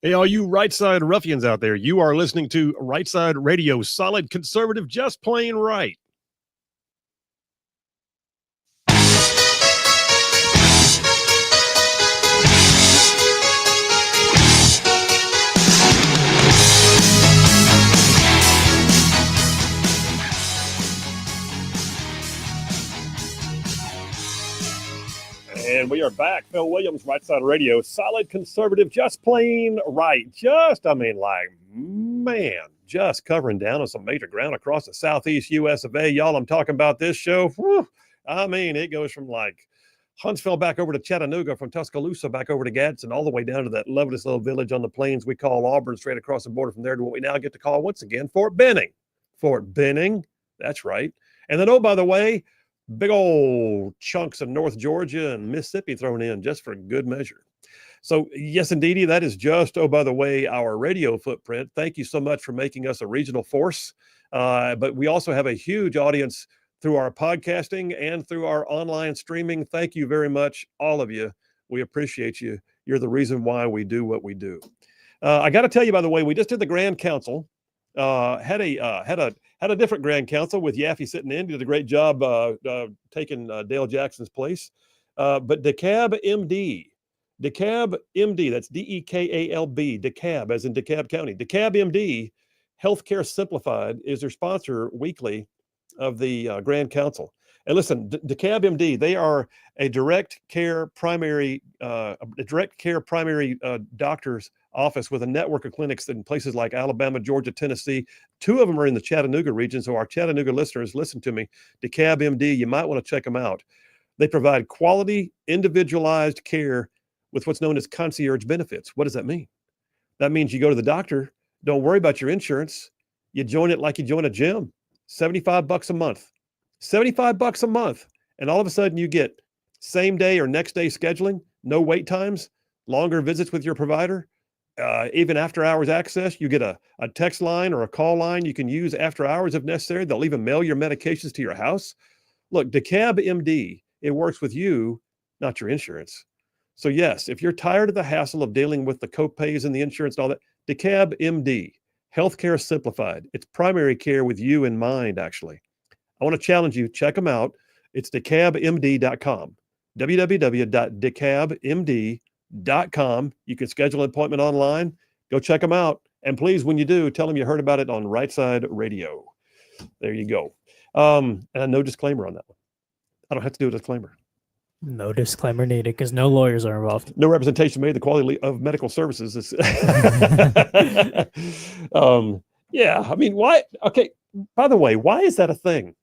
Hey, all you right side ruffians out there, you are listening to Right Side Radio, solid conservative, just plain right. And we are back. Phil Williams, Right Side Radio, solid conservative, just plain right. Just covering down on some major ground across the southeast US of A. Y'all, I'm talking about this show. Whew, it goes from like Huntsville back over to Chattanooga, from Tuscaloosa back over to Gadsden, all the way down to that lovely little village on the plains we call Auburn, straight across the border from there to what we now get to call, once again, Fort Benning. Fort Benning, that's right. And then, oh, by the way, big old chunks of North Georgia and Mississippi thrown in just for good measure. So yes, indeedy, that is just, oh, by the way, our radio footprint. Thank you so much for making us a regional force. But we also have a huge audience through our podcasting and through our online streaming. Thank you very much, all of you. We appreciate you. You're the reason why we do what we do. I got to tell you, by the way, we just did the Grand Council. Had a different Grand Council with Yaffe sitting in. Did a great job taking Dale Jackson's place. But DeKalb MD, that's DEKALB, DeKalb, as in DeKalb County. DeKalb MD, Healthcare Simplified, is their sponsor weekly of the Grand Council. And listen, DeKalb MD, they are a direct care primary doctor's office with a network of clinics in places like Alabama, Georgia, Tennessee. 2 of them are in the Chattanooga region. So our Chattanooga listeners, listen to me. DeKalb MD, you might want to check them out. They provide quality, individualized care with what's known as concierge benefits. What does that mean? That means you go to the doctor, don't worry about your insurance. You join it like you join a gym. $75 a month. $75 a month. And all of a sudden you get same day or next day scheduling, no wait times, longer visits with your provider, even after hours access. You get a text line or a call line you can use after hours if necessary. They'll even mail your medications to your house. Look, DeKalb MD, it works with you, not your insurance. So yes, if you're tired of the hassle of dealing with the copays and the insurance and all that, DeKalb MD, Healthcare Simplified. It's primary care with you in mind, actually. I want to challenge you. Check them out. It's DeKalbMD.com. www.DeKalbMD.com. You can schedule an appointment online. Go check them out. And please, when you do, tell them you heard about it on Right Side Radio. There you go. And no disclaimer on that one. I don't have to do a disclaimer. No disclaimer needed because no lawyers are involved. No representation made. The quality of medical services is. Yeah, I mean, why? Okay, by the way, why is that a thing?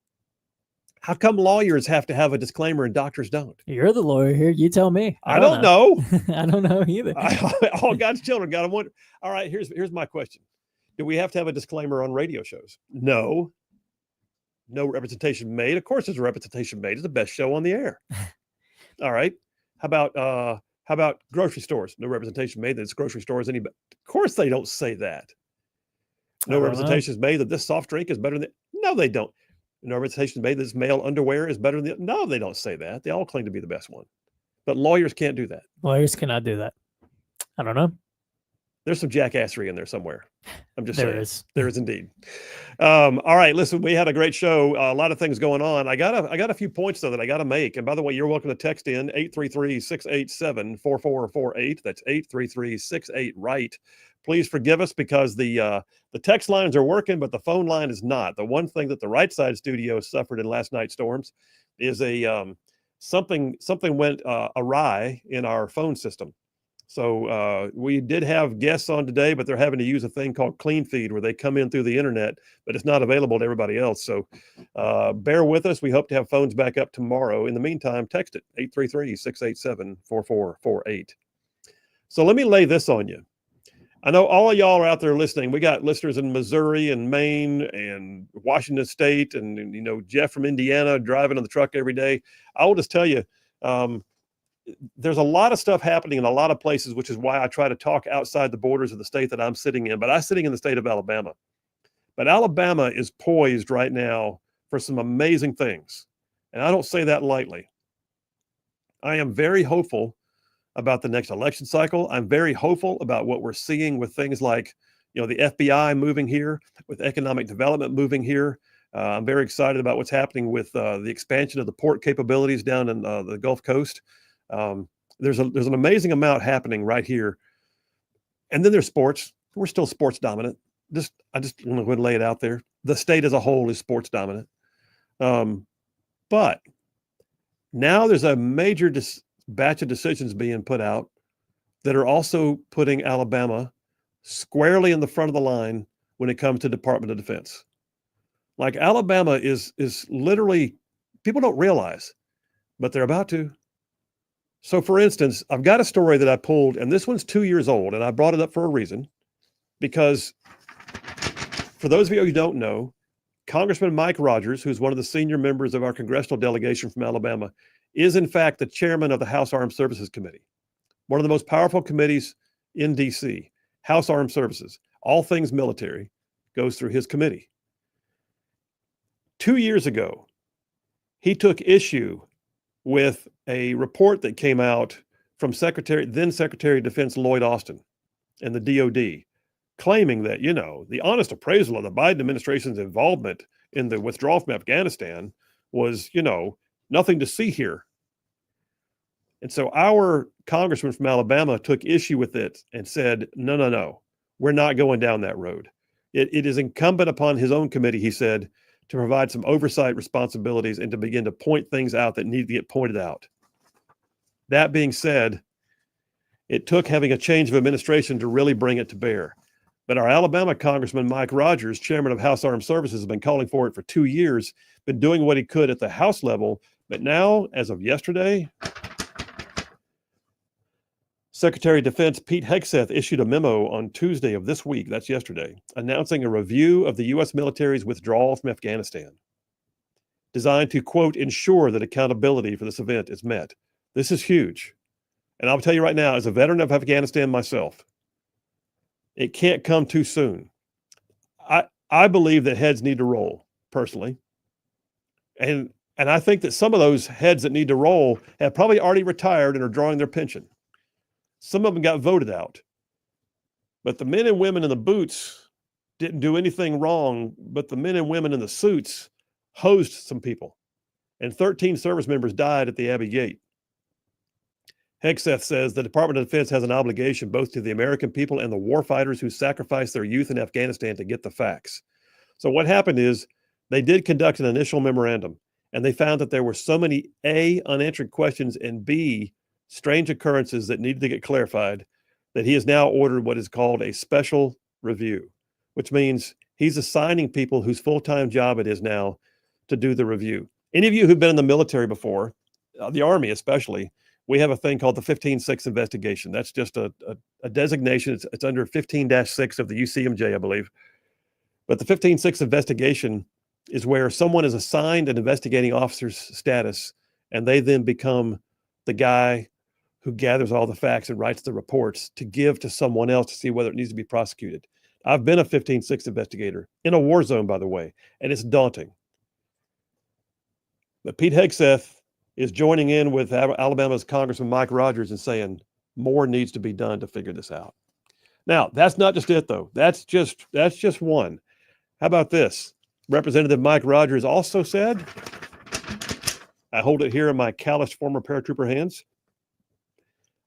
How come lawyers have to have a disclaimer and doctors don't? You're the lawyer here. You tell me. I don't know. I don't know either. All God's children got to wonder. All right, here's my question. Do we have to have a disclaimer on radio shows? No. No representation made. Of course there's a representation made. It's the best show on the air. All right. How about grocery stores? No representation made that it's grocery stores. Of course they don't say that. No representation is made that this soft drink is better than. No, they don't. No representation is made that this male underwear is better than. No, they don't say that. They all claim to be the best one. But lawyers can't do that. Lawyers cannot do that. I don't know. There's some jackassery in there somewhere. I'm just saying. There is indeed. All right, listen, we had a great show. A lot of things going on. I got a few points though that I got to make. And by the way, you're welcome to text in 833-687-4448. That's 833-68-RIGHT. Please forgive us because the text lines are working, but the phone line is not. The one thing that the Right Side studio suffered in last night's storms is something went awry in our phone system. So we did have guests on today, but they're having to use a thing called Clean Feed where they come in through the internet, but it's not available to everybody else. So bear with us. We hope to have phones back up tomorrow. In the meantime, text it 833-687-4448. So let me lay this on you. I know all of y'all are out there listening. We got listeners in Missouri and Maine and Washington State and Jeff from Indiana driving on the truck every day. I will just tell you, there's a lot of stuff happening in a lot of places, which is why I try to talk outside the borders of the state that I'm sitting in. But I'm sitting in the state of Alabama. But Alabama is poised right now for some amazing things. And I don't say that lightly. I am very hopeful about the next election cycle. I'm very hopeful about what we're seeing with things like, the FBI moving here, with economic development moving here. I'm very excited about what's happening with the expansion of the port capabilities down in the Gulf Coast. There's an amazing amount happening right here. And then there's sports. We're still sports dominant. I just want to lay it out there. The state as a whole is sports dominant. But now there's a major batch of decisions being put out that are also putting Alabama squarely in the front of the line when it comes to Department of Defense. Like Alabama is literally, people don't realize, but they're about to. So for instance, I've got a story that I pulled, and this one's 2 years old, and I brought it up for a reason, because for those of you who don't know, Congressman Mike Rogers, who's one of the senior members of our congressional delegation from Alabama, is in fact the chairman of the House Armed Services Committee, one of the most powerful committees in DC. House Armed Services, all things military, goes through his committee. 2 years ago, he took issue with a report that came out from then Secretary of Defense Lloyd Austin and the DOD, claiming that, the honest appraisal of the Biden administration's involvement in the withdrawal from Afghanistan was, nothing to see here. And so our congressman from Alabama took issue with it and said, no, we're not going down that road. It is incumbent upon his own committee, he said, to provide some oversight responsibilities and to begin to point things out that need to get pointed out. That being said, it took having a change of administration to really bring it to bear. But our Alabama Congressman Mike Rogers, chairman of House Armed Services, has been calling for it for 2 years, been doing what he could at the House level. But now, as of yesterday, Secretary of Defense Pete Hegseth issued a memo on Tuesday of this week, that's yesterday, announcing a review of the U.S. military's withdrawal from Afghanistan, designed to, quote, ensure that accountability for this event is met. This is huge. And I'll tell you right now, as a veteran of Afghanistan myself, it can't come too soon. I believe that heads need to roll, personally. And I think that some of those heads that need to roll have probably already retired and are drawing their pension. Some of them got voted out. But the men and women in the boots didn't do anything wrong, but the men and women in the suits hosed some people. And 13 service members died at the Abbey Gate. Hegseth says the Department of Defense has an obligation both to the American people and the warfighters who sacrificed their youth in Afghanistan to get the facts. So what happened is they did conduct an initial memorandum, and they found that there were so many A, unanswered questions, and B, strange occurrences that needed to get clarified, that he has now ordered what is called a special review, which means he's assigning people whose full-time job it is now to do the review. Any of you who've been in the military before, the Army especially, we have a thing called the 15-6 investigation. That's just a designation. It's under 15-6 of the UCMJ, I believe. But the 15-6 investigation is where someone is assigned an investigating officer's status, and they then become the guy who gathers all the facts and writes the reports to give to someone else to see whether it needs to be prosecuted. I've been a 15-6 investigator in a war zone, by the way, and it's daunting. But Pete Hegseth is joining in with Alabama's Congressman Mike Rogers and saying more needs to be done to figure this out. Now, that's not just it, though. That's just one. How about this? Representative Mike Rogers also said, I hold it here in my calloused former paratrooper hands,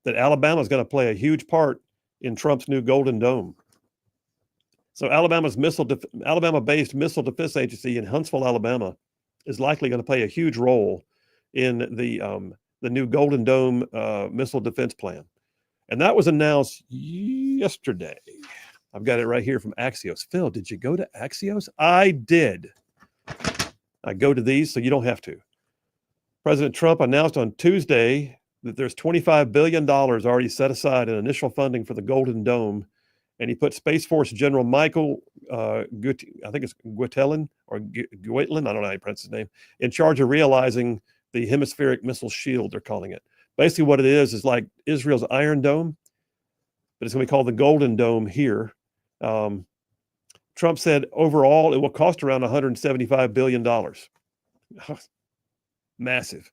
that Alabama is going to play a huge part in Trump's new Golden Dome. So Alabama-based Missile Defense Agency in Huntsville, Alabama, is likely going to play a huge role in the new Golden Dome missile defense plan. And that was announced yesterday. I've got it right here from Axios. Phil, did you go to Axios? I did. I go to these so you don't have to. President Trump announced on Tuesday that there's $25 billion already set aside in initial funding for the Golden Dome. And he put Space Force General Michael Guetlin, I don't know how you pronounce his name, in charge of realizing the hemispheric missile shield, they're calling it. Basically what it is like Israel's Iron Dome, but it's going to be called the Golden Dome here. Trump said overall it will cost around $175 billion. Massive.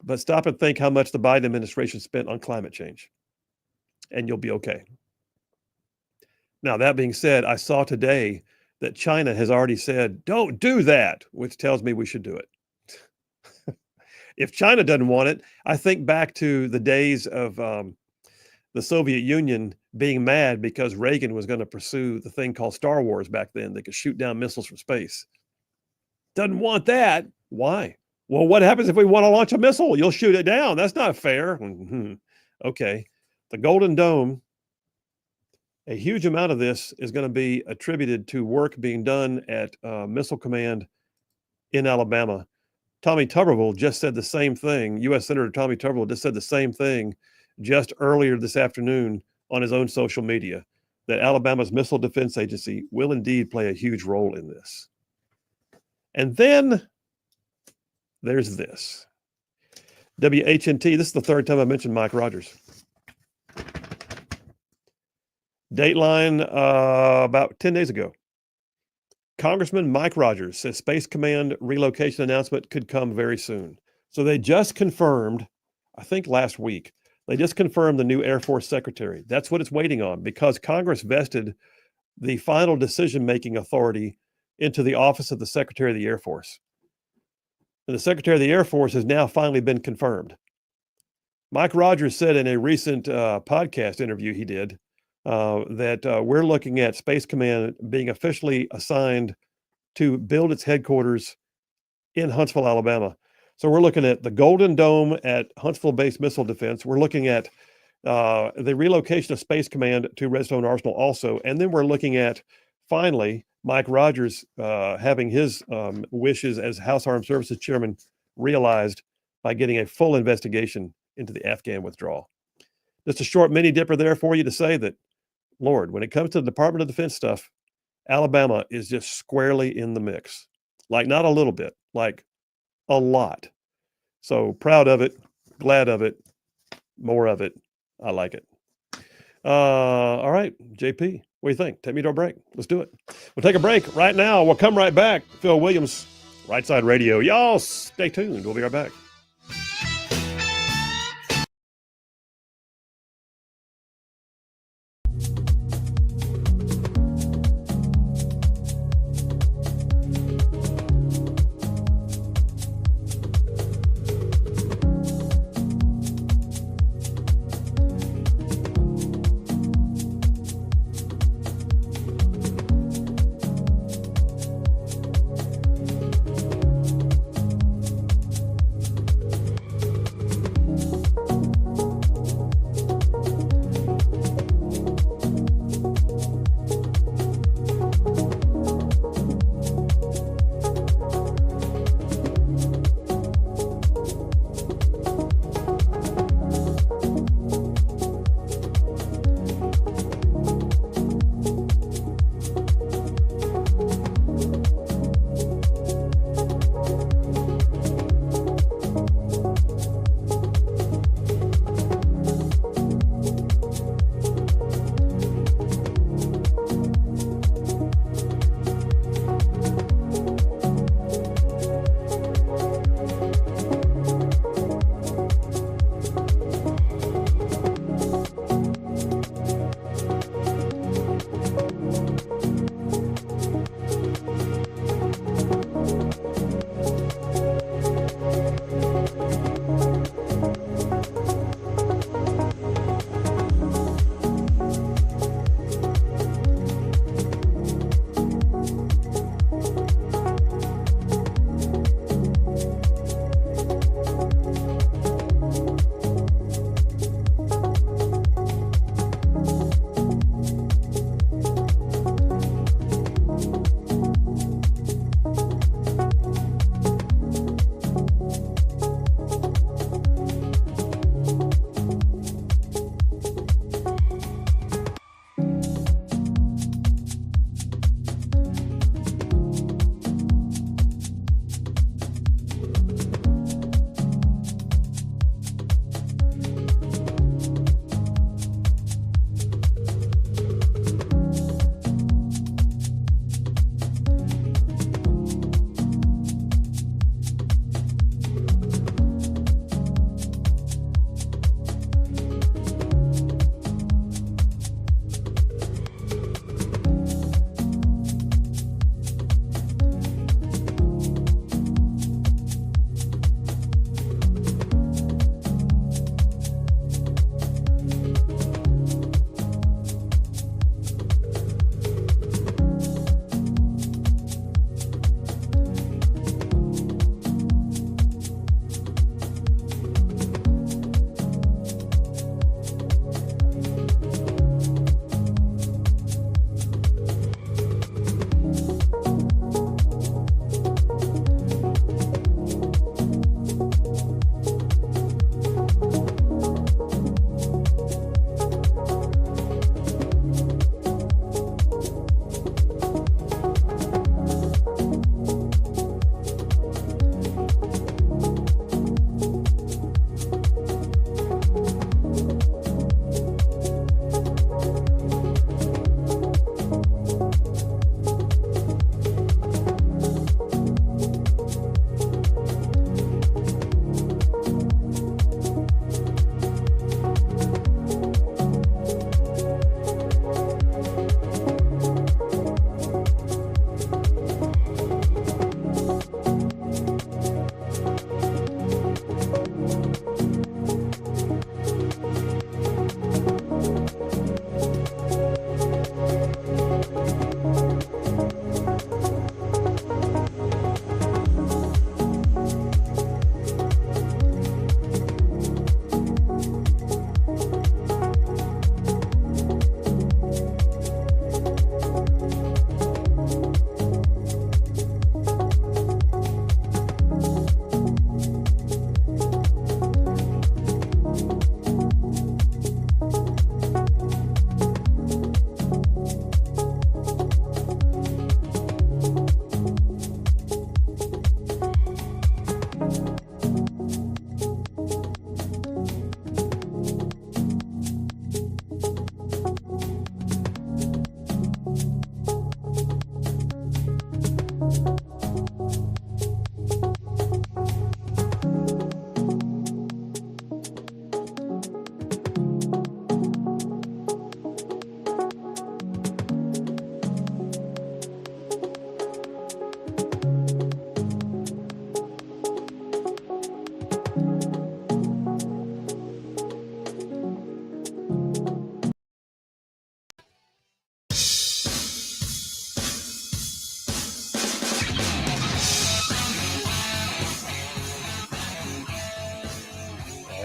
but stop and think how much the Biden administration spent on climate change, and you'll be okay. Now, that being said, I saw today that China has already said, don't do that, which tells me we should do it. If China doesn't want it, I think back to the days of the Soviet Union being mad because Reagan was going to pursue the thing called Star Wars back then. They could shoot down missiles from space. Doesn't want that. Why? Well, what happens if we want to launch a missile? You'll shoot it down. That's not fair. Okay. The Golden Dome, a huge amount of this is going to be attributed to work being done at Missile Command in Alabama. Tommy Tuberville just said the same thing. U.S. Senator Tommy Tuberville just said the same thing just earlier this afternoon on his own social media, that Alabama's Missile Defense Agency will indeed play a huge role in this. And then there's this. WHNT, this is the third time I mentioned Mike Rogers. Dateline about 10 days ago. Congressman Mike Rogers says Space Command relocation announcement could come very soon. So they just confirmed, I think last week, they just confirmed the new Air Force Secretary. That's what it's waiting on, because Congress vested the final decision-making authority into the office of the Secretary of the Air Force. And the Secretary of the Air Force has now finally been confirmed. Mike Rogers said in a recent podcast interview he did that we're looking at Space Command being officially assigned to build its headquarters in Huntsville, Alabama. So we're looking at the Golden Dome at Huntsville-based Missile Defense. We're looking at the relocation of Space Command to Redstone Arsenal also. And then we're looking at, finally, Mike Rogers having his wishes as House Armed Services Chairman realized by getting a full investigation into the Afghan withdrawal. Just a short mini dipper there for you to say that, Lord, when it comes to the Department of Defense stuff, Alabama is just squarely in the mix. Like not a little bit, like a lot. So proud of it, glad of it, more of it. I like it. All right, JP, what do you think? Take me to a break. Let's do it. We'll take a break right now. We'll come right back. Phil Williams, Rightside Radio. Y'all stay tuned. We'll be right back.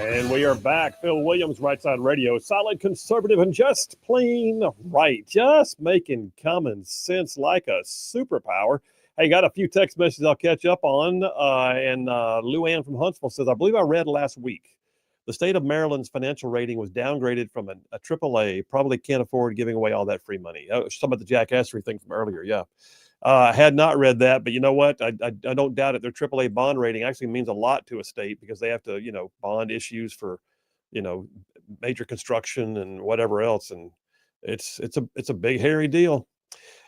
And we are back. Phil Williams, Rightside Radio. Solid, conservative, and just plain right. Just making common sense like a superpower. Hey, got a few text messages I'll catch up on. And Lou Ann from Huntsville says, I believe I read last week the state of Maryland's financial rating was downgraded from a AAA. Probably can't afford giving away all that free money. Oh, some of the Jackassery thing from earlier. Yeah. I had not read that, but you know what? I don't doubt it. Their AAA bond rating actually means a lot to a state because they have to, bond issues for, major construction and whatever else. And it's a big, hairy deal.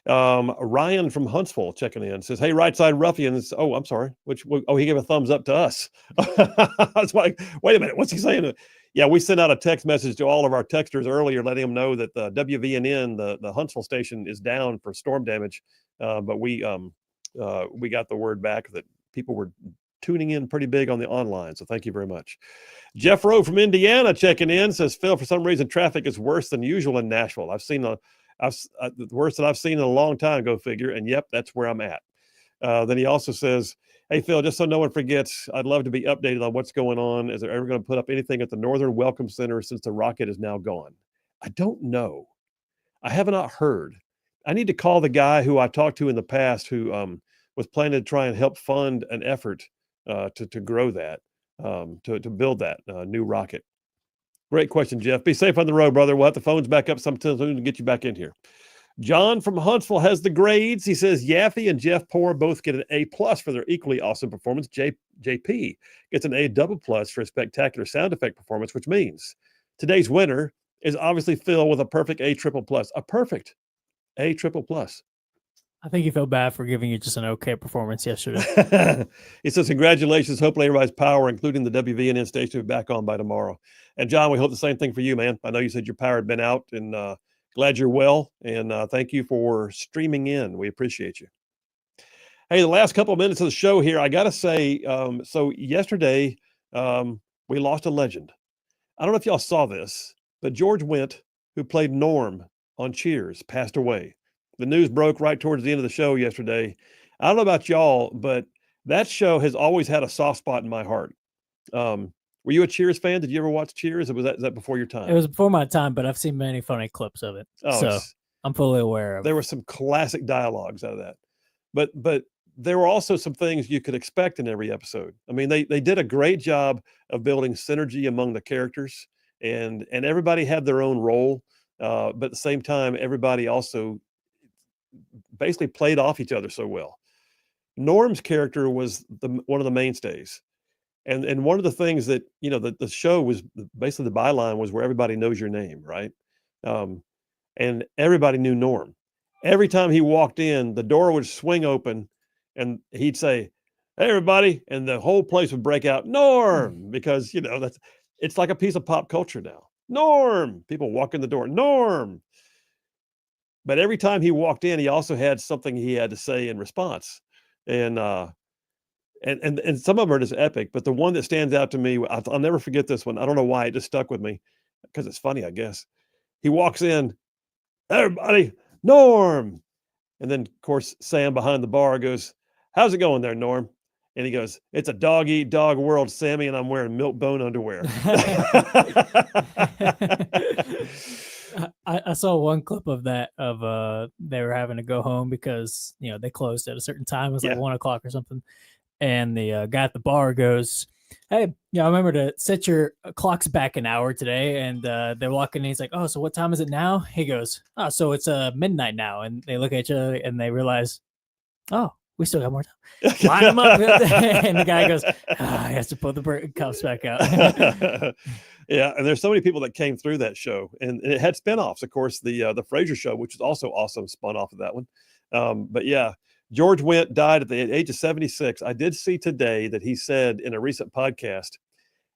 Ryan from Huntsville checking in says, hey, Right Side Ruffians. Oh, I'm sorry. He gave a thumbs up to us. I was like, wait a minute. What's he saying? Yeah, we sent out a text message to all of our texters earlier, letting them know that the WVNN, the Huntsville station, is down for storm damage. But we got the word back that people were tuning in pretty big on the online. So thank you very much. Jeff Rowe from Indiana checking in says, Phil, for some reason, traffic is worse than usual in Nashville. I've seen the worst that I've seen in a long time, go figure. And yep, that's where I'm at. Then he also says, hey, Phil, just so no one forgets, I'd love to be updated on what's going on. Is there ever going to put up anything at the Northern Welcome Center since the rocket is now gone? I don't know. I have not heard. I need to call the guy who I talked to in the past who was planning to try and help fund an effort to grow that, to build that new rocket. Great question, Jeff. Be safe on the road, brother. We'll have the phones back up sometime soon to get you back in here. John from Huntsville has the grades. He says Yaffe and Jeff Poor both get an A+ for their equally awesome performance. JP gets an A+ for a spectacular sound effect performance, which means today's winner is obviously Phil with a perfect A++. A perfect A++. I think you felt bad for giving you just an okay performance yesterday. He says, congratulations. Hopefully everybody's power, including the WVNN station, will be back on by tomorrow. And John, we hope the same thing for you, man. I know you said your power had been out, and glad you're well. And thank you for streaming in. We appreciate you. Hey, the last couple of minutes of the show here, I got to say, so yesterday we lost a legend. I don't know if y'all saw this, but George Wendt, who played Norm on Cheers, passed away. The news broke right towards the end of the show yesterday. I don't know about y'all, but that show has always had a soft spot in my heart. Were you a Cheers fan? Did you ever watch Cheers? Or was that before your time? It was before my time, but I've seen many funny clips of it. So I'm fully aware of it. There were some classic dialogues out of that. But there were also some things you could expect in every episode. I mean, they did a great job of building synergy among the characters, and everybody had their own role. But at the same time, everybody also basically played off each other so well. Norm's character was one of the mainstays. And one of the things that, the show was basically, the byline was where everybody knows your name, right? And everybody knew Norm. Every time he walked in, the door would swing open and he'd say, hey, everybody. And the whole place would break out, Norm, because, it's like a piece of pop culture now. Norm, people walk in the door, Norm. But every time he walked in, he also had something he had to say in response. And some of them are just epic, but the one that stands out to me, I'll never forget this one. I don't know why, it just stuck with me because it's funny, I guess. He walks in, everybody, Norm. And then, of course, Sam behind the bar goes, how's it going there, Norm? And he goes, it's a dog-eat-dog world, Sammy, and I'm wearing milk bone underwear. I saw one clip of that they were having to go home because, they closed at a certain time. It was like 1 o'clock or something. And the guy at the bar goes, hey, I remember to set your clocks back an hour today. And they're walking in. He's like, oh, so what time is it now? He goes, oh, so it's midnight now. And they look at each other and they realize, oh, we still got more time. Line them up. And the guy goes, he has to put the cuffs back out. Yeah, and there's so many people that came through that show. And it had spinoffs, of course, the Frasier show, which is also awesome, spun off of that one. But yeah, George Wendt died at the age of 76. I did see today that he said in a recent podcast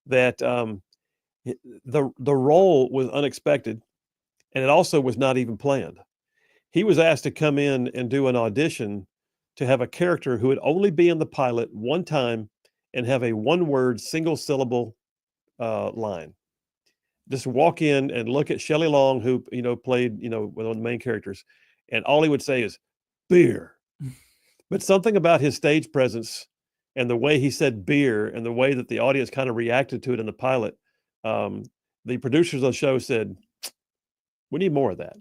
that the role was unexpected, and it also was not even planned. He was asked to come in and do an audition to have a character who would only be in the pilot one time and have a one-word, single-syllable line. Just walk in and look at Shelley Long, who played one of the main characters, and all he would say is beer. But something about his stage presence and the way he said beer and the way that the audience kind of reacted to it in the pilot the producers of the show said, we need more of that.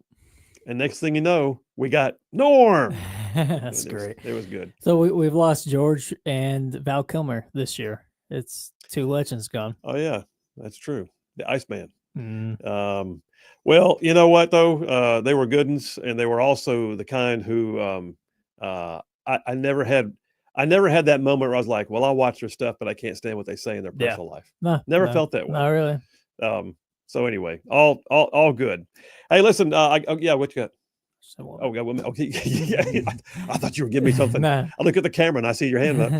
And next thing you know, we got Norm. That's It great. it was good. So we've lost George and Val Kilmer this year. It's two legends gone. Oh yeah, that's true. The Iceman. Mm. Well, you know what though? They were good ones, and they were also the kind who I never had that moment where I was like, well, I'll watch their stuff, but I can't stand what they say in their Yeah. personal life. No, Never no, felt that way. Not really. So anyway, all good. Hey, listen, yeah, what you got? So, Oh, yeah, okay. Yeah, I thought you were giving me something. Nah. I look at the camera and I see your hand up.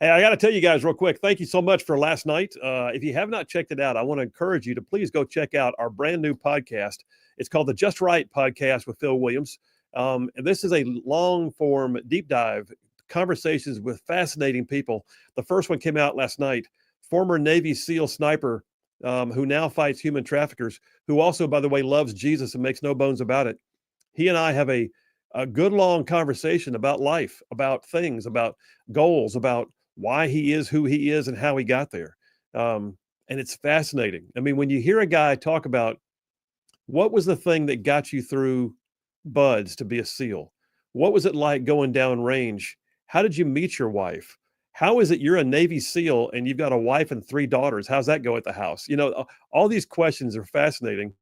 Hey, I got to tell you guys real quick, thank you so much for last night. If you have not checked it out, I want to encourage you to please go check out our brand new podcast. It's called the Just Right Podcast with Phil Williams. And this is a long form, deep dive conversations with fascinating people. The first one came out last night. Former Navy SEAL sniper who now fights human traffickers, who also, by the way, loves Jesus and makes no bones about it. He and I have a good long conversation about life, about things, about goals, about why he is who he is and how he got there. And it's fascinating. I mean, when you hear a guy talk about what was the thing that got you through buds to be a SEAL? What was it like going down range? How did you meet your wife? How is it you're a Navy SEAL and you've got a wife and 3 daughters? How's that go at the house? You know, all these questions are fascinating.